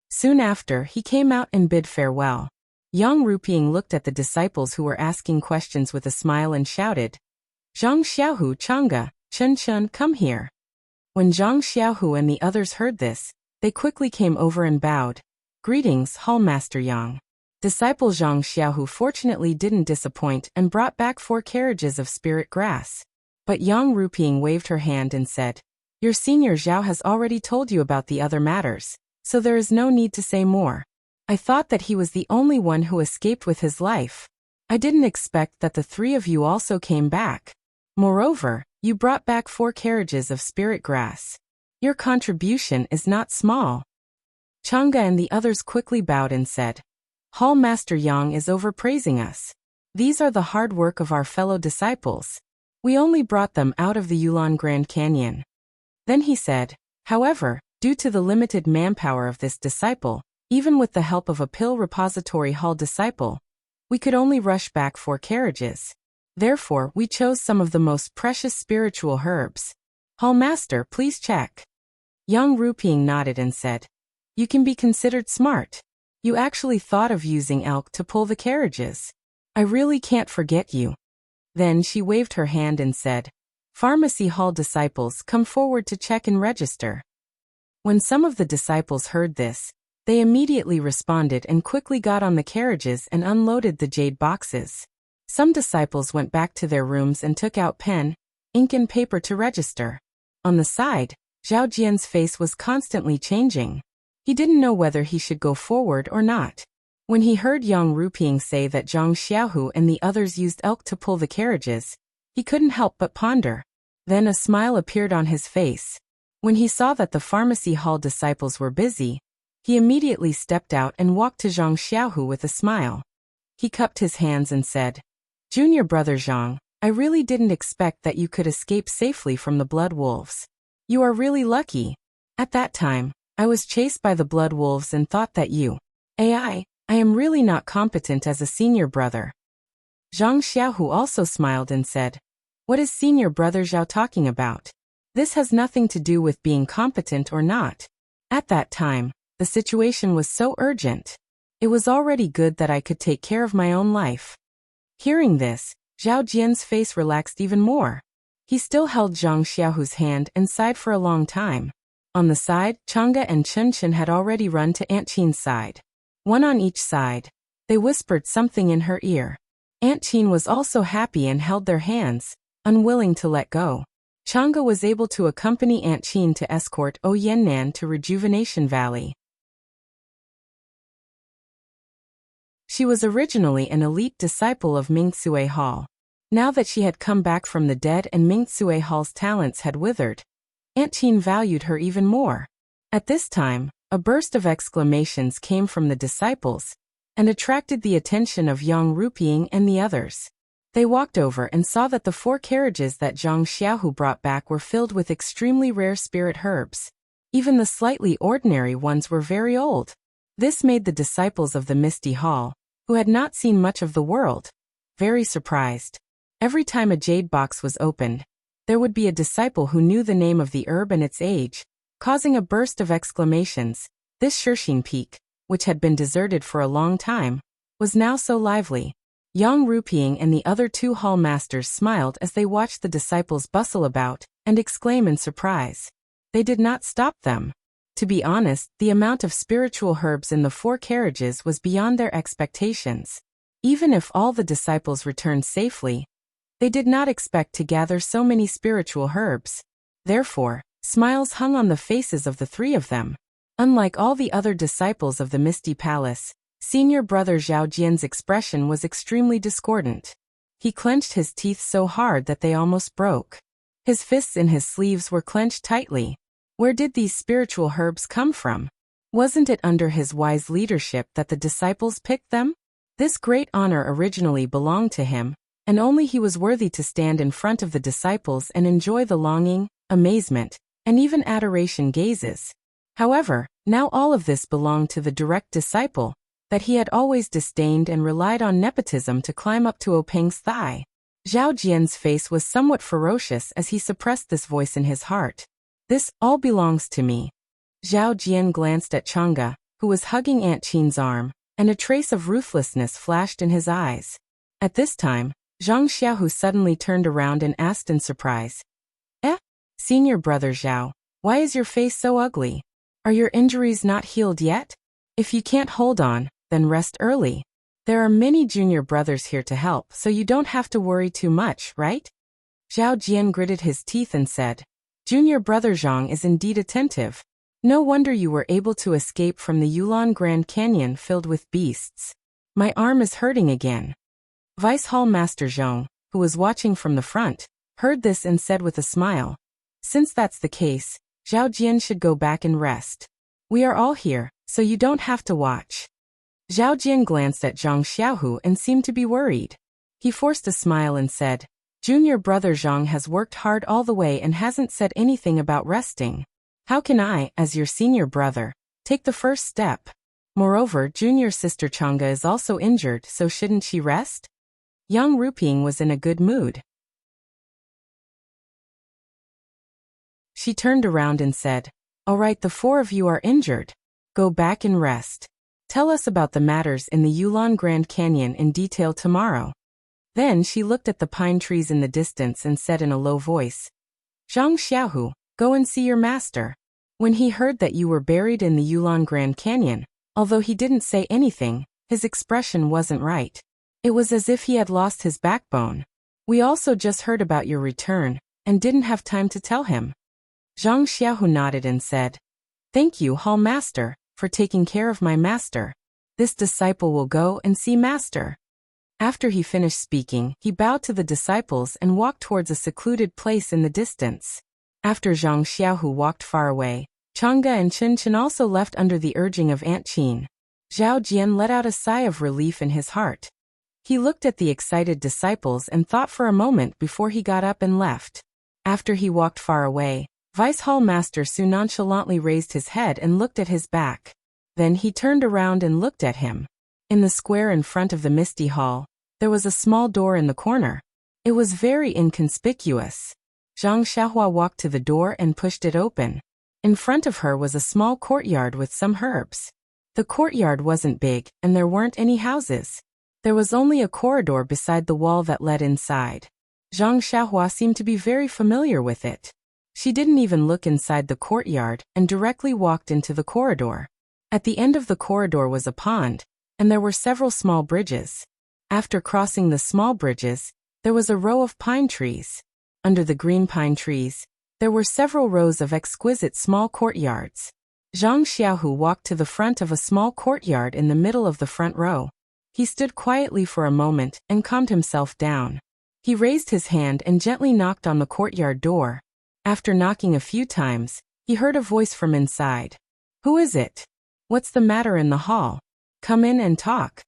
Soon after, he came out and bid farewell. Yang Ruping looked at the disciples who were asking questions with a smile and shouted, "Zhang Xiaohu Chang'e, Chen Chen, come here." When Zhang Xiaohu and the others heard this, they quickly came over and bowed. "Greetings, Hallmaster Yang." Disciple Zhang Xiaohu fortunately didn't disappoint and brought back 4 carriages of spirit grass. But Yang Ruping waved her hand and said, "Your senior Zhao has already told you about the other matters, so there is no need to say more. I thought that he was the only one who escaped with his life. I didn't expect that the 3 of you also came back. Moreover, you brought back 4 carriages of spirit grass. Your contribution is not small." Chang'e and the others quickly bowed and said, "Hall Master Yang is overpraising us. These are the hard work of our fellow disciples. We only brought them out of the Yulon Grand Canyon." Then he said, "However, due to the limited manpower of this disciple, even with the help of a pill repository hall disciple, we could only rush back 4 carriages. Therefore, we chose some of the most precious spiritual herbs. Hall Master, please check." Yang Ruping nodded and said, "You can be considered smart. You actually thought of using elk to pull the carriages. I really can't forget you." Then she waved her hand and said, "Pharmacy hall disciples, come forward to check and register." When some of the disciples heard this, they immediately responded and quickly got on the carriages and unloaded the jade boxes. Some disciples went back to their rooms and took out pen, ink and paper to register. On the side, Zhao Jian's face was constantly changing. He didn't know whether he should go forward or not. When he heard Yang Ruping say that Zhang Xiaohu and the others used elk to pull the carriages, he couldn't help but ponder. Then a smile appeared on his face. When he saw that the pharmacy hall disciples were busy, he immediately stepped out and walked to Zhang Xiaohu with a smile. He cupped his hands and said, "Junior brother Zhang, I really didn't expect that you could escape safely from the blood wolves. You are really lucky. At that time, I was chased by the blood wolves and thought that you. I am really not competent as a senior brother." Zhang Xiaohu also smiled and said, "What is senior brother Zhao talking about? This has nothing to do with being competent or not. At that time, the situation was so urgent. It was already good that I could take care of my own life." Hearing this, Zhao Jian's face relaxed even more. He still held Zhang Xiaohu's hand and sighed for a long time. On the side, Chang'e and Chen Chen had already run to Aunt Qin's side. One on each side. They whispered something in her ear. Aunt Qin was also happy and held their hands, unwilling to let go. Chang'e was able to accompany Aunt Qin to escort O Yannan to Rejuvenation Valley. She was originally an elite disciple of Mingxue Hall. Now that she had come back from the dead and Mingxue Hall's talents had withered, Aunt Qin valued her even more. At this time, a burst of exclamations came from the disciples and attracted the attention of Yang Ruping and the others. They walked over and saw that the 4 carriages that Zhang Xiaohu brought back were filled with extremely rare spirit herbs. Even the slightly ordinary ones were very old. This made the disciples of the Misty Hall, who had not seen much of the world, very surprised. Every time a jade box was opened, there would be a disciple who knew the name of the herb and its age, causing a burst of exclamations. This Shirxing Peak, which had been deserted for a long time, was now so lively. Yang Ruping and the other 2 hall masters smiled as they watched the disciples bustle about and exclaim in surprise. They did not stop them. To be honest, the amount of spiritual herbs in the 4 carriages was beyond their expectations. Even if all the disciples returned safely, they did not expect to gather so many spiritual herbs. Therefore, smiles hung on the faces of the 3 of them. Unlike all the other disciples of the Misty Palace, senior brother Zhao Jian's expression was extremely discordant. He clenched his teeth so hard that they almost broke. His fists in his sleeves were clenched tightly. Where did these spiritual herbs come from? Wasn't it under his wise leadership that the disciples picked them? This great honor originally belonged to him, and only he was worthy to stand in front of the disciples and enjoy the longing, amazement, and even adoration gazes. However, now all of this belonged to the direct disciple, that he had always disdained and relied on nepotism to climb up to Openg's thigh. Zhao Jian's face was somewhat ferocious as he suppressed this voice in his heart. This all belongs to me. Zhao Jian glanced at Chang'e, who was hugging Aunt Qin's arm, and a trace of ruthlessness flashed in his eyes. At this time, Zhang Xiaohu suddenly turned around and asked in surprise, Senior brother Zhao, why is your face so ugly? Are your injuries not healed yet? If you can't hold on, then rest early. There are many junior brothers here to help, so you don't have to worry too much, right? Zhao Jian gritted his teeth and said, Junior brother Zhang is indeed attentive. No wonder you were able to escape from the Yulon Grand Canyon filled with beasts. My arm is hurting again. Vice Hall Master Zhang, who was watching from the front, heard this and said with a smile, Since that's the case, Zhao Jian should go back and rest. We are all here, so you don't have to watch. Zhao Jian glanced at Zhang Xiaohu and seemed to be worried. He forced a smile and said, Junior brother Zhang has worked hard all the way and hasn't said anything about resting. How can I, as your senior brother, take the first step? Moreover, junior sister Chang'e is also injured, so shouldn't she rest? Yang Ruping was in a good mood. She turned around and said, All right, the four of you are injured. Go back and rest. Tell us about the matters in the Yulon Grand Canyon in detail tomorrow. Then she looked at the pine trees in the distance and said in a low voice, Zhang Xiaohu, go and see your master. When he heard that you were buried in the Yulon Grand Canyon, although he didn't say anything, his expression wasn't right. It was as if he had lost his backbone. We also just heard about your return, and didn't have time to tell him. Zhang Xiaohu nodded and said, Thank you, Hall Master, for taking care of my master. This disciple will go and see master. After he finished speaking, he bowed to the disciples and walked towards a secluded place in the distance. After Zhang Xiaohu walked far away, Chang'e and Chen also left under the urging of Aunt Qin. Zhao Jian let out a sigh of relief in his heart. He looked at the excited disciples and thought for a moment before he got up and left. After he walked far away, Vice Hall Master Su nonchalantly raised his head and looked at his back. Then he turned around and looked at him. In the square in front of the Misty Hall, there was a small door in the corner. It was very inconspicuous. Zhang Xiaohua walked to the door and pushed it open. In front of her was a small courtyard with some herbs. The courtyard wasn't big, and there weren't any houses. There was only a corridor beside the wall that led inside. Zhang Xiaohua seemed to be very familiar with it. She didn't even look inside the courtyard and directly walked into the corridor. At the end of the corridor was a pond, and there were several small bridges. After crossing the small bridges, there was a row of pine trees. Under the green pine trees, there were several rows of exquisite small courtyards. Zhang Xiaohu walked to the front of a small courtyard in the middle of the front row. He stood quietly for a moment and calmed himself down. He raised his hand and gently knocked on the courtyard door. After knocking a few times, he heard a voice from inside. Who is it? What's the matter in the hall? Come in and talk.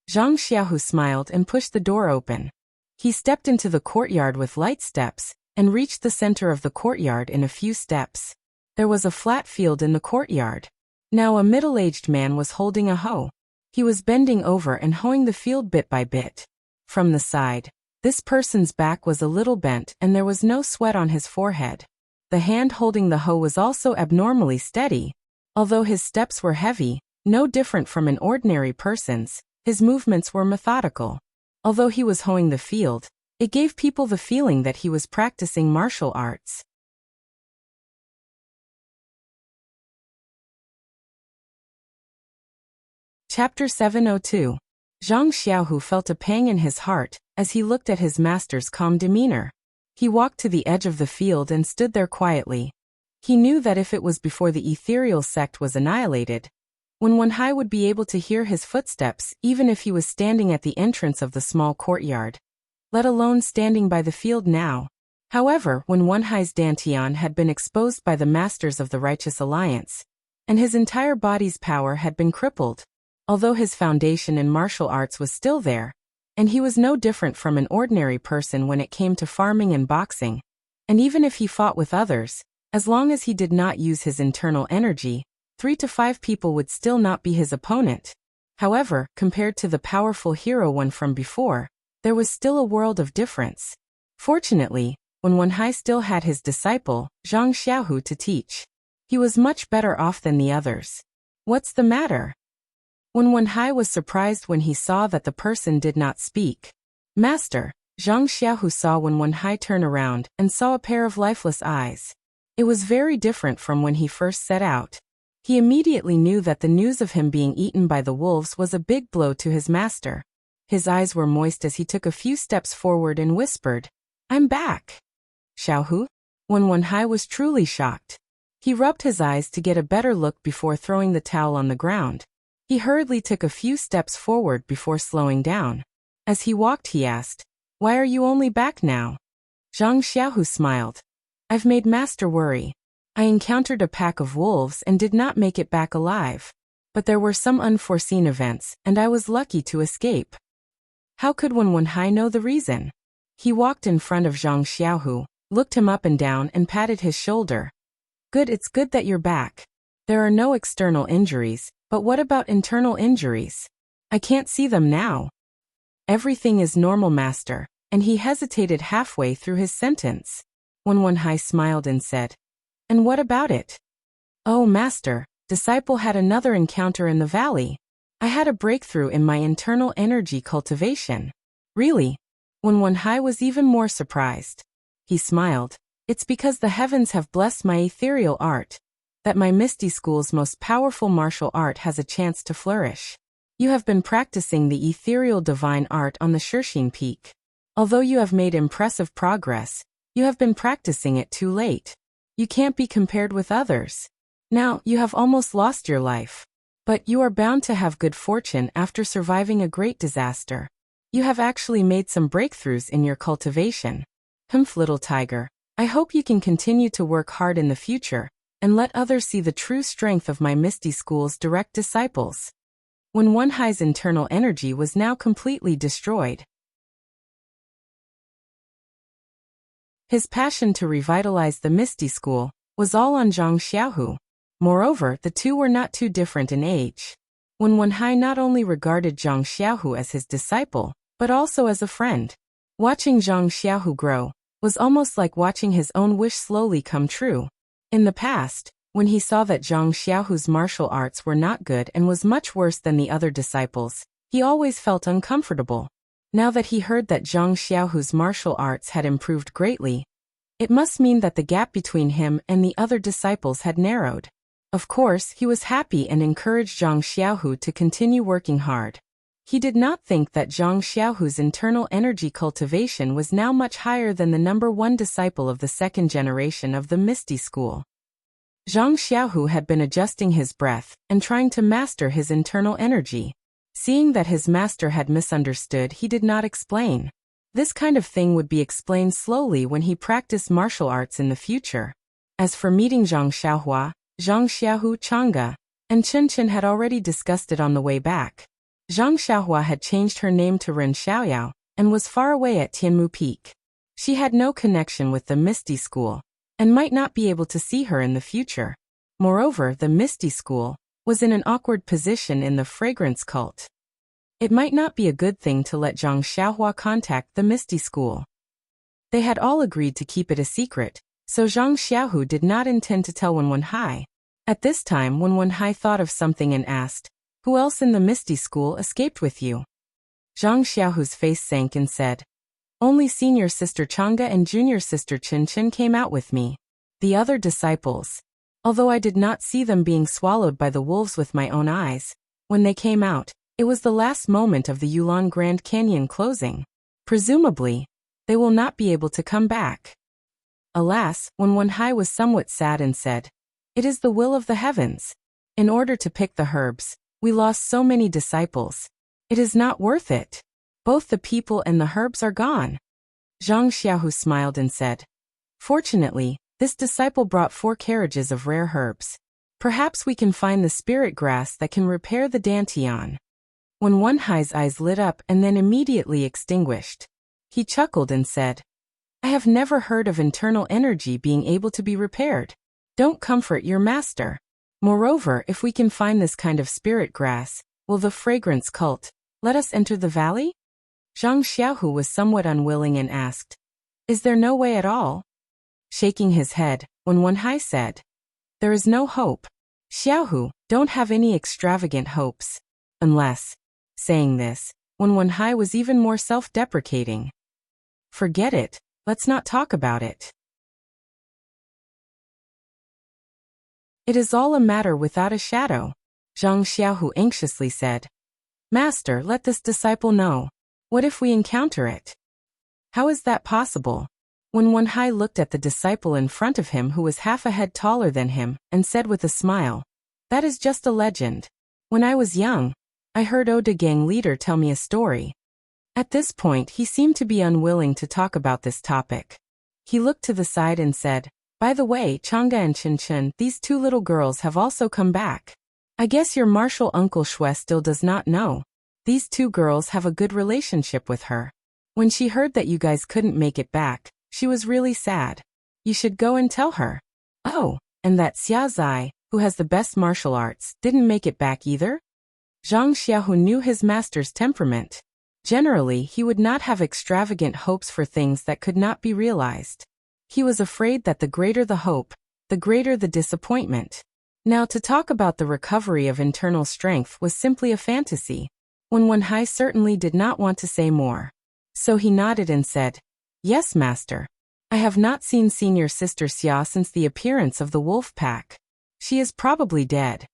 Zhang Xiaohu smiled and pushed the door open. He stepped into the courtyard with light steps and reached the center of the courtyard in a few steps. There was a flat field in the courtyard. Now a middle-aged man was holding a hoe. He was bending over and hoeing the field bit by bit. From the side, this person's back was a little bent and there was no sweat on his forehead. The hand holding the hoe was also abnormally steady. Although his steps were heavy, no different from an ordinary person's, his movements were methodical. Although he was hoeing the field, it gave people the feeling that he was practicing martial arts. Chapter 702. Zhang Xiaohu felt a pang in his heart as he looked at his master's calm demeanor. He walked to the edge of the field and stood there quietly. He knew that if it was before the ethereal sect was annihilated, when Wenhai would be able to hear his footsteps even if he was standing at the entrance of the small courtyard, let alone standing by the field now. However, when Wenhai's dantian had been exposed by the masters of the Righteous Alliance, and his entire body's power had been crippled, although his foundation in martial arts was still there, and he was no different from an ordinary person when it came to farming and boxing, and even if he fought with others, as long as he did not use his internal energy, 3 to 5 people would still not be his opponent. However, compared to the powerful hero one from before, there was still a world of difference. Fortunately, Wen Wenhai still had his disciple, Zhang Xiaohu, to teach. He was much better off than the others. What's the matter? Wen Wenhai was surprised when he saw that the person did not speak. Master, Zhang Xiaohu saw Wen Wenhai turn around and saw a pair of lifeless eyes. It was very different from when he first set out. He immediately knew that the news of him being eaten by the wolves was a big blow to his master. His eyes were moist as he took a few steps forward and whispered, "I'm back." Xiaohu? Wen Wenhai was truly shocked. He rubbed his eyes to get a better look before throwing the towel on the ground. He hurriedly took a few steps forward before slowing down. As he walked, he asked, "Why are you only back now?" Zhang Xiaohu smiled. "I've made master worry. I encountered a pack of wolves and did not make it back alive. But there were some unforeseen events, and I was lucky to escape." How could Wen Wenhai know the reason? He walked in front of Zhang Xiaohu, looked him up and down and patted his shoulder. "Good, it's good that you're back. There are no external injuries, but what about internal injuries? I can't see them now." "Everything is normal, master," and he hesitated halfway through his sentence. Wen Wenhai smiled and said, "And what about it?" "Oh, master, disciple had another encounter in the valley. I had a breakthrough in my internal energy cultivation." "Really?" Wen Wenhai was even more surprised. He smiled. "It's because the heavens have blessed my ethereal art that my Misty School's most powerful martial art has a chance to flourish. You have been practicing the ethereal divine art on the Shirxin Peak. Although you have made impressive progress, you have been practicing it too late. You can't be compared with others. Now, you have almost lost your life. But you are bound to have good fortune after surviving a great disaster. You have actually made some breakthroughs in your cultivation. Humph, little tiger. I hope you can continue to work hard in the future, and let others see the true strength of my Misty School's direct disciples." Wen Wenhai's internal energy was now completely destroyed. His passion to revitalize the Misty School was all on Zhang Xiaohu. Moreover, the two were not too different in age. Wen Wenhai not only regarded Zhang Xiaohu as his disciple, but also as a friend. Watching Zhang Xiaohu grow was almost like watching his own wish slowly come true. In the past, when he saw that Zhang Xiaohu's martial arts were not good and was much worse than the other disciples, he always felt uncomfortable. Now that he heard that Zhang Xiaohu's martial arts had improved greatly, it must mean that the gap between him and the other disciples had narrowed. Of course, he was happy and encouraged Zhang Xiaohu to continue working hard. He did not think that Zhang Xiaohu's internal energy cultivation was now much higher than the number one disciple of the second generation of the Misty School. Zhang Xiaohu had been adjusting his breath and trying to master his internal energy. Seeing that his master had misunderstood, he did not explain. This kind of thing would be explained slowly when he practiced martial arts in the future. As for meeting Zhang Xiaohua, Zhang Xiaohu, Changge, and Chen Chen had already discussed it on the way back. Zhang Xiaohua had changed her name to Ren Xiaoyao and was far away at Tianmu Peak. She had no connection with the Misty School and might not be able to see her in the future. Moreover, the Misty School was in an awkward position in the fragrance cult. It might not be a good thing to let Zhang Xiaohua contact the Misty School. They had all agreed to keep it a secret, so Zhang Xiaohu did not intend to tell Wen Wenhai. At this time, Wen Wenhai thought of something and asked, "Who else in the Misty School escaped with you?" Zhang Xiaohu's face sank and said, "Only senior sister Changge and junior sister Chen Chen came out with me. The other disciples, although I did not see them being swallowed by the wolves with my own eyes, when they came out, it was the last moment of the Yulon Grand Canyon closing. Presumably, they will not be able to come back." Alas, Wen Wenhai was somewhat sad and said, "It is the will of the heavens. In order to pick the herbs, we lost so many disciples. It is not worth it. Both the people and the herbs are gone." Zhang Xiaohu smiled and said, "Fortunately, this disciple brought 4 carriages of rare herbs. Perhaps we can find the spirit grass that can repair the dantian." Wen Wenhai's eyes lit up and then immediately extinguished. He chuckled and said, "I have never heard of internal energy being able to be repaired. Don't comfort your master. Moreover, if we can find this kind of spirit grass, Will the fragrance cult let us enter the valley? Zhang Xiaohu was somewhat unwilling and asked, Is there no way at all? Shaking his head, Wen Wenhai said, There is no hope. Xiaohu, don't have any extravagant hopes. Unless, saying this, Wen Wenhai was even more self-deprecating. Forget it, let's not talk about it. It is all a matter without a shadow, Zhang Xiaohu anxiously said. Master, let this disciple know. What if we encounter it? How is that possible? Wen Wenhai looked at the disciple in front of him who was half a head taller than him, and said with a smile, That is just a legend. When I was young, I heard Oda gang leader tell me a story. At this point he seemed to be unwilling to talk about this topic. He looked to the side and said, By the way, Chang'e and Chen, these two little girls have also come back. I guess your martial uncle Shui still does not know. These two girls have a good relationship with her. When she heard that you guys couldn't make it back, she was really sad. You should go and tell her. Oh, and that Xia Zai, who has the best martial arts, didn't make it back either? Zhang Xiaohu knew his master's temperament. Generally, he would not have extravagant hopes for things that could not be realized. He was afraid that the greater the hope, the greater the disappointment. Now to talk about the recovery of internal strength was simply a fantasy. Wen Wenhai certainly did not want to say more. So he nodded and said, Yes, master. I have not seen senior sister Xia since the appearance of the wolf pack. She is probably dead.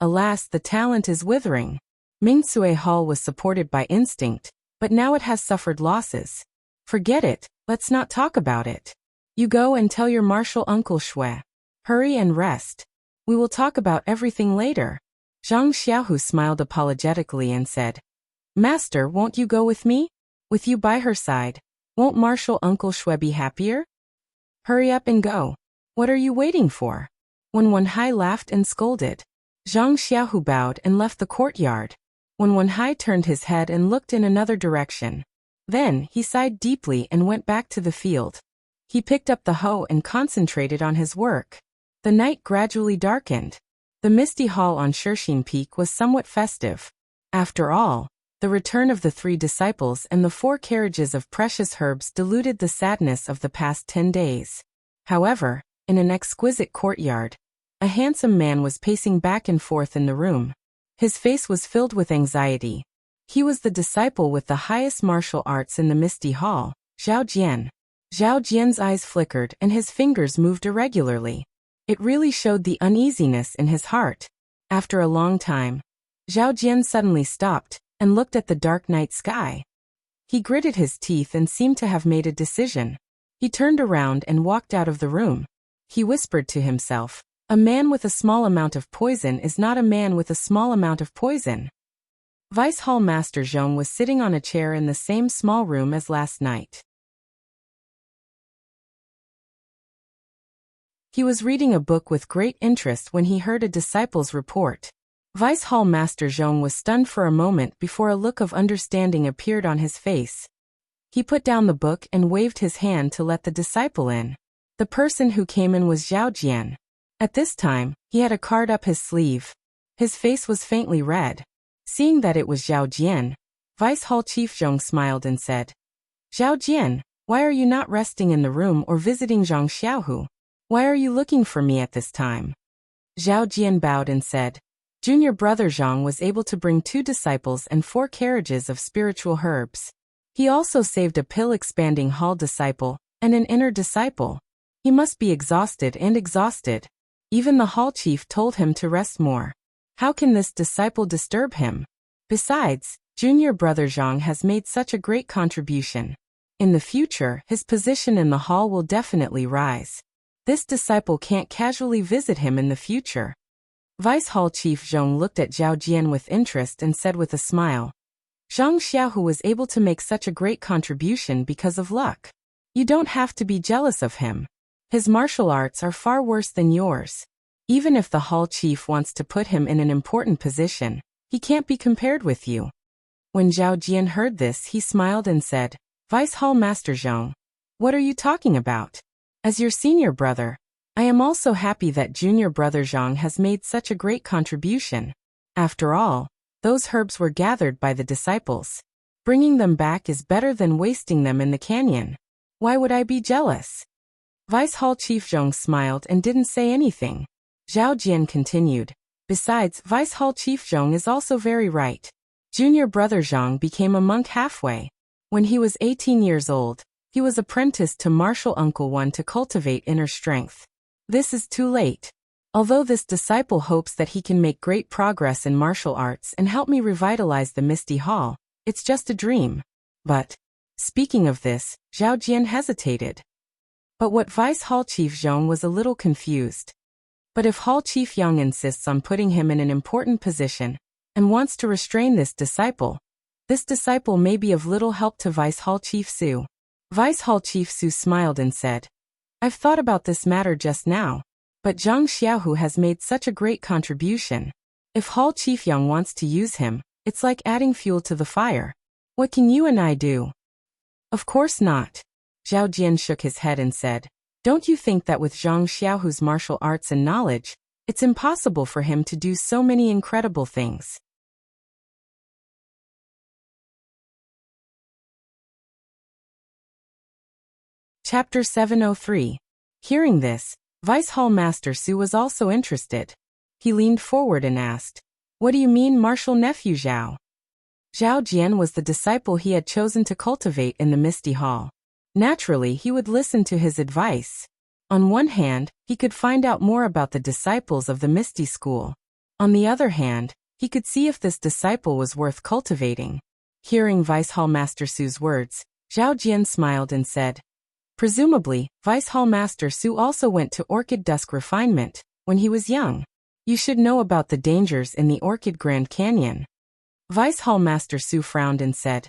Alas, the talent is withering. Mingsue Hall was supported by instinct, but now it has suffered losses. Forget it, let's not talk about it. You go and tell your martial uncle Shui. Hurry and rest. We will talk about everything later. Zhang Xiaohu smiled apologetically and said, Master, won't you go with me? With you by her side, won't martial uncle Shui be happier? Hurry up and go. What are you waiting for? Wen Wenhai laughed and scolded. Zhang Xiaohu bowed and left the courtyard. Wen Wenhai turned his head and looked in another direction. Then, he sighed deeply and went back to the field. He picked up the hoe and concentrated on his work. The night gradually darkened. The misty hall on Shirxin Peak was somewhat festive. After all, the return of the 3 disciples and the 4 carriages of precious herbs diluted the sadness of the past 10 days. However, in an exquisite courtyard, a handsome man was pacing back and forth in the room. His face was filled with anxiety. He was the disciple with the highest martial arts in the misty hall, Zhao Jian. Zhao Jian's eyes flickered and his fingers moved irregularly. It really showed the uneasiness in his heart. After a long time, Zhao Jian suddenly stopped and looked at the dark night sky. He gritted his teeth and seemed to have made a decision. He turned around and walked out of the room. He whispered to himself, A man with a small amount of poison is not a man with a small amount of poison. Vice Hall Master Zhong was sitting on a chair in the same small room as last night. He was reading a book with great interest when he heard a disciple's report. Vice Hall Master Zhong was stunned for a moment before a look of understanding appeared on his face. He put down the book and waved his hand to let the disciple in. The person who came in was Zhao Jian. At this time, he had a card up his sleeve. His face was faintly red. Seeing that it was Zhao Jian, Vice Hall Chief Zhong smiled and said, Zhao Jian, why are you not resting in the room or visiting Zhang Xiaohu? Why are you looking for me at this time? Zhao Jian bowed and said, Junior brother Zhang was able to bring 2 disciples and 4 carriages of spiritual herbs. He also saved a pill-expanding hall disciple and an inner disciple. He must be exhausted and exhausted. Even the hall chief told him to rest more. How can this disciple disturb him? Besides, junior brother Zhang has made such a great contribution. In the future, his position in the hall will definitely rise. This disciple can't casually visit him in the future. Vice Hall Chief Zhong looked at Zhao Jian with interest and said with a smile, Zhang Xiaohu was able to make such a great contribution because of luck. You don't have to be jealous of him. His martial arts are far worse than yours. Even if the hall chief wants to put him in an important position, he can't be compared with you. When Zhao Jian heard this, he smiled and said, Vice Hall Master Zhong, what are you talking about? As your senior brother, I am also happy that junior brother Zhang has made such a great contribution. After all, Those herbs were gathered by the disciples. Bringing them back is better than wasting them in the canyon. Why would I be jealous? Vice Hall Chief Zhong smiled and didn't say anything. Zhao Jian continued. Besides, Vice Hall Chief Zhong is also very right. Junior brother Zhang became a monk halfway. When he was 18 years old, he was apprenticed to martial uncle one to cultivate inner strength. This is too late. Although this disciple hopes that he can make great progress in martial arts and help me revitalize the Misty Hall, it's just a dream. But, speaking of this, Zhao Jian hesitated. But what Vice Hall Chief Zhong was a little confused. But if Hall Chief Yang insists on putting him in an important position, and wants to restrain this disciple may be of little help to Vice Hall Chief Su. Vice Hall Chief Su smiled and said, I've thought about this matter just now, but Zhang Xiaohu has made such a great contribution. If Hall Chief Yang wants to use him, it's like adding fuel to the fire. What can you and I do? Of course not. Zhao Jian shook his head and said, Don't you think that with Zhang Xiaohu's martial arts and knowledge, it's impossible for him to do so many incredible things? Chapter 703. Hearing this, Vice Hall Master Su was also interested. He leaned forward and asked, What do you mean, martial nephew Zhao? Zhao Jian was the disciple he had chosen to cultivate in the Misty Hall. Naturally, he would listen to his advice. On one hand, he could find out more about the disciples of the Misty School. On the other hand, he could see if this disciple was worth cultivating. Hearing Vice Hall Master Su's words, Zhao Jian smiled and said, Presumably, Vice Hall Master Su also went to Orchid Dusk Refinement when he was young. You should know about the dangers in the Orchid Grand Canyon. Vice Hall Master Su frowned and said,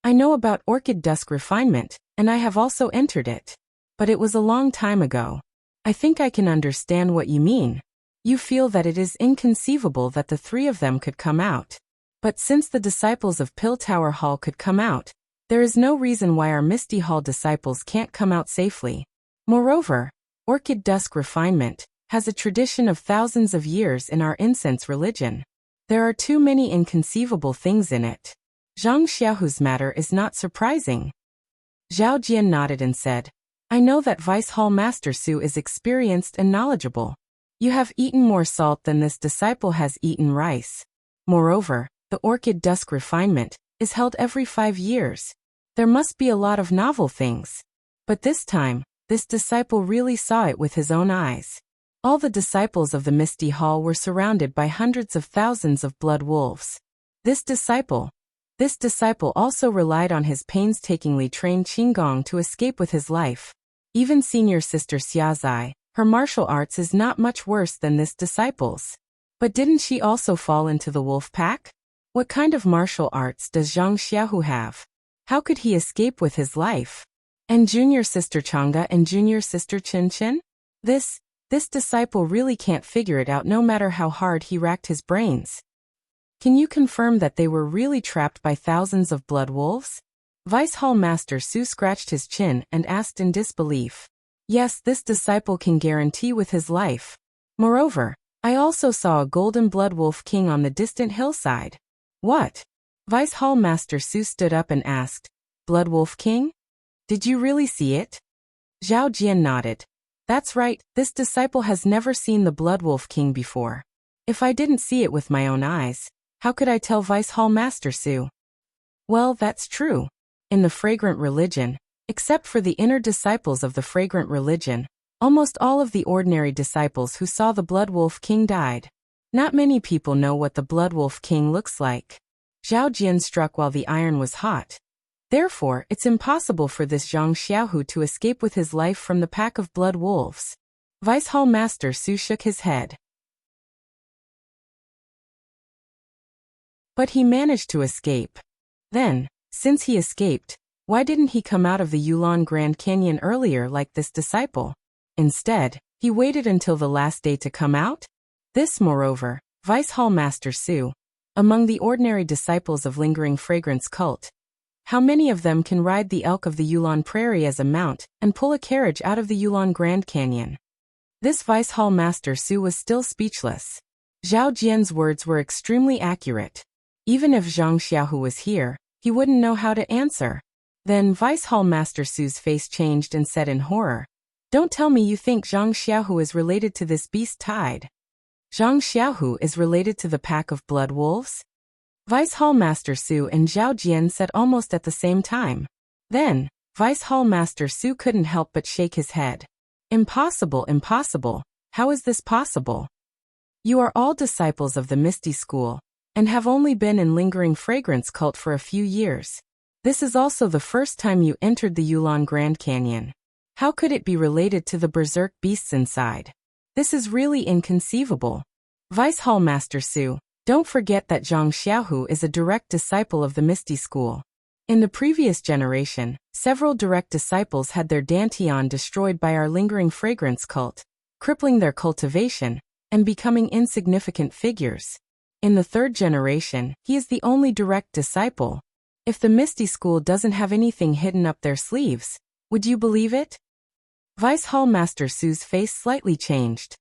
I know about Orchid Dusk Refinement, and I have also entered it. But it was a long time ago. I think I can understand what you mean. You feel that it is inconceivable that the three of them could come out. But since the disciples of Pill Tower Hall could come out, there is no reason why our Misty Hall disciples can't come out safely. Moreover, Orchid Dusk Refinement has a tradition of thousands of years in our incense religion. There are too many inconceivable things in it. Zhang Xiaohu's matter is not surprising. Zhao Jian nodded and said, I know that Vice Hall Master Su is experienced and knowledgeable. You have eaten more salt than this disciple has eaten rice. Moreover, the Orchid Dusk Refinement is held every 5 years. There must be a lot of novel things. But this time, this disciple really saw it with his own eyes. All the disciples of the Misty Hall were surrounded by hundreds of thousands of blood wolves. This disciple also relied on his painstakingly trained Qinggong to escape with his life. Even senior sister Xiazai, her martial arts is not much worse than this disciple's. But didn't she also fall into the wolf pack? What kind of martial arts does Zhang Xiaohu have? How could he escape with his life? And junior sister Chang'e and junior sister Qin? This disciple really can't figure it out no matter how hard he racked his brains. Can you confirm that they were really trapped by thousands of blood wolves? Vice Hall Master Su scratched his chin and asked in disbelief. Yes, this disciple can guarantee with his life. Moreover, I also saw a golden blood wolf king on the distant hillside. What? Vice Hall Master Su stood up and asked, Blood Wolf King? Did you really see it? Zhao Jian nodded. That's right, this disciple has never seen the Blood Wolf King before. If I didn't see it with my own eyes, how could I tell Vice Hall Master Su? Well, that's true. In the Fragrant Religion, except for the inner disciples of the Fragrant Religion, almost all of the ordinary disciples who saw the Blood Wolf King died. Not many people know what the Blood Wolf King looks like. Zhao Jian struck while the iron was hot. Therefore, it's impossible for this Zhang Xiaohu to escape with his life from the pack of blood wolves. Vice Hall Master Su shook his head. But he managed to escape. Then, since he escaped, why didn't he come out of the Yulon Grand Canyon earlier like this disciple? Instead, he waited until the last day to come out? This, moreover, Vice Hall Master Su, among the ordinary disciples of Lingering Fragrance Cult, how many of them can ride the elk of the Yulon Prairie as a mount and pull a carriage out of the Yulon Grand Canyon? This Vice Hall Master Su was still speechless. Zhao Jian's words were extremely accurate. Even if Zhang Xiaohu was here, he wouldn't know how to answer. Then Vice Hall Master Su's face changed and said in horror, "Don't tell me you think Zhang Xiaohu is related to this beast tide." Zhang Xiaohu is related to the pack of blood wolves? Vice Hall Master Su and Zhao Jian said almost at the same time. Then, Vice Hall Master Su couldn't help but shake his head. Impossible, impossible. How is this possible? You are all disciples of the Misty School, and have only been in Lingering Fragrance cult for a few years. This is also the first time you entered the Yulon Grand Canyon. How could it be related to the berserk beasts inside? This is really inconceivable. Vice Hall Master Su, don't forget that Zhang Xiaohu is a direct disciple of the Misty School. In the previous generation, several direct disciples had their dantian destroyed by our Lingering Fragrance cult, crippling their cultivation, and becoming insignificant figures. In the third generation, he is the only direct disciple. If the Misty School doesn't have anything hidden up their sleeves, would you believe it? Vice Hall Master Su's face slightly changed.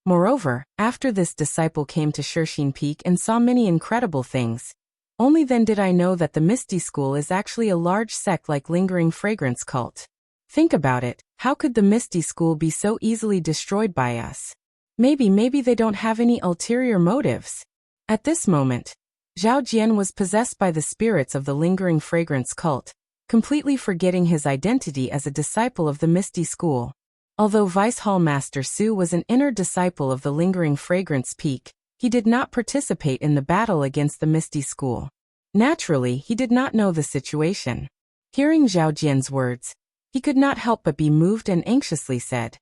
Moreover, after this disciple came to Shirxin Peak and saw many incredible things, only then did I know that the Misty School is actually a large sect like Lingering Fragrance cult. Think about it, how could the Misty School be so easily destroyed by us? Maybe they don't have any ulterior motives. At this moment, Zhao Jian was possessed by the spirits of the Lingering Fragrance cult, completely forgetting his identity as a disciple of the Misty School. Although Vice Hall Master Su was an inner disciple of the Lingering Fragrance Peak, he did not participate in the battle against the Misty School. Naturally, he did not know the situation. Hearing Zhao Jian's words, he could not help but be moved and anxiously said,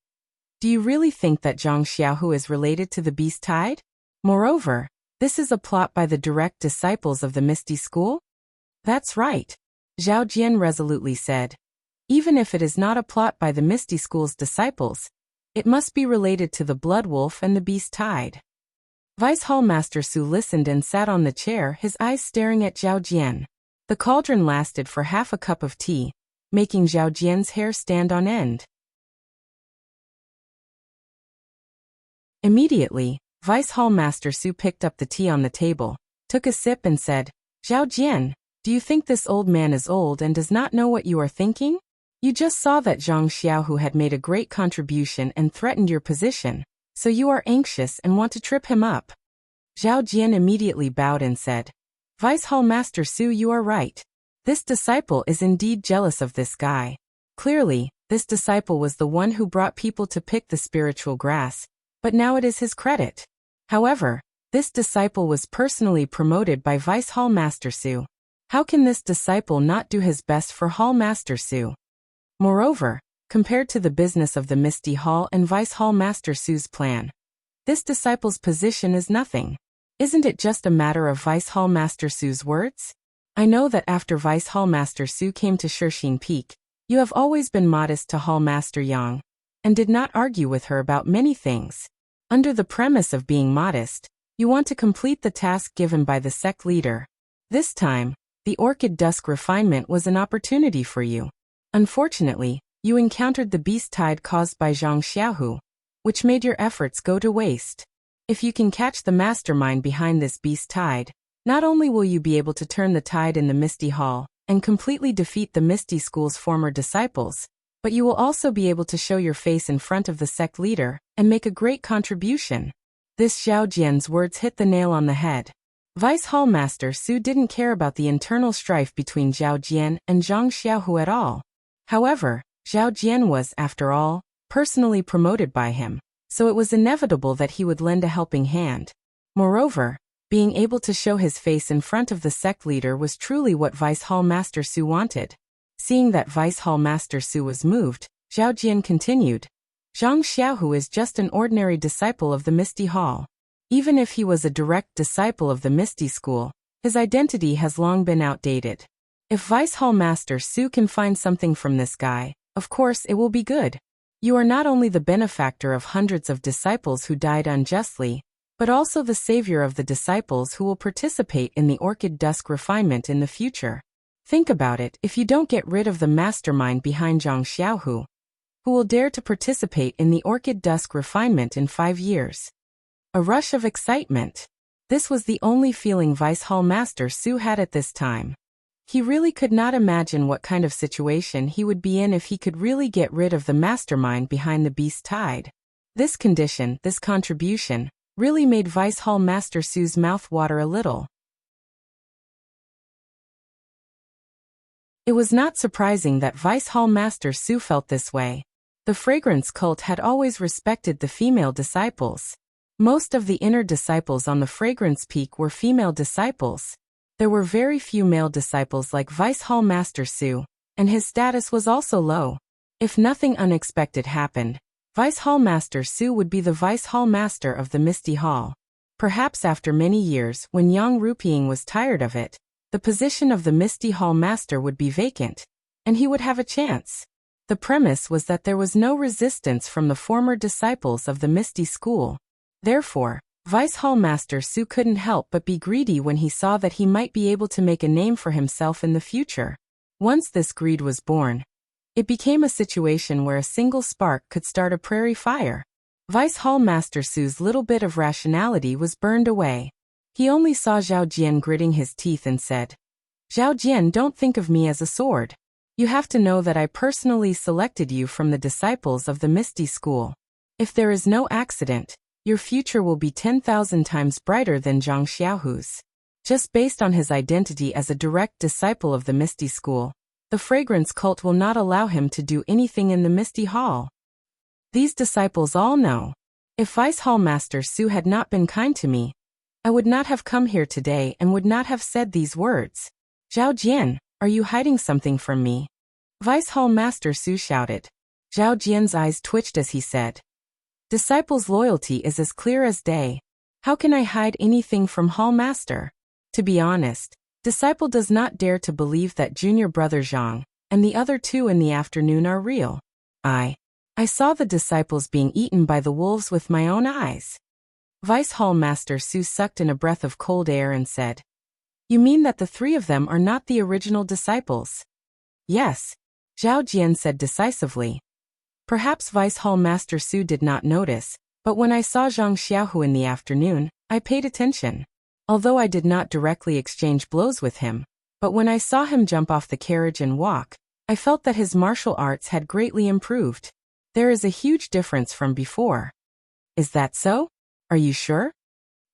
"Do you really think that Zhang Xiaohu is related to the beast tide? Moreover, this is a plot by the direct disciples of the Misty School?" "That's right," Zhao Jian resolutely said. "Even if it is not a plot by the Misty School's disciples, it must be related to the Blood Wolf and the Beast Tide." Vice Hall Master Su listened and sat on the chair, his eyes staring at Zhao Jian. The cauldron lasted for half a cup of tea, making Zhao Jian's hair stand on end. Immediately, Vice Hall Master Su picked up the tea on the table, took a sip and said, "Zhao Jian, do you think this old man is old and does not know what you are thinking? You just saw that Zhang Xiaohu had made a great contribution and threatened your position, so you are anxious and want to trip him up." Zhao Jian immediately bowed and said, "Vice Hall Master Su, you are right. This disciple is indeed jealous of this guy. Clearly, this disciple was the one who brought people to pick the spiritual grass, but now it is his credit. However, this disciple was personally promoted by Vice Hall Master Su. How can this disciple not do his best for Hall Master Su? Moreover, compared to the business of the Misty Hall and Vice Hall Master Su's plan, this disciple's position is nothing. Isn't it just a matter of Vice Hall Master Su's words? I know that after Vice Hall Master Su came to Shirxin Peak, you have always been modest to Hall Master Yang, and did not argue with her about many things. Under the premise of being modest, you want to complete the task given by the sect leader. This time, the Orchid Dusk refinement was an opportunity for you. Unfortunately, you encountered the beast tide caused by Zhang Xiaohu, which made your efforts go to waste. If you can catch the mastermind behind this beast tide, not only will you be able to turn the tide in the Misty Hall and completely defeat the Misty School's former disciples, but you will also be able to show your face in front of the sect leader and make a great contribution." This Zhao Jian's words hit the nail on the head. Vice Hall Master Su didn't care about the internal strife between Zhao Jian and Zhang Xiaohu at all. However, Zhao Jian was, after all, personally promoted by him, so it was inevitable that he would lend a helping hand. Moreover, being able to show his face in front of the sect leader was truly what Vice Hall Master Su wanted. Seeing that Vice Hall Master Su was moved, Zhao Jian continued, "Zhang Xiaohu is just an ordinary disciple of the Misty Hall. Even if he was a direct disciple of the Misty School, his identity has long been outdated. If Vice Hall Master Su can find something from this guy, of course it will be good. You are not only the benefactor of hundreds of disciples who died unjustly, but also the savior of the disciples who will participate in the Orchid Dusk refinement in the future. Think about it, if you don't get rid of the mastermind behind Zhang Xiaohu, who will dare to participate in the Orchid Dusk refinement in 5 years?" A rush of excitement. This was the only feeling Vice Hall Master Su had at this time. He really could not imagine what kind of situation he would be in if he could really get rid of the mastermind behind the beast tide. This condition, this contribution, really made Vice Hall Master Su's mouth water a little. It was not surprising that Vice Hall Master Su felt this way. The fragrance cult had always respected the female disciples. Most of the inner disciples on the fragrance peak were female disciples. There were very few male disciples like Vice Hall Master Su, and his status was also low. If nothing unexpected happened, Vice Hall Master Su would be the Vice Hall Master of the Misty Hall. Perhaps after many years, when Yang Ruping was tired of it, the position of the Misty Hall Master would be vacant, and he would have a chance. The premise was that there was no resistance from the former disciples of the Misty School. Therefore, Vice Hall Master Su couldn't help but be greedy when he saw that he might be able to make a name for himself in the future. Once this greed was born, it became a situation where a single spark could start a prairie fire. Vice Hall Master Su's little bit of rationality was burned away. He only saw Zhao Jian gritting his teeth and said, "Zhao Jian, don't think of me as a sword. You have to know that I personally selected you from the disciples of the Misty School. If there is no accident, your future will be 10,000 times brighter than Zhang Xiaohu's." Just based on his identity as a direct disciple of the Misty School, the fragrance cult will not allow him to do anything in the Misty Hall. These disciples all know. If Vice Hall Master Su had not been kind to me, I would not have come here today and would not have said these words. "Zhao Jian, are you hiding something from me?" Vice Hall Master Su shouted. Zhao Jian's eyes twitched as he said, "Disciples' loyalty is as clear as day. How can I hide anything from Hall Master? To be honest, Disciple does not dare to believe that junior brother Zhang and the other two in the afternoon are real. I saw the disciples being eaten by the wolves with my own eyes." Vice Hall Master Su sucked in a breath of cold air and said, "You mean that the three of them are not the original disciples?" "Yes," Zhao Jian said decisively. Perhaps Vice Hall Master Su did not notice, but when I saw Zhang Xiaohu in the afternoon, I paid attention. Although I did not directly exchange blows with him, but when I saw him jump off the carriage and walk, I felt that his martial arts had greatly improved. There is a huge difference from before. Is that so? Are you sure?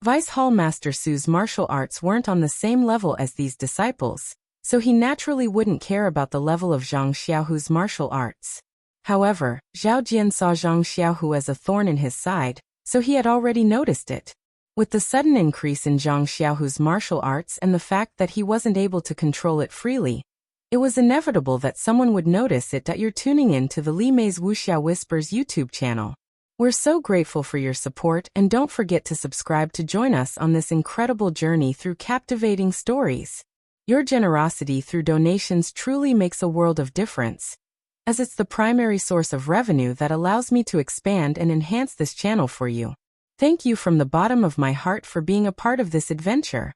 Vice Hall Master Su's martial arts weren't on the same level as these disciples, so he naturally wouldn't care about the level of Zhang Xiaohu's martial arts. However, Zhao Jian saw Zhang Xiaohu as a thorn in his side, so he had already noticed it. With the sudden increase in Zhang Xiaohu's martial arts and the fact that he wasn't able to control it freely, it was inevitable that someone would notice it. You're tuning in to the Li Mei's Wuxia Whispers YouTube channel. We're so grateful for your support, and don't forget to subscribe to join us on this incredible journey through captivating stories. Your generosity through donations truly makes a world of difference, as it's the primary source of revenue that allows me to expand and enhance this channel for you. Thank you from the bottom of my heart for being a part of this adventure.